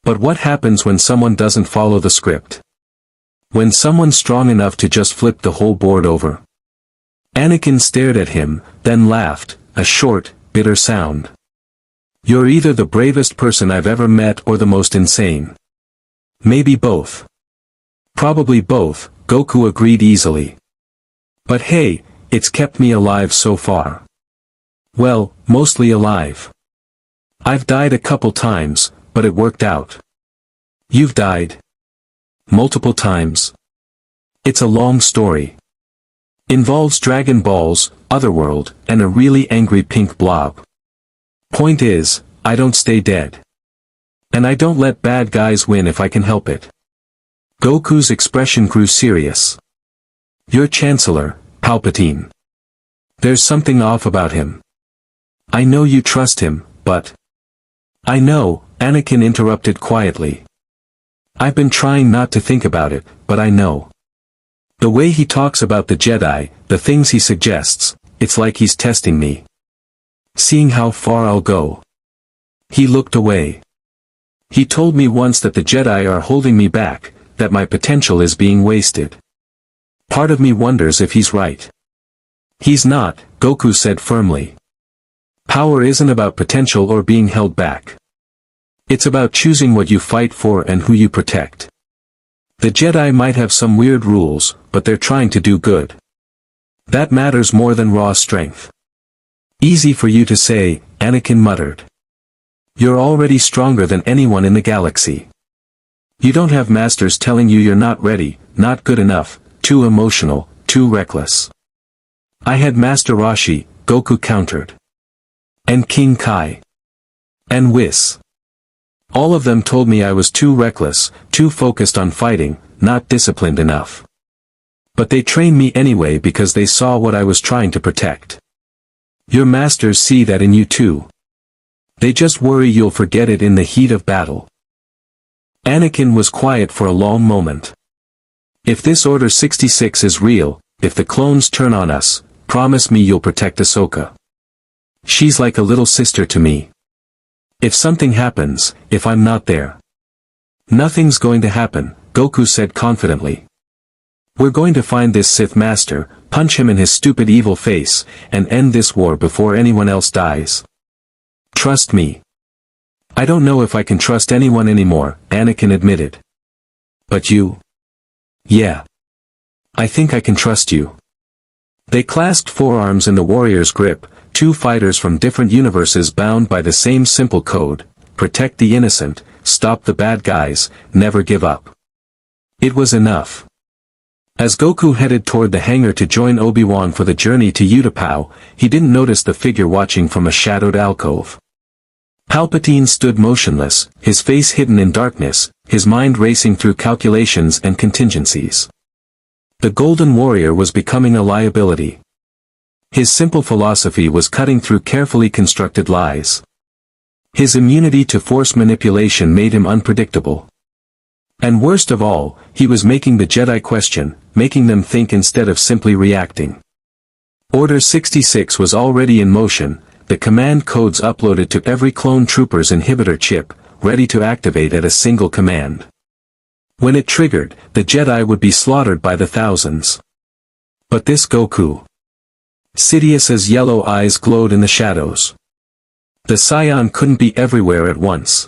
But what happens when someone doesn't follow the script? When someone's strong enough to just flip the whole board over? Anakin stared at him, then laughed, a short, bitter sound. You're either the bravest person I've ever met or the most insane. Maybe both. Probably both, Goku agreed easily. But hey, it's kept me alive so far. Well, mostly alive. I've died a couple times, but it worked out. You've died. Multiple times. It's a long story. Involves Dragon Balls, Otherworld, and a really angry pink blob. Point is, I don't stay dead. And I don't let bad guys win if I can help it. Goku's expression grew serious. Your Chancellor, Palpatine. There's something off about him. I know you trust him, but... I know, Anakin interrupted quietly. I've been trying not to think about it, but I know. The way he talks about the Jedi, the things he suggests, it's like he's testing me. Seeing how far I'll go. He looked away. He told me once that the Jedi are holding me back, that my potential is being wasted. Part of me wonders if he's right. He's not, Goku said firmly. Power isn't about potential or being held back. It's about choosing what you fight for and who you protect. The Jedi might have some weird rules, but they're trying to do good. That matters more than raw strength. Easy for you to say, Anakin muttered. You're already stronger than anyone in the galaxy. You don't have masters telling you you're not ready, not good enough, too emotional, too reckless. I had Master Roshi, Goku countered. And King Kai. And Whis. All of them told me I was too reckless, too focused on fighting, not disciplined enough. But they trained me anyway because they saw what I was trying to protect. Your masters see that in you too. They just worry you'll forget it in the heat of battle. Anakin was quiet for a long moment. If this Order 66 is real, if the clones turn on us, promise me you'll protect Ahsoka. She's like a little sister to me. If something happens, if I'm not there. Nothing's going to happen, Goku said confidently. We're going to find this Sith master, punch him in his stupid evil face, and end this war before anyone else dies. Trust me. I don't know if I can trust anyone anymore, Anakin admitted. But you? Yeah. I think I can trust you. They clasped forearms in the warrior's grip, two fighters from different universes bound by the same simple code: protect the innocent, stop the bad guys, never give up. It was enough. As Goku headed toward the hangar to join Obi-Wan for the journey to Utapau, he didn't notice the figure watching from a shadowed alcove. Palpatine stood motionless, his face hidden in darkness, his mind racing through calculations and contingencies. The Golden Warrior was becoming a liability. His simple philosophy was cutting through carefully constructed lies. His immunity to force manipulation made him unpredictable. And worst of all, he was making the Jedi question, making them think instead of simply reacting. Order 66 was already in motion, the command codes uploaded to every clone trooper's inhibitor chip, ready to activate at a single command. When it triggered, the Jedi would be slaughtered by the thousands. But this Goku. Sidious's yellow eyes glowed in the shadows. The Saiyan couldn't be everywhere at once.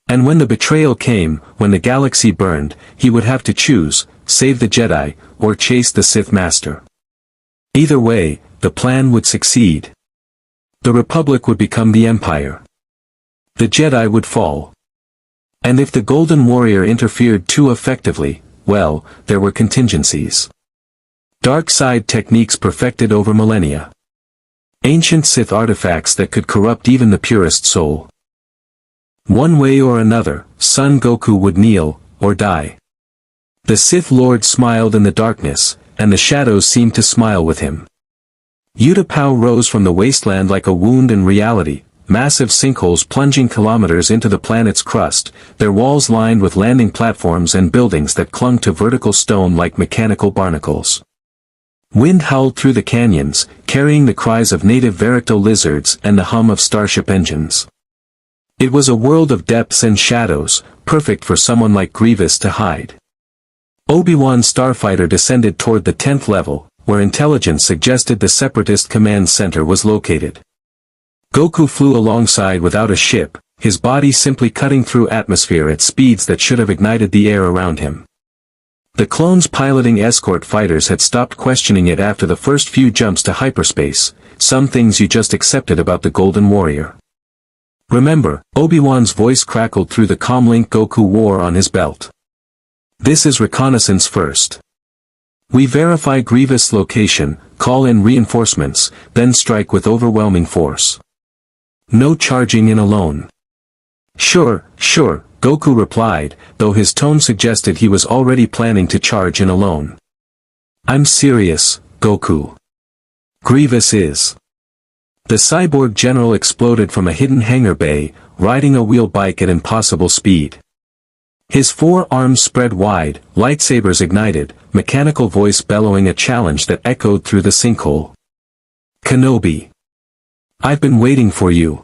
And when the betrayal came, when the galaxy burned, he would have to choose, save the Jedi, or chase the Sith Master. Either way, the plan would succeed. The Republic would become the Empire. The Jedi would fall. And if the Golden Warrior interfered too effectively, well, there were contingencies. Dark side techniques perfected over millennia. Ancient Sith artifacts that could corrupt even the purest soul. One way or another, Son Goku would kneel, or die. The Sith Lord smiled in the darkness, and the shadows seemed to smile with him. Utapau rose from the wasteland like a wound in reality, massive sinkholes plunging kilometers into the planet's crust, their walls lined with landing platforms and buildings that clung to vertical stone like mechanical barnacles. Wind howled through the canyons, carrying the cries of native Vericto lizards and the hum of starship engines. It was a world of depths and shadows, perfect for someone like Grievous to hide. Obi-Wan's starfighter descended toward the 10th level, where intelligence suggested the Separatist command center was located. Goku flew alongside without a ship, his body simply cutting through atmosphere at speeds that should have ignited the air around him. The clones piloting escort fighters had stopped questioning it after the first few jumps to hyperspace, some things you just accepted about the Golden Warrior. Remember, Obi-Wan's voice crackled through the comlink Goku wore on his belt. This is reconnaissance first. We verify Grievous' location, call in reinforcements, then strike with overwhelming force. No charging in alone. Sure, Goku replied, though his tone suggested he was already planning to charge in alone. I'm serious, Goku. Grievous is. The cyborg general exploded from a hidden hangar bay, riding a wheel bike at impossible speed. His 4 arms spread wide, lightsabers ignited, mechanical voice bellowing a challenge that echoed through the sinkhole. Kenobi. I've been waiting for you.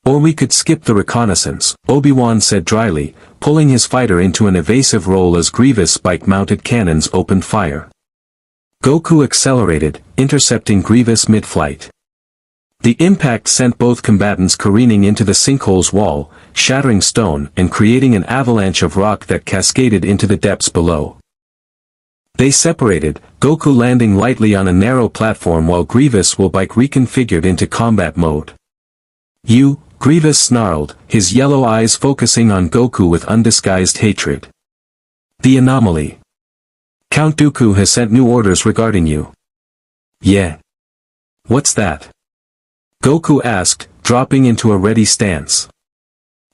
Or we could skip the reconnaissance, Obi-Wan said dryly, pulling his fighter into an evasive roll as Grievous' spike-mounted cannons opened fire. Goku accelerated, intercepting Grievous mid-flight. The impact sent both combatants careening into the sinkhole's wall, shattering stone and creating an avalanche of rock that cascaded into the depths below. They separated, Goku landing lightly on a narrow platform while Grievous' bike reconfigured into combat mode. You, Grievous snarled, his yellow eyes focusing on Goku with undisguised hatred. The anomaly. Count Dooku has sent new orders regarding you. Yeah. What's that? Goku asked, dropping into a ready stance.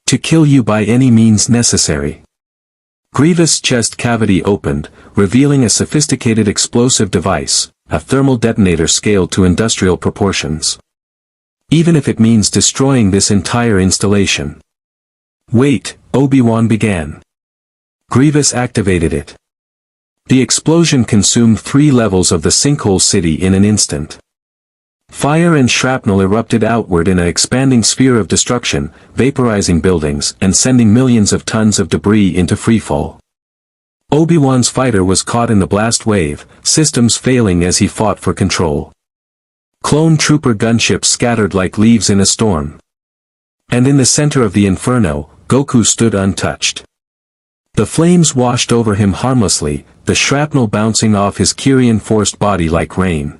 To kill you by any means necessary. Grievous' chest cavity opened, revealing a sophisticated explosive device, a thermal detonator scaled to industrial proportions. Even if it means destroying this entire installation. Wait, Obi-Wan began. Grievous activated it. The explosion consumed 3 levels of the sinkhole city in an instant. Fire and shrapnel erupted outward in an expanding sphere of destruction, vaporizing buildings and sending millions of tons of debris into freefall. Obi-Wan's fighter was caught in the blast wave, systems failing as he fought for control. Clone trooper gunships scattered like leaves in a storm. And in the center of the inferno, Goku stood untouched. The flames washed over him harmlessly, the shrapnel bouncing off his Kyrian-forced body like rain.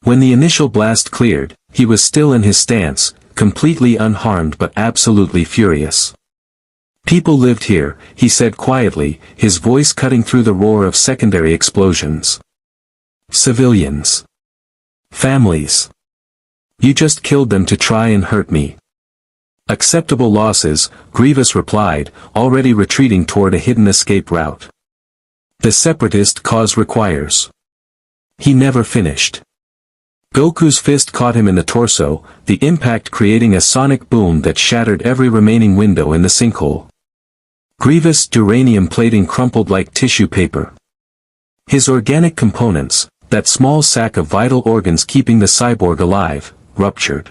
When the initial blast cleared, he was still in his stance, completely unharmed but absolutely furious. People lived here, he said quietly, his voice cutting through the roar of secondary explosions. Civilians. Families. You just killed them to try and hurt me. Acceptable losses, Grievous replied, already retreating toward a hidden escape route. The Separatist cause requires. He never finished. Goku's fist caught him in the torso, the impact creating a sonic boom that shattered every remaining window in the sinkhole. Grievous duranium plating crumpled like tissue paper. His organic components, that small sack of vital organs keeping the cyborg alive, ruptured.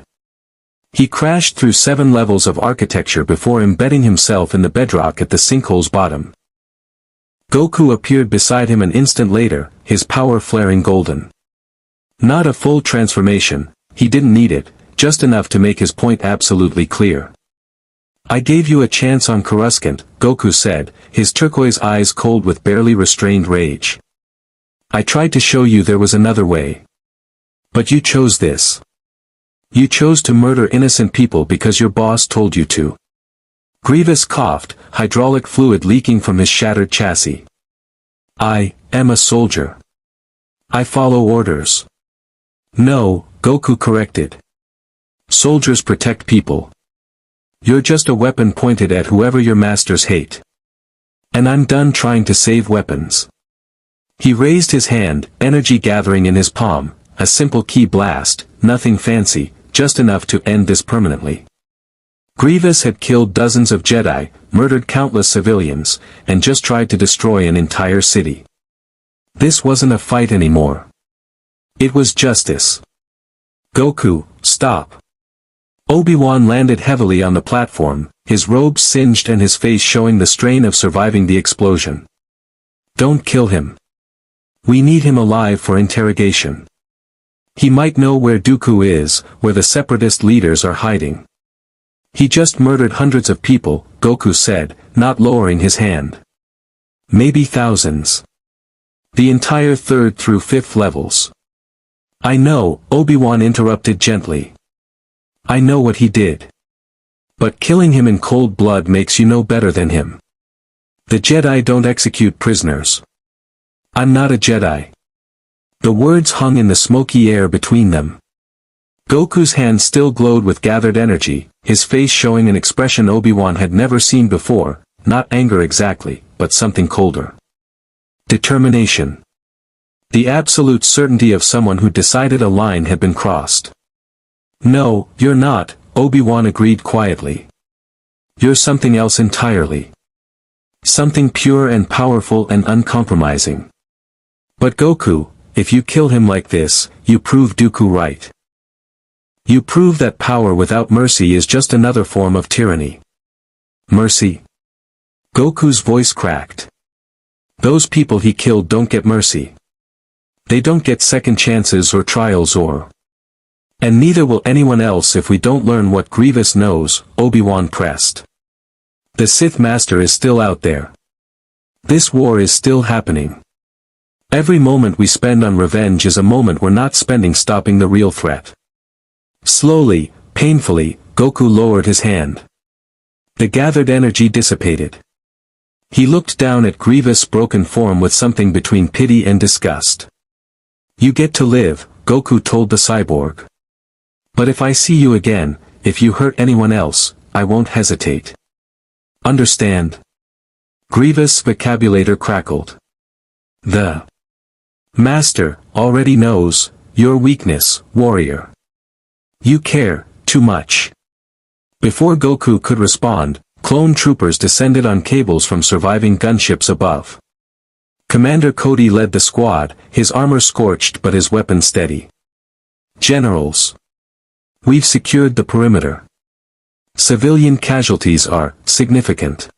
He crashed through 7 levels of architecture before embedding himself in the bedrock at the sinkhole's bottom. Goku appeared beside him an instant later, his power flaring golden. Not a full transformation, he didn't need it, just enough to make his point absolutely clear. "I gave you a chance on Coruscant," Goku said, his turquoise eyes cold with barely restrained rage. "I tried to show you there was another way. But you chose this. You chose to murder innocent people because your boss told you to." Grievous coughed, hydraulic fluid leaking from his shattered chassis. "I am a soldier. I follow orders." "No," Goku corrected. "Soldiers protect people. You're just a weapon pointed at whoever your masters hate. And I'm done trying to save weapons." He raised his hand, energy gathering in his palm, a simple ki blast, nothing fancy, just enough to end this permanently. Grievous had killed dozens of Jedi, murdered countless civilians, and just tried to destroy an entire city. This wasn't a fight anymore. It was justice. "Goku, stop." Obi-Wan landed heavily on the platform, his robes singed and his face showing the strain of surviving the explosion. "Don't kill him. We need him alive for interrogation. He might know where Dooku is, where the separatist leaders are hiding." "He just murdered hundreds of people," Goku said, not lowering his hand. "Maybe thousands. The entire 3rd through 5th levels." "I know," Obi-Wan interrupted gently. "I know what he did. But killing him in cold blood makes you no better than him. The Jedi don't execute prisoners. I'm not a Jedi." The words hung in the smoky air between them. Goku's hand still glowed with gathered energy, his face showing an expression Obi-Wan had never seen before, not anger exactly, but something colder. Determination. The absolute certainty of someone who decided a line had been crossed. "No, you're not," Obi-Wan agreed quietly. "You're something else entirely. Something pure and powerful and uncompromising. But Goku, if you kill him like this, you prove Dooku right. You prove that power without mercy is just another form of tyranny." "Mercy?" Goku's voice cracked. "Those people he killed don't get mercy. They don't get second chances or trials or... And neither will anyone else if we don't learn what Grievous knows," Obi-Wan pressed. "The Sith Master is still out there. This war is still happening. Every moment we spend on revenge is a moment we're not spending stopping the real threat." Slowly, painfully, Goku lowered his hand. The gathered energy dissipated. He looked down at Grievous' broken form with something between pity and disgust. "You get to live," Goku told the cyborg. "But if I see you again, if you hurt anyone else, I won't hesitate. Understand?" Grievous' vocabulator crackled. "The Master already knows your weakness, warrior. You care too much." Before Goku could respond, clone troopers descended on cables from surviving gunships above. Commander Cody led the squad, his armor scorched but his weapon steady. "Generals. We've secured the perimeter. Civilian casualties are significant.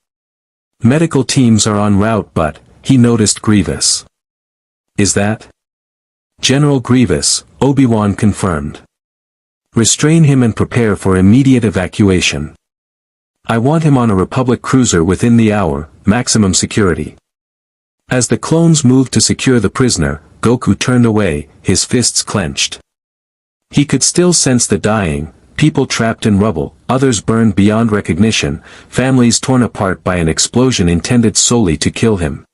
Medical teams are en route but," he noticed Grievous. "Is that?" "General Grievous," Obi-Wan confirmed. "Restrain him and prepare for immediate evacuation. I want him on a Republic cruiser within the hour, maximum security." As the clones moved to secure the prisoner, Goku turned away, his fists clenched. He could still sense the dying, people trapped in rubble, others burned beyond recognition, families torn apart by an explosion intended solely to kill him.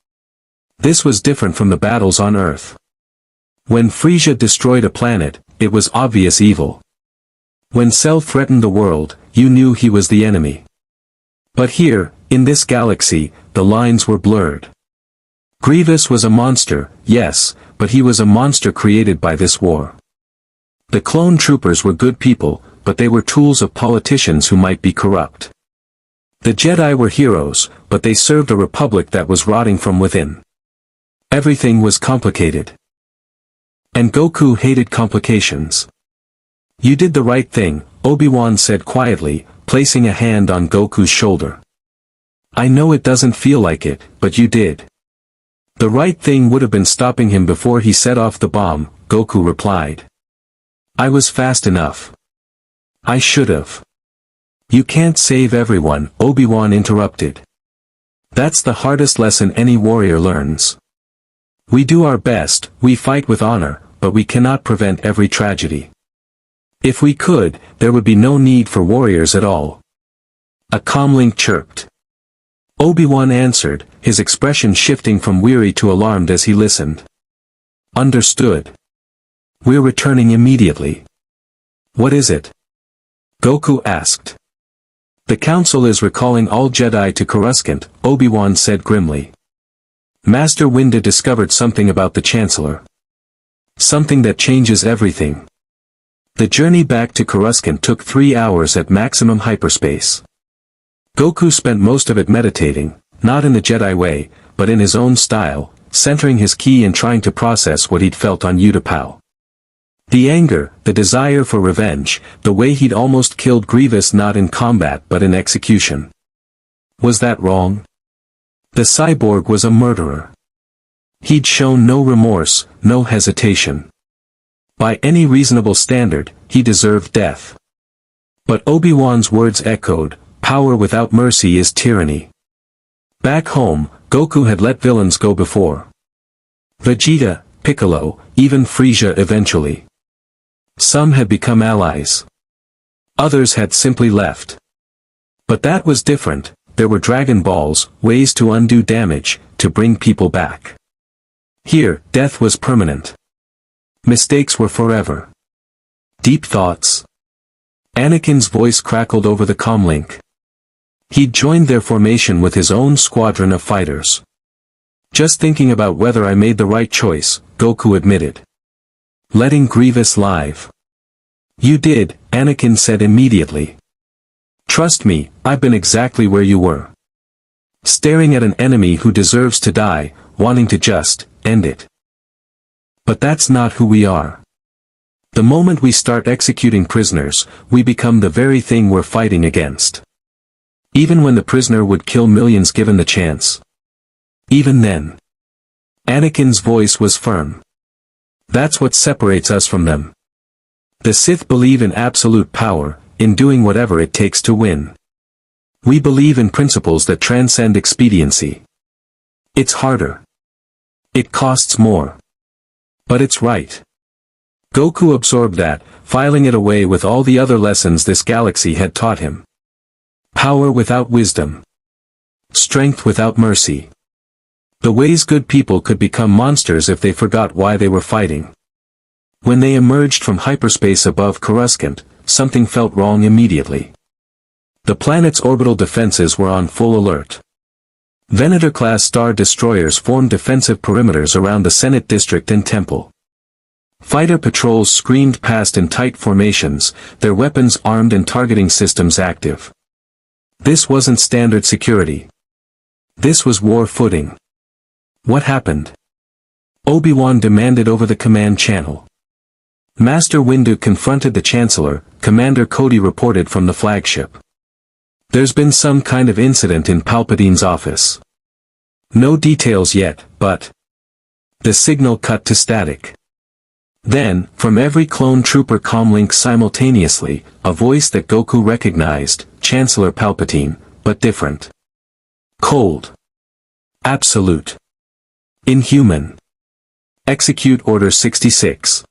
This was different from the battles on Earth. When Frisia destroyed a planet, it was obvious evil. When Cell threatened the world, you knew he was the enemy. But here, in this galaxy, the lines were blurred. Grievous was a monster, yes, but he was a monster created by this war. The clone troopers were good people, but they were tools of politicians who might be corrupt. The Jedi were heroes, but they served a republic that was rotting from within. Everything was complicated. And Goku hated complications. "You did the right thing," Obi-Wan said quietly, placing a hand on Goku's shoulder. "I know it doesn't feel like it, but you did." "The right thing would have been stopping him before he set off the bomb," Goku replied. "I was fast enough. I should've." "You can't save everyone," Obi-Wan interrupted. "That's the hardest lesson any warrior learns. We do our best, we fight with honor, but we cannot prevent every tragedy. If we could, there would be no need for warriors at all." A comlink chirped. Obi-Wan answered, his expression shifting from weary to alarmed as he listened. "Understood. We're returning immediately." "What is it?" Goku asked. "The Council is recalling all Jedi to Coruscant," Obi-Wan said grimly. "Master Windu discovered something about the Chancellor. Something that changes everything." The journey back to Coruscant took 3 hours at maximum hyperspace. Goku spent most of it meditating, not in the Jedi way, but in his own style, centering his ki and trying to process what he'd felt on Utapau. The anger, the desire for revenge, the way he'd almost killed Grievous not in combat but in execution. Was that wrong? The cyborg was a murderer. He'd shown no remorse, no hesitation. By any reasonable standard, he deserved death. But Obi-Wan's words echoed, "Power without mercy is tyranny." Back home, Goku had let villains go before. Vegeta, Piccolo, even Frieza eventually. Some had become allies. Others had simply left. But that was different. There were Dragon Balls, ways to undo damage, to bring people back. Here, death was permanent. Mistakes were forever. Deep thoughts. Anakin's voice crackled over the comlink. He'd joined their formation with his own squadron of fighters. "Just thinking about whether I made the right choice," Goku admitted. "Letting Grievous live." "You did," Anakin said immediately. "Trust me, I've been exactly where you were. Staring at an enemy who deserves to die, wanting to just end it. But that's not who we are. The moment we start executing prisoners, we become the very thing we're fighting against. Even when the prisoner would kill millions given the chance. Even then." Anakin's voice was firm. "That's what separates us from them. The Sith believe in absolute power, in doing whatever it takes to win. We believe in principles that transcend expediency. It's harder. It costs more. But it's right." Goku absorbed that, filing it away with all the other lessons this galaxy had taught him. Power without wisdom. Strength without mercy. The ways good people could become monsters if they forgot why they were fighting. When they emerged from hyperspace above Coruscant, something felt wrong immediately. The planet's orbital defenses were on full alert. Venator-class star destroyers formed defensive perimeters around the Senate District and Temple. Fighter patrols screamed past in tight formations, their weapons armed and targeting systems active. This wasn't standard security. This was war footing. What happened? Obi-Wan demanded over the command channel. Master Windu confronted the Chancellor, Commander Cody reported from the flagship. "There's been some kind of incident in Palpatine's office. No details yet, but..." The signal cut to static. Then, from every clone trooper comlink simultaneously, a voice that Goku recognized, Chancellor Palpatine, but different. Cold. Absolute. Inhuman. Execute Order 66.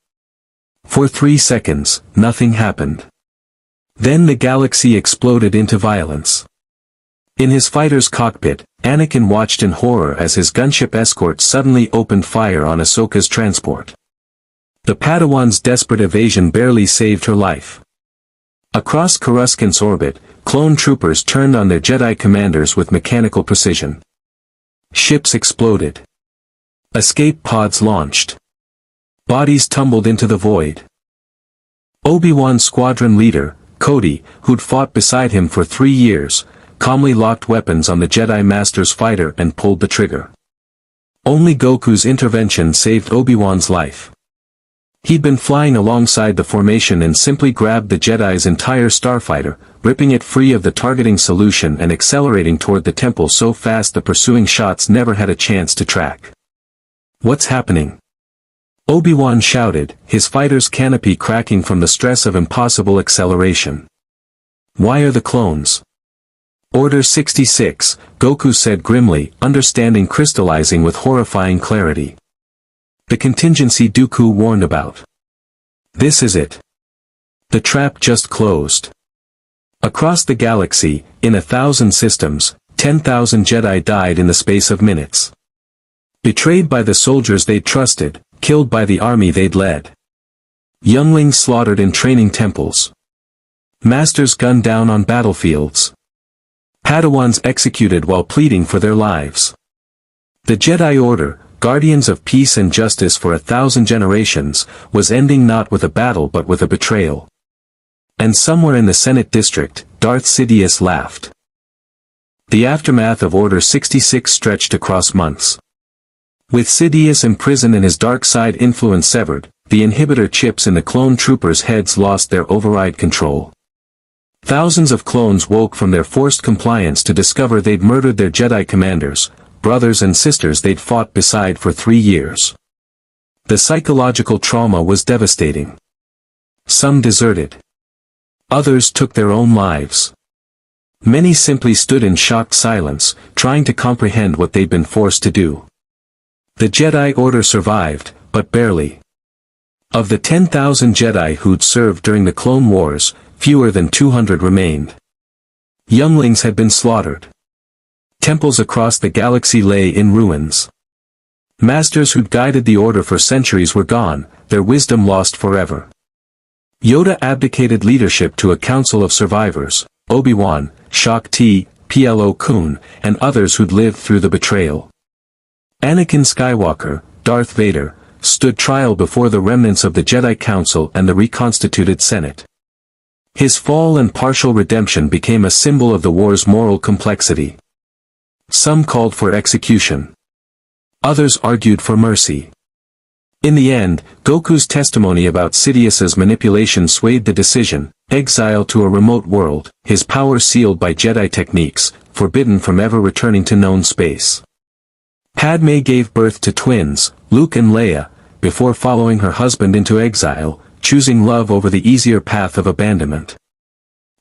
For 3 seconds, nothing happened. Then the galaxy exploded into violence. In his fighter's cockpit, Anakin watched in horror as his gunship escort suddenly opened fire on Ahsoka's transport. The Padawan's desperate evasion barely saved her life. Across Coruscant's orbit, clone troopers turned on their Jedi commanders with mechanical precision. Ships exploded. Escape pods launched. Bodies tumbled into the void. Obi-Wan's squadron leader, Cody, who'd fought beside him for 3 years, calmly locked weapons on the Jedi Master's fighter and pulled the trigger. Only Goku's intervention saved Obi-Wan's life. He'd been flying alongside the formation and simply grabbed the Jedi's entire starfighter, ripping it free of the targeting solution and accelerating toward the temple so fast the pursuing shots never had a chance to track. "What's happening?" Obi-Wan shouted, his fighter's canopy cracking from the stress of impossible acceleration. "Why are the clones?" "Order 66, Goku said grimly, understanding crystallizing with horrifying clarity. "The contingency Dooku warned about. This is it. The trap just closed." Across the galaxy, in 1,000 systems, 10,000 Jedi died in the space of minutes. Betrayed by the soldiers they'd trusted, killed by the army they'd led. Younglings slaughtered in training temples. Masters gunned down on battlefields. Padawans executed while pleading for their lives. The Jedi Order, guardians of peace and justice for 1,000 generations, was ending not with a battle but with a betrayal. And somewhere in the Senate district, Darth Sidious laughed. The aftermath of Order 66 stretched across months. With Sidious imprisoned and his dark side influence severed, the inhibitor chips in the clone troopers' heads lost their override control. Thousands of clones woke from their forced compliance to discover they'd murdered their Jedi commanders, brothers and sisters they'd fought beside for 3 years. The psychological trauma was devastating. Some deserted. Others took their own lives. Many simply stood in shocked silence, trying to comprehend what they'd been forced to do. The Jedi Order survived, but barely. Of the 10,000 Jedi who'd served during the Clone Wars, fewer than 200 remained. Younglings had been slaughtered. Temples across the galaxy lay in ruins. Masters who'd guided the Order for centuries were gone, their wisdom lost forever. Yoda abdicated leadership to a council of survivors, Obi-Wan, Shaak Ti, Plo Koon, and others who'd lived through the betrayal. Anakin Skywalker, Darth Vader, stood trial before the remnants of the Jedi Council and the reconstituted Senate. His fall and partial redemption became a symbol of the war's moral complexity. Some called for execution. Others argued for mercy. In the end, Goku's testimony about Sidious's manipulation swayed the decision: exile to a remote world, his power sealed by Jedi techniques, forbidden from ever returning to known space. Padme gave birth to twins, Luke and Leia, before following her husband into exile, choosing love over the easier path of abandonment.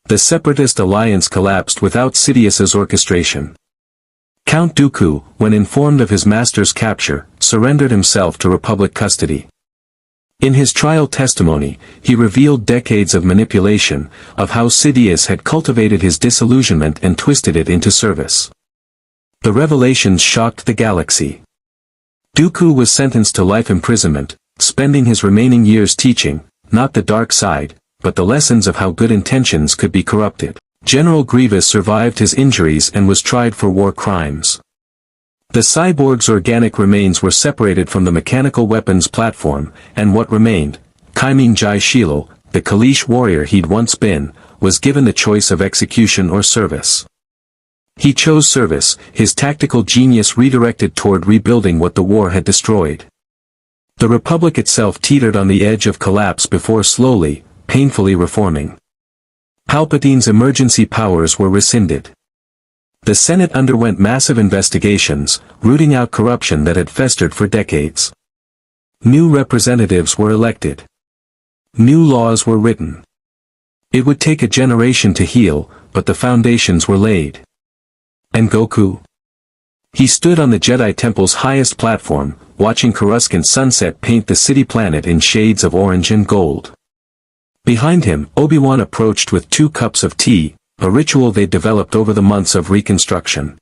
The Separatist alliance collapsed without Sidious's orchestration. Count Dooku, when informed of his master's capture, surrendered himself to Republic custody. In his trial testimony, he revealed decades of manipulation, of how Sidious had cultivated his disillusionment and twisted it into service. The revelations shocked the galaxy. Dooku was sentenced to life imprisonment, spending his remaining years teaching, not the dark side, but the lessons of how good intentions could be corrupted. General Grievous survived his injuries and was tried for war crimes. The cyborg's organic remains were separated from the mechanical weapons platform, and what remained, Kaiming Jai Shilo, the Kaleesh warrior he'd once been, was given the choice of execution or service. He chose service, his tactical genius redirected toward rebuilding what the war had destroyed. The Republic itself teetered on the edge of collapse before slowly, painfully reforming. Palpatine's emergency powers were rescinded. The Senate underwent massive investigations, rooting out corruption that had festered for decades. New representatives were elected. New laws were written. It would take a generation to heal, but the foundations were laid. And Goku? He stood on the Jedi Temple's highest platform, watching Coruscant sunset paint the city planet in shades of orange and gold. Behind him, Obi-Wan approached with 2 cups of tea, a ritual they'd developed over the months of reconstruction.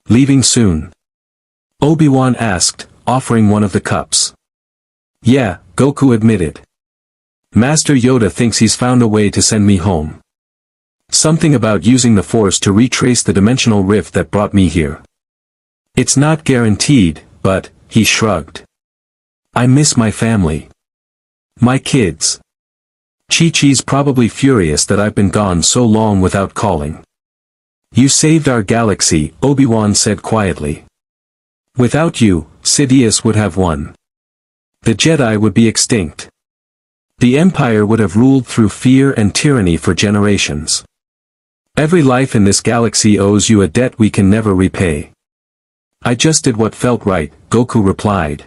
"Leaving soon?" Obi-Wan asked, offering one of the cups. "Yeah," Goku admitted. "Master Yoda thinks he's found a way to send me home. Something about using the Force to retrace the dimensional rift that brought me here. It's not guaranteed, but," he shrugged. "I miss my family. My kids. Chi-Chi's probably furious that I've been gone so long without calling. You saved our galaxy, Obi-Wan said quietly. Without you, Sidious would have won. The Jedi would be extinct. The Empire would have ruled through fear and tyranny for generations. Every life in this galaxy owes you a debt we can never repay. I just did what felt right, Goku replied.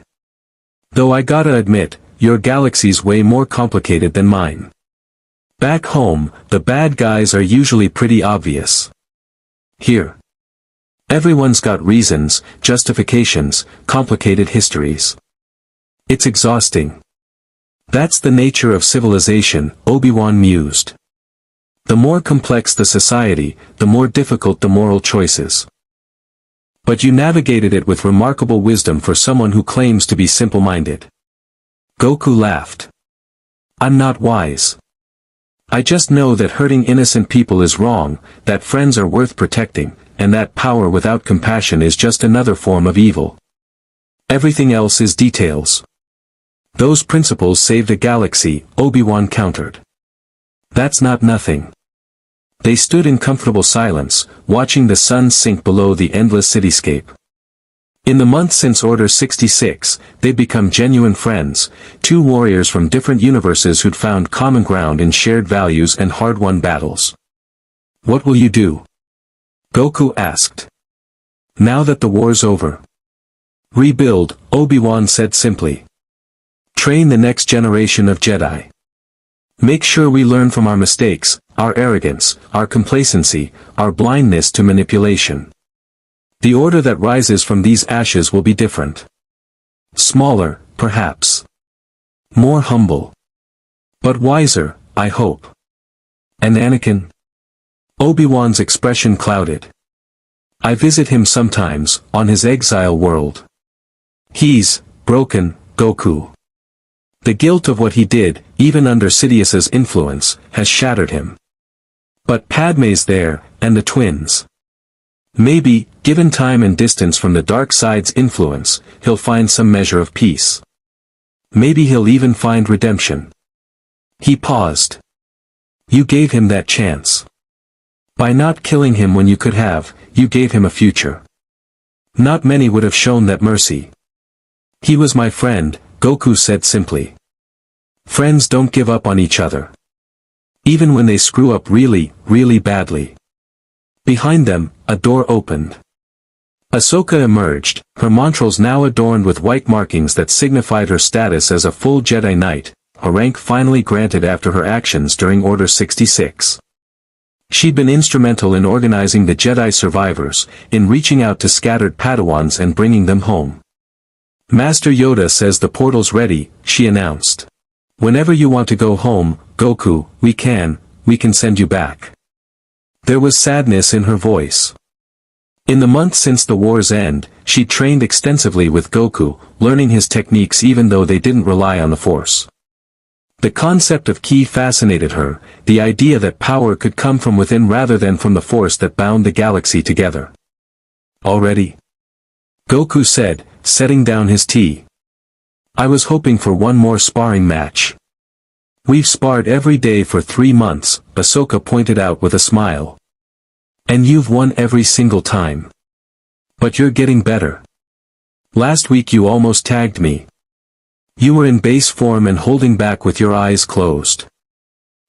Though I gotta admit, your galaxy's way more complicated than mine. Back home, the bad guys are usually pretty obvious. Here. Everyone's got reasons, justifications, complicated histories. It's exhausting. That's the nature of civilization, Obi-Wan mused. The more complex the society, the more difficult the moral choices. But you navigated it with remarkable wisdom for someone who claims to be simple-minded. Goku laughed. I'm not wise. I just know that hurting innocent people is wrong, that friends are worth protecting, and that power without compassion is just another form of evil. Everything else is details. Those principles saved a galaxy, Obi-Wan countered. That's not nothing. They stood in comfortable silence, watching the sun sink below the endless cityscape. In the months since Order 66, they'd become genuine friends, two warriors from different universes who'd found common ground in shared values and hard-won battles. What will you do? Goku asked. Now that the war's over. Rebuild, Obi-Wan said simply. Train the next generation of Jedi. Make sure we learn from our mistakes, our arrogance, our complacency, our blindness to manipulation. The order that rises from these ashes will be different. Smaller, perhaps. More humble. But wiser, I hope. And Anakin? Obi-Wan's expression clouded. I visit him sometimes, on his exile world. He's broken, Goku. The guilt of what he did, even under Sidious's influence, has shattered him. But Padme's there, and the twins. Maybe, given time and distance from the dark side's influence, he'll find some measure of peace. Maybe he'll even find redemption. He paused. You gave him that chance. By not killing him when you could have, you gave him a future. Not many would have shown that mercy. He was my friend, Goku said simply. Friends don't give up on each other. Even when they screw up really, really badly. Behind them, a door opened. Ahsoka emerged, her montrals now adorned with white markings that signified her status as a full Jedi Knight, a rank finally granted after her actions during Order 66. She'd been instrumental in organizing the Jedi survivors, in reaching out to scattered Padawans and bringing them home. Master Yoda says the portal's ready, she announced. Whenever you want to go home, Goku, we can send you back. There was sadness in her voice. In the months since the war's end, she trained extensively with Goku, learning his techniques even though they didn't rely on the Force. The concept of ki fascinated her, the idea that power could come from within rather than from the Force that bound the galaxy together. Already? Goku said, setting down his tea. I was hoping for one more sparring match. We've sparred every day for 3 months, Ahsoka pointed out with a smile. And you've won every single time. But you're getting better. Last week you almost tagged me. You were in base form and holding back with your eyes closed.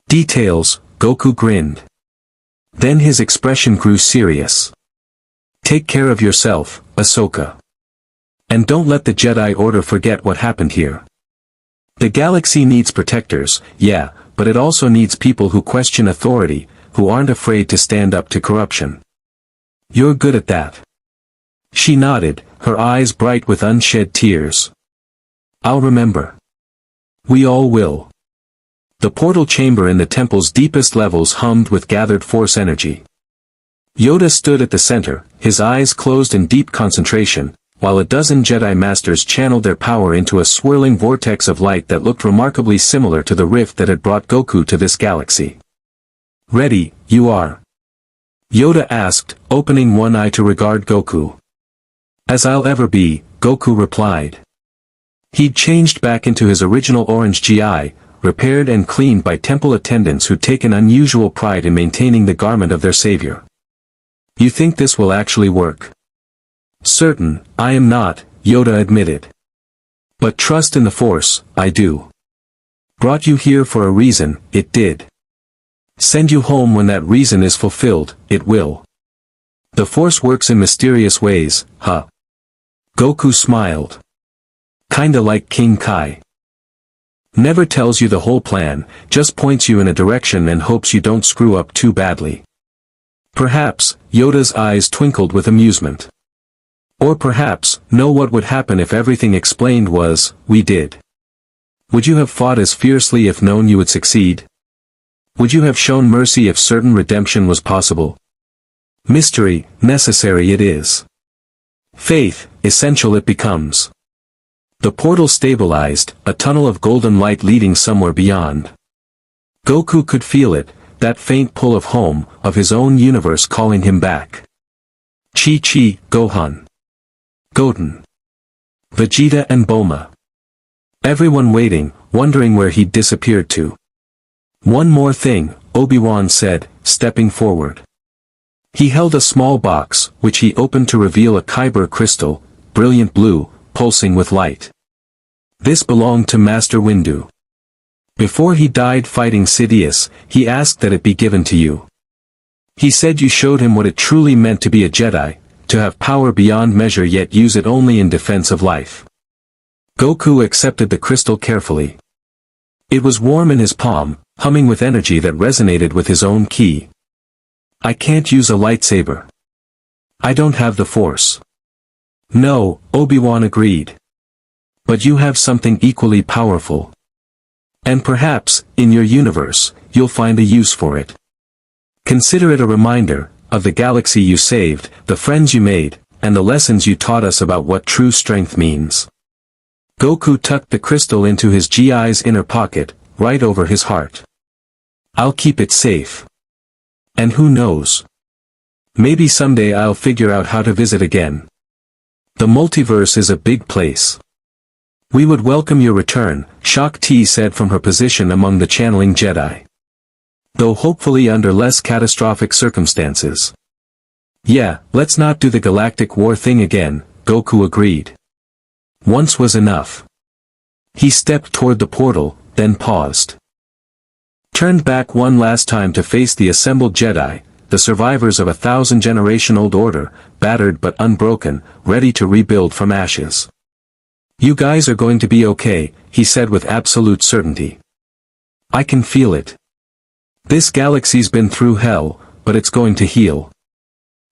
Details, Goku grinned. Then his expression grew serious. Take care of yourself, Ahsoka. And don't let the Jedi Order forget what happened here. The galaxy needs protectors, yeah, but it also needs people who question authority, who aren't afraid to stand up to corruption. You're good at that. She nodded, her eyes bright with unshed tears. I'll remember. We all will. The portal chamber in the temple's deepest levels hummed with gathered Force energy. Yoda stood at the center, his eyes closed in deep concentration, while a dozen Jedi Masters channeled their power into a swirling vortex of light that looked remarkably similar to the rift that had brought Goku to this galaxy. Ready, you are? Yoda asked, opening one eye to regard Goku. As I'll ever be, Goku replied. He'd changed back into his original orange GI, repaired and cleaned by temple attendants who take an unusual pride in maintaining the garment of their savior. You think this will actually work? Certain, I am not, Yoda admitted. But trust in the Force, I do. Brought you here for a reason, it did. Send you home when that reason is fulfilled, it will. The Force works in mysterious ways, huh? Goku smiled. Kinda like King Kai. Never tells you the whole plan, just points you in a direction and hopes you don't screw up too badly. Perhaps, Yoda's eyes twinkled with amusement. Or perhaps, know what would happen if everything explained was, we did. Would you have fought as fiercely if known you would succeed? Would you have shown mercy if certain redemption was possible? Mystery, necessary it is. Faith, essential it becomes. The portal stabilized, a tunnel of golden light leading somewhere beyond. Goku could feel it, that faint pull of home, of his own universe calling him back. Chi-Chi, Gohan. Goten. Vegeta and Bulma. Everyone waiting, wondering where he'd disappeared to. One more thing, Obi-Wan said, stepping forward. He held a small box, which he opened to reveal a kyber crystal, brilliant blue, pulsing with light. This belonged to Master Windu. Before he died fighting Sidious, he asked that it be given to you. He said you showed him what it truly meant to be a Jedi, to have power beyond measure yet use it only in defense of life. Goku accepted the crystal carefully. It was warm in his palm, humming with energy that resonated with his own ki. I can't use a lightsaber. I don't have the Force. No, Obi-Wan agreed. But you have something equally powerful. And perhaps, in your universe, you'll find a use for it. Consider it a reminder, of the galaxy you saved, the friends you made, and the lessons you taught us about what true strength means. Goku tucked the crystal into his GI's inner pocket, right over his heart. I'll keep it safe. And who knows? Maybe someday I'll figure out how to visit again. The multiverse is a big place. We would welcome your return, Shakti said from her position among the channeling Jedi. Though hopefully under less catastrophic circumstances. Yeah, let's not do the galactic war thing again, Goku agreed. Once was enough. He stepped toward the portal, then paused. Turned back one last time to face the assembled Jedi, the survivors of 1,000-generation-old order, battered but unbroken, ready to rebuild from ashes. You guys are going to be okay, he said with absolute certainty. I can feel it. This galaxy's been through hell, but it's going to heal.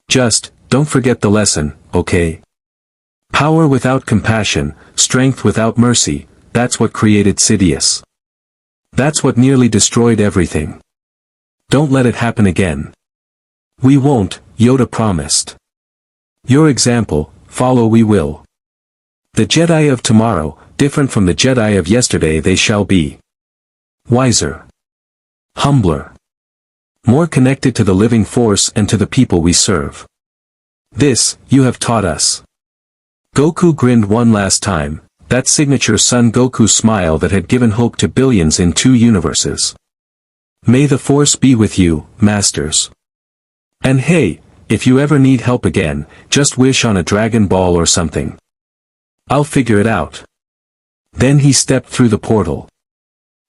Just, don't forget the lesson, okay? Power without compassion, strength without mercy, that's what created Sidious. That's what nearly destroyed everything. Don't let it happen again. We won't, Yoda promised. Your example, follow we will. The Jedi of tomorrow, different from the Jedi of yesterday they shall be. Wiser. Humbler. More connected to the living Force and to the people we serve. This, you have taught us. Goku grinned one last time, that signature Son Goku smile that had given hope to billions in 2 universes. May the Force be with you, Masters. And hey, if you ever need help again, just wish on a Dragon Ball or something. I'll figure it out. Then he stepped through the portal.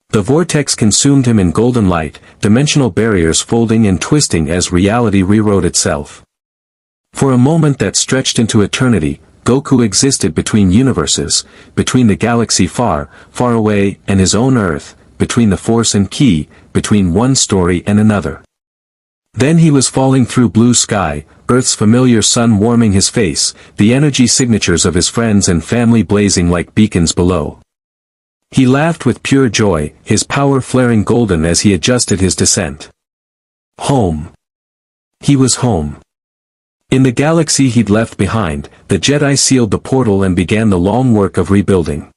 The vortex consumed him in golden light, dimensional barriers folding and twisting as reality rewrote itself. For a moment that stretched into eternity, Goku existed between universes, between the galaxy far, far away and his own Earth, between the Force and Ki, between one story and another. Then he was falling through blue sky, Earth's familiar sun warming his face, the energy signatures of his friends and family blazing like beacons below. He laughed with pure joy, his power flaring golden as he adjusted his descent. Home. He was home. In the galaxy he'd left behind, the Jedi sealed the portal and began the long work of rebuilding.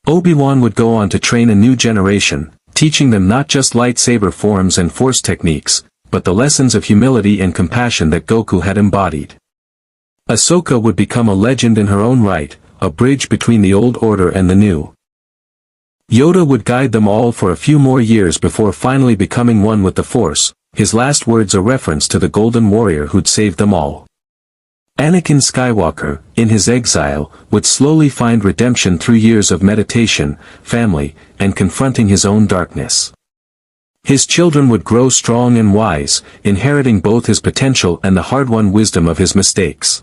Obi-Wan would go on to train a new generation, teaching them not just lightsaber forms and Force techniques, but the lessons of humility and compassion that Goku had embodied. Ahsoka would become a legend in her own right, a bridge between the old order and the new. Yoda would guide them all for a few more years before finally becoming one with the Force, his last words a reference to the Golden Warrior who'd saved them all. Anakin Skywalker, in his exile, would slowly find redemption through years of meditation, family, and confronting his own darkness. His children would grow strong and wise, inheriting both his potential and the hard-won wisdom of his mistakes.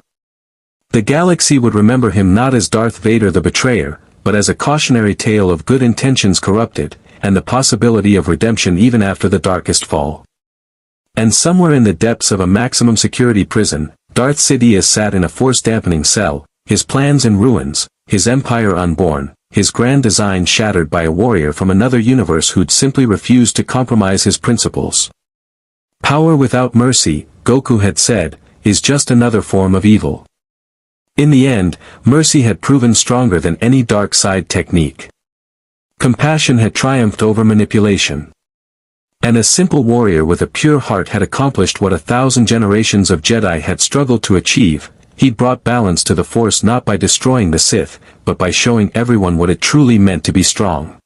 The galaxy would remember him not as Darth Vader the betrayer, but as a cautionary tale of good intentions corrupted, and the possibility of redemption even after the darkest fall. And somewhere in the depths of a maximum security prison, Darth Sidious sat in a force-dampening cell, his plans in ruins, his empire unborn, his grand design shattered by a warrior from another universe who'd simply refused to compromise his principles. Power without mercy, Goku had said, is just another form of evil. In the end, mercy had proven stronger than any dark side technique. Compassion had triumphed over manipulation. And a simple warrior with a pure heart had accomplished what 1,000 generations of Jedi had struggled to achieve. He'd brought balance to the Force not by destroying the Sith, but by showing everyone what it truly meant to be strong.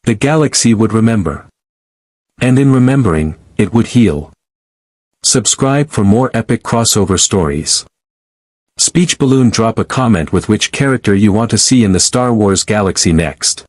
The galaxy would remember. And in remembering, it would heal. Subscribe for more epic crossover stories. Speech balloon, drop a comment with which character you want to see in the Star Wars galaxy next.